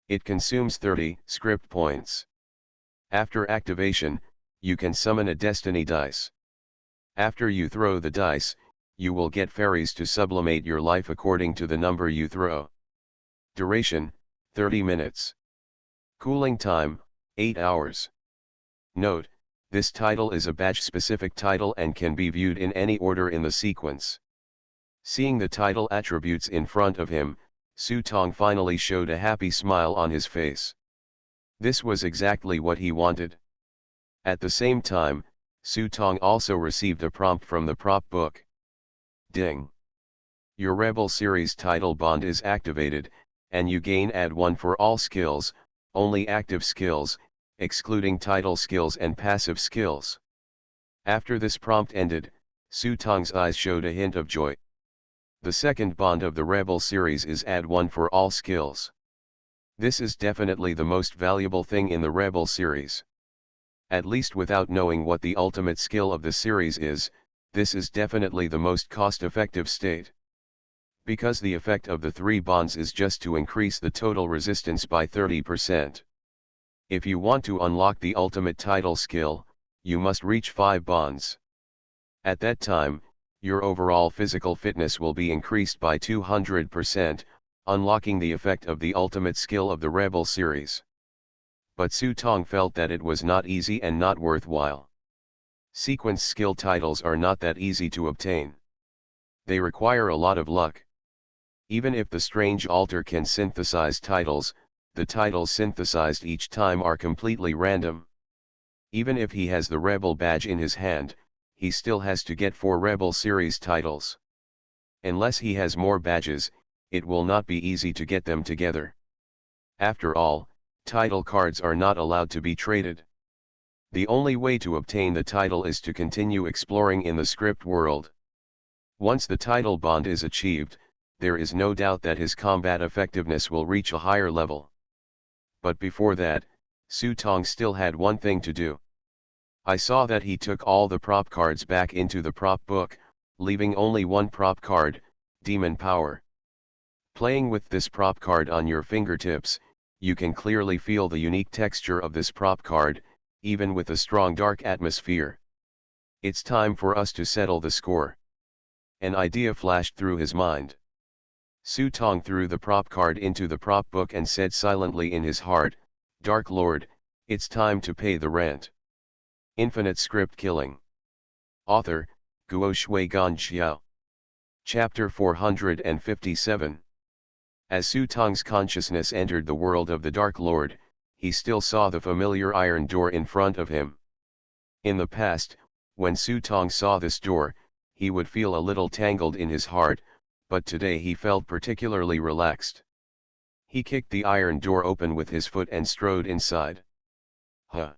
It consumes 30 script points. After activation, you can summon a Destiny Dice. After you throw the dice, you will get fairies to sublimate your life according to the number you throw. Duration, 30 minutes. Cooling time, 8 hours. Note: this title is a badge-specific title and can be viewed in any order in the sequence. Seeing the title attributes in front of him, Su Tong finally showed a happy smile on his face. This was exactly what he wanted. At the same time, Su Tong also received a prompt from the prop book. Ding! Your Rebel Series title bond is activated, and you gain add 1 for all skills, only active skills, excluding title skills and passive skills. After this prompt ended, Su Tong's eyes showed a hint of joy. The second bond of the Rebel series is add 1 for all skills. This is definitely the most valuable thing in the Rebel series. At least without knowing what the ultimate skill of the series is, this is definitely the most cost-effective state. Because the effect of the 3 bonds is just to increase the total resistance by 30%. If you want to unlock the ultimate title skill, you must reach 5 bonds. At that time, your overall physical fitness will be increased by 200%, unlocking the effect of the ultimate skill of the Rebel series. But Su Tong felt that it was not easy and not worthwhile. Sequence skill titles are not that easy to obtain. They require a lot of luck. Even if the strange altar can synthesize titles, the titles synthesized each time are completely random. Even if he has the Rebel badge in his hand, he still has to get 4 Rebel series titles. Unless he has more badges, it will not be easy to get them together. After all, title cards are not allowed to be traded. The only way to obtain the title is to continue exploring in the script world. Once the title bond is achieved, there is no doubt that his combat effectiveness will reach a higher level. But before that, Su Tong still had one thing to do. I saw that he took all the prop cards back into the prop book, leaving only one prop card, Demon Power. Playing with this prop card on your fingertips, you can clearly feel the unique texture of this prop card, even with a strong dark atmosphere. It's time for us to settle the score. An idea flashed through his mind. Su Tong threw the prop card into the prop book and said silently in his heart, "Dark Lord, it's time to pay the rent." Infinite Script Killing. Author, Guo Shui Gan Xiao. Chapter 457. As Su Tong's consciousness entered the world of the Dark Lord, he still saw the familiar iron door in front of him. In the past, when Su Tong saw this door, he would feel a little tangled in his heart, but today he felt particularly relaxed. He kicked the iron door open with his foot and strode inside. Huh.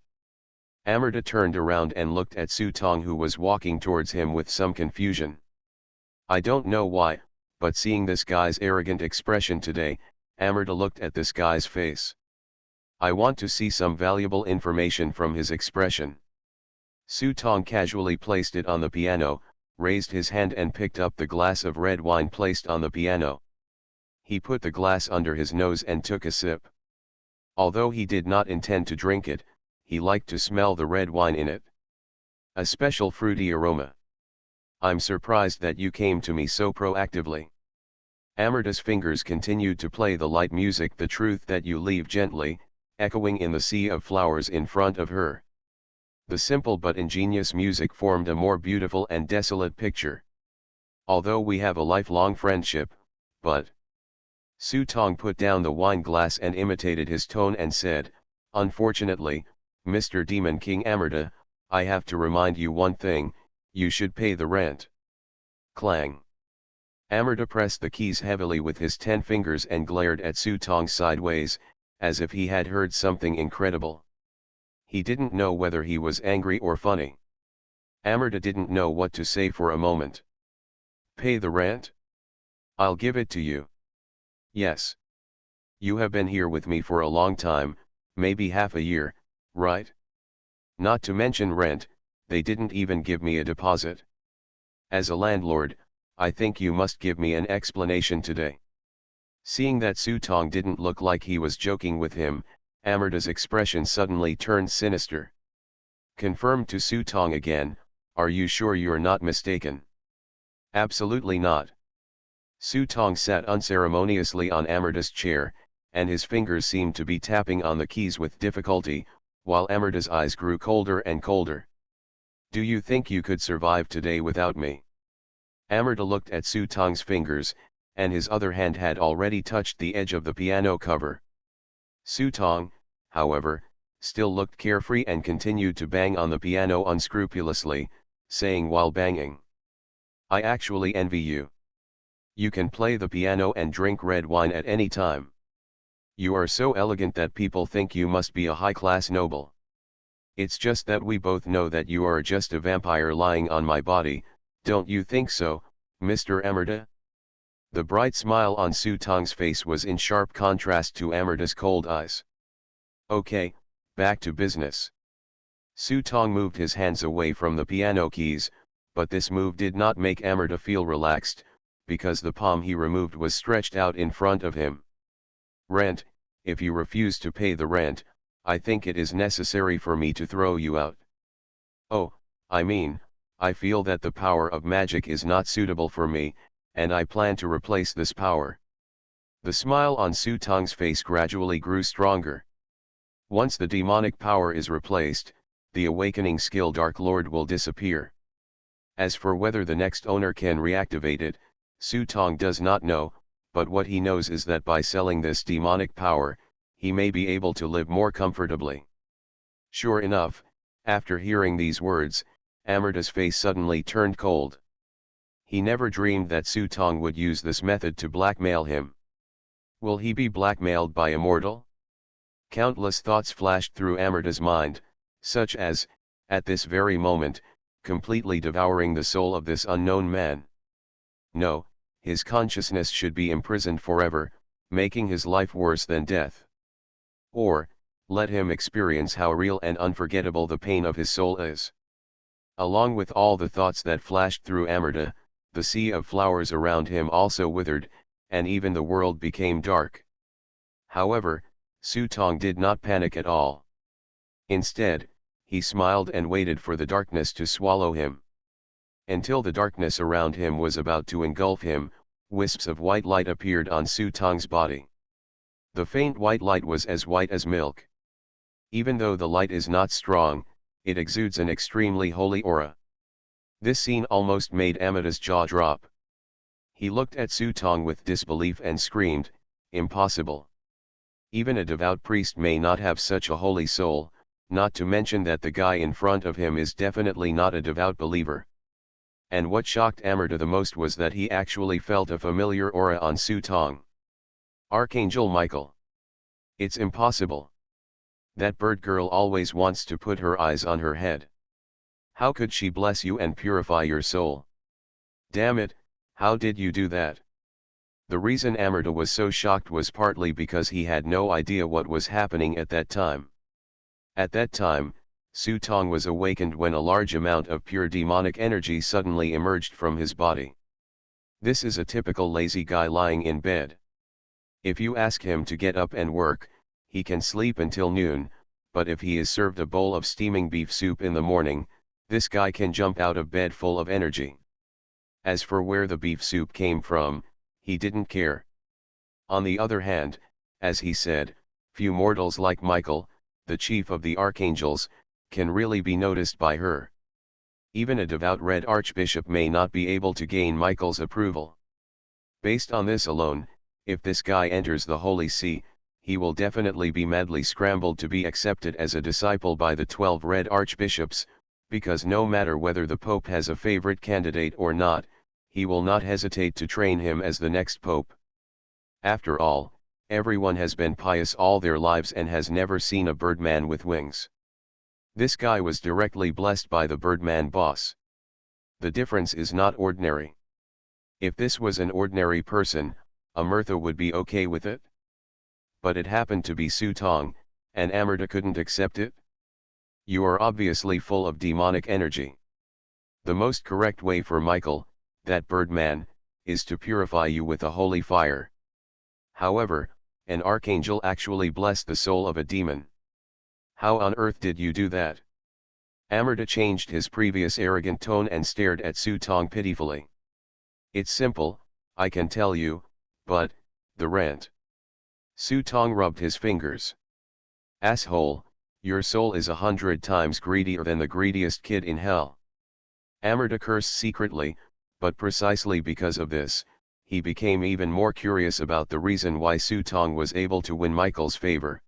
Amrita turned around and looked at Sutong, who was walking towards him with some confusion. I don't know why, but seeing this guy's arrogant expression today, Amrita looked at this guy's face. I want to see some valuable information from his expression. Sutong casually placed it on the piano, raised his hand and picked up the glass of red wine placed on the piano. He put the glass under his nose and took a sip. Although he did not intend to drink it, he liked to smell the red wine in it. A special fruity aroma. I'm surprised that you came to me so proactively. Amrita's fingers continued to play the light music, the truth that you leave gently, echoing in the sea of flowers in front of her. The simple but ingenious music formed a more beautiful and desolate picture. Although we have a lifelong friendship, but... Sutong put down the wine glass and imitated his tone and said, unfortunately, Mr. Demon King Amrita, I have to remind you one thing, you should pay the rent. Clang. Amrita pressed the keys heavily with his 10 fingers and glared at Sutong sideways, as if he had heard something incredible. He didn't know whether he was angry or funny. Amrita didn't know what to say for a moment. Pay the rent? I'll give it to you. Yes. You have been here with me for a long time, maybe half a year, right? Not to mention rent, they didn't even give me a deposit. As a landlord, I think you must give me an explanation today. Seeing that Sutong didn't look like he was joking with him, Amrita's expression suddenly turned sinister. Confirmed to Sutong again, are you sure you're not mistaken? Absolutely not. Sutong sat unceremoniously on Amrita's chair, and his fingers seemed to be tapping on the keys with difficulty, while Amrita's eyes grew colder and colder. Do you think you could survive today without me? Amrita looked at Sutong's fingers, and his other hand had already touched the edge of the piano cover. Sutong, however, still looked carefree and continued to bang on the piano unscrupulously, saying while banging, I actually envy you. You can play the piano and drink red wine at any time. You are so elegant that people think you must be a high-class noble. It's just that we both know that you are just a vampire lying on my body, don't you think so, Mr. Amrita? The bright smile on Sutong's face was in sharp contrast to Amrita's cold eyes. Okay, back to business. Sutong moved his hands away from the piano keys, but this move did not make Amrita feel relaxed, because the palm he removed was stretched out in front of him. Rent, if you refuse to pay the rent, I think it is necessary for me to throw you out. Oh, I mean, I feel that the power of magic is not suitable for me, and I plan to replace this power. The smile on Sutong's face gradually grew stronger. Once the demonic power is replaced, the awakening skill Dark Lord will disappear. As for whether the next owner can reactivate it, Sutong does not know, but what he knows is that by selling this demonic power, he may be able to live more comfortably. Sure enough, after hearing these words, Amrita's face suddenly turned cold. He never dreamed that Sutong would use this method to blackmail him. Will he be blackmailed by a mortal? Countless thoughts flashed through Amrita's mind, such as, at this very moment, completely devouring the soul of this unknown man. No, his consciousness should be imprisoned forever, making his life worse than death. Or, let him experience how real and unforgettable the pain of his soul is. Along with all the thoughts that flashed through Amrita, the sea of flowers around him also withered, and even the world became dark. However, Sutong did not panic at all. Instead, he smiled and waited for the darkness to swallow him. Until the darkness around him was about to engulf him, wisps of white light appeared on Sutong's body. The faint white light was as white as milk. Even though the light is not strong, it exudes an extremely holy aura. This scene almost made Amrita's jaw drop. He looked at Sutong with disbelief and screamed, impossible. Even a devout priest may not have such a holy soul, not to mention that the guy in front of him is definitely not a devout believer. And what shocked Amrita the most was that he actually felt a familiar aura on Sutong. Archangel Michael. It's impossible. That bird girl always wants to put her eyes on her head. How could she bless you and purify your soul? Damn it, how did you do that? The reason Amrita was so shocked was partly because he had no idea what was happening at that time. At that time, Su Tong was awakened when a large amount of pure demonic energy suddenly emerged from his body. This is a typical lazy guy lying in bed. If you ask him to get up and work, he can sleep until noon, but if he is served a bowl of steaming beef soup in the morning, this guy can jump out of bed full of energy. As for where the beef soup came from, he didn't care. On the other hand, as he said, few mortals like Michael, the chief of the archangels, can really be noticed by her. Even a devout Red Archbishop may not be able to gain Michael's approval. Based on this alone, if this guy enters the Holy See, he will definitely be madly scrambled to be accepted as a disciple by the 12 Red Archbishops, because no matter whether the Pope has a favorite candidate or not, he will not hesitate to train him as the next Pope. After all, everyone has been pious all their lives and has never seen a birdman with wings. This guy was directly blessed by the birdman boss. The difference is not ordinary. If this was an ordinary person, Amrita would be okay with it. But it happened to be Su Tong, and Amrita couldn't accept it. You are obviously full of demonic energy. The most correct way for Michael, that birdman, is to purify you with a holy fire. However, an archangel actually blessed the soul of a demon. How on earth did you do that? Amrita changed his previous arrogant tone and stared at Su Tong pitifully. It's simple, I can tell you, but, the rent. Su Tong rubbed his fingers. Asshole, your soul is 100 times greedier than the greediest kid in hell. Amrita cursed secretly, but precisely because of this, he became even more curious about the reason why Su Tong was able to win Michael's favor.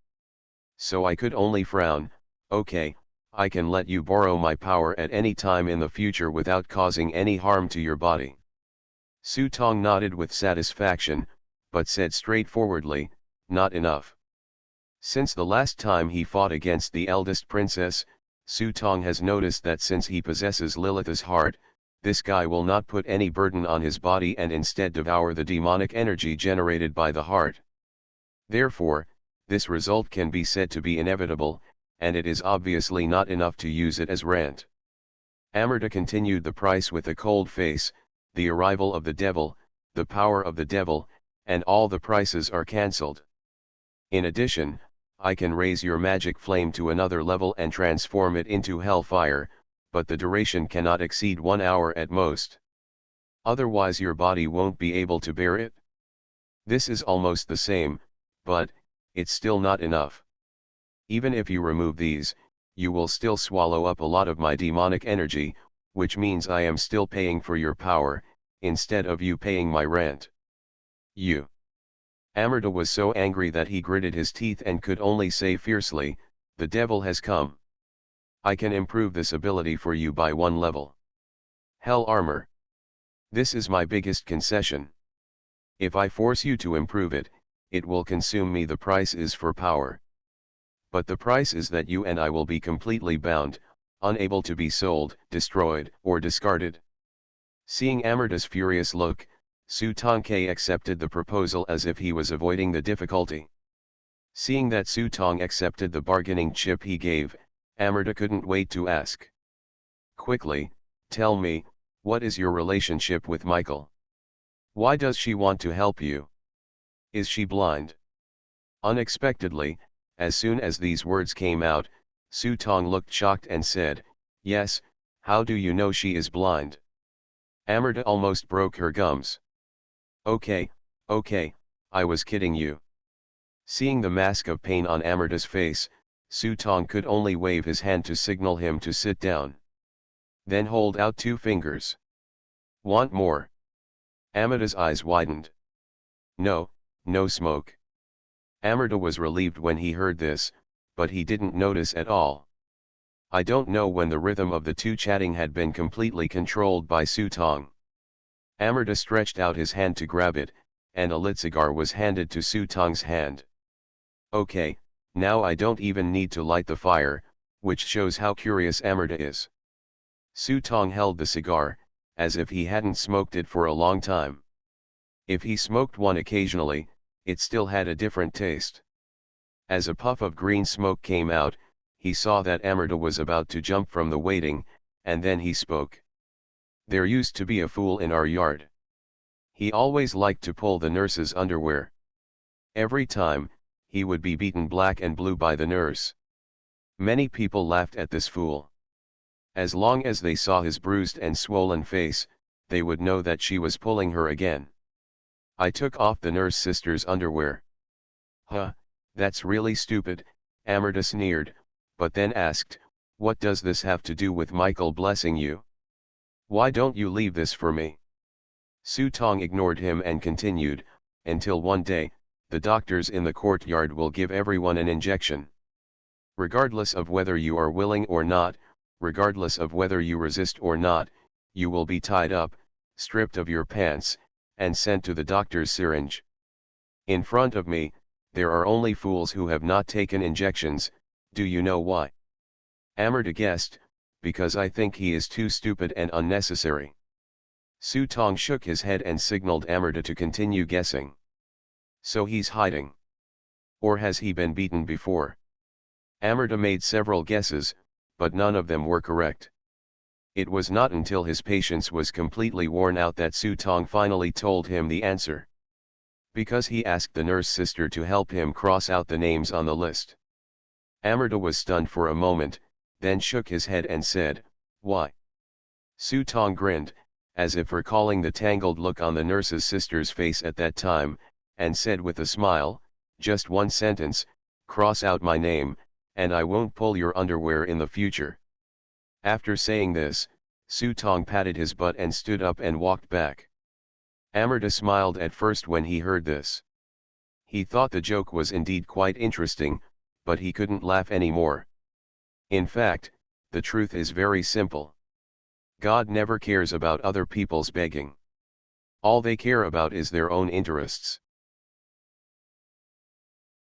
So I could only frown. Okay, I can let you borrow my power at any time in the future without causing any harm to your body. Su Tong nodded with satisfaction, but said straightforwardly, not enough. Since the last time he fought against the eldest princess, Su Tong has noticed that since he possesses Lilith's heart, this guy will not put any burden on his body and instead devour the demonic energy generated by the heart. Therefore, this result can be said to be inevitable, and it is obviously not enough to use it as rent. Amrita continued the price with a cold face, the arrival of the devil, the power of the devil, and all the prices are cancelled. In addition, I can raise your magic flame to another level and transform it into hellfire, but the duration cannot exceed 1 hour at most. Otherwise your body won't be able to bear it. This is almost the same, but, it's still not enough. Even if you remove these, you will still swallow up a lot of my demonic energy, which means I am still paying for your power, instead of you paying my rent. You. Amrita was so angry that he gritted his teeth and could only say fiercely, the devil has come. I can improve this ability for you by 1 level. Hell armor. This is my biggest concession. If I force you to improve it, it will consume me. The price is for power. But the price is that you and I will be completely bound, unable to be sold, destroyed, or discarded. Seeing Amrita's furious look, Su Tong accepted the proposal as if he was avoiding the difficulty. Seeing that Su Tong accepted the bargaining chip he gave, Amrita couldn't wait to ask. Quickly, tell me, what is your relationship with Michael? Why does she want to help you? Is she blind? Unexpectedly, as soon as these words came out, Su Tong looked shocked and said, yes, how do you know she is blind? Amrita almost broke her gums. Okay, I was kidding you. Seeing the mask of pain on Amrita's face, Su Tong could only wave his hand to signal him to sit down. Then hold out 2 fingers. Want more? Amrita's eyes widened. No smoke. Amrita was relieved when he heard this, but he didn't notice at all. I don't know when the rhythm of the two chatting had been completely controlled by Su Tong. Amrita stretched out his hand to grab it, and a lit cigar was handed to Su Tong's hand. Okay, now I don't even need to light the fire, which shows how curious Amrita is. Su Tong held the cigar, as if he hadn't smoked it for a long time. If he smoked one occasionally, it still had a different taste. As a puff of green smoke came out, he saw that Amrita was about to jump from the waiting, and then he spoke. There used to be a fool in our yard. He always liked to pull the nurse's underwear. Every time, he would be beaten black and blue by the nurse. Many people laughed at this fool. As long as they saw his bruised and swollen face, they would know that she was pulling her again. I took off the nurse sister's underwear. Huh, that's really stupid, Amrita sneered, but then asked, what does this have to do with Michael blessing you? Why don't you leave this for me? Su Tong ignored him and continued, until one day, the doctors in the courtyard will give everyone an injection. Regardless of whether you are willing or not, regardless of whether you resist or not, you will be tied up, stripped of your pants, and sent to the doctor's syringe. In front of me, there are only fools who have not taken injections. Do you know why? Amrita guessed, because I think he is too stupid and unnecessary. Su Tong shook his head and signaled Amrita to continue guessing. So he's hiding. Or has he been beaten before? Amrita made several guesses, but none of them were correct. It was not until his patience was completely worn out that Su Tong finally told him the answer. Because he asked the nurse sister to help him cross out the names on the list. Amrita was stunned for a moment, then shook his head and said, why? Su Tong grinned, as if recalling the tangled look on the nurse's sister's face at that time, and said with a smile, just one sentence, cross out my name, and I won't pull your underwear in the future. After saying this, Su Tong patted his butt and stood up and walked back. Amrita smiled at first when he heard this. He thought the joke was indeed quite interesting, but he couldn't laugh anymore. In fact, the truth is very simple. God never cares about other people's begging. All they care about is their own interests.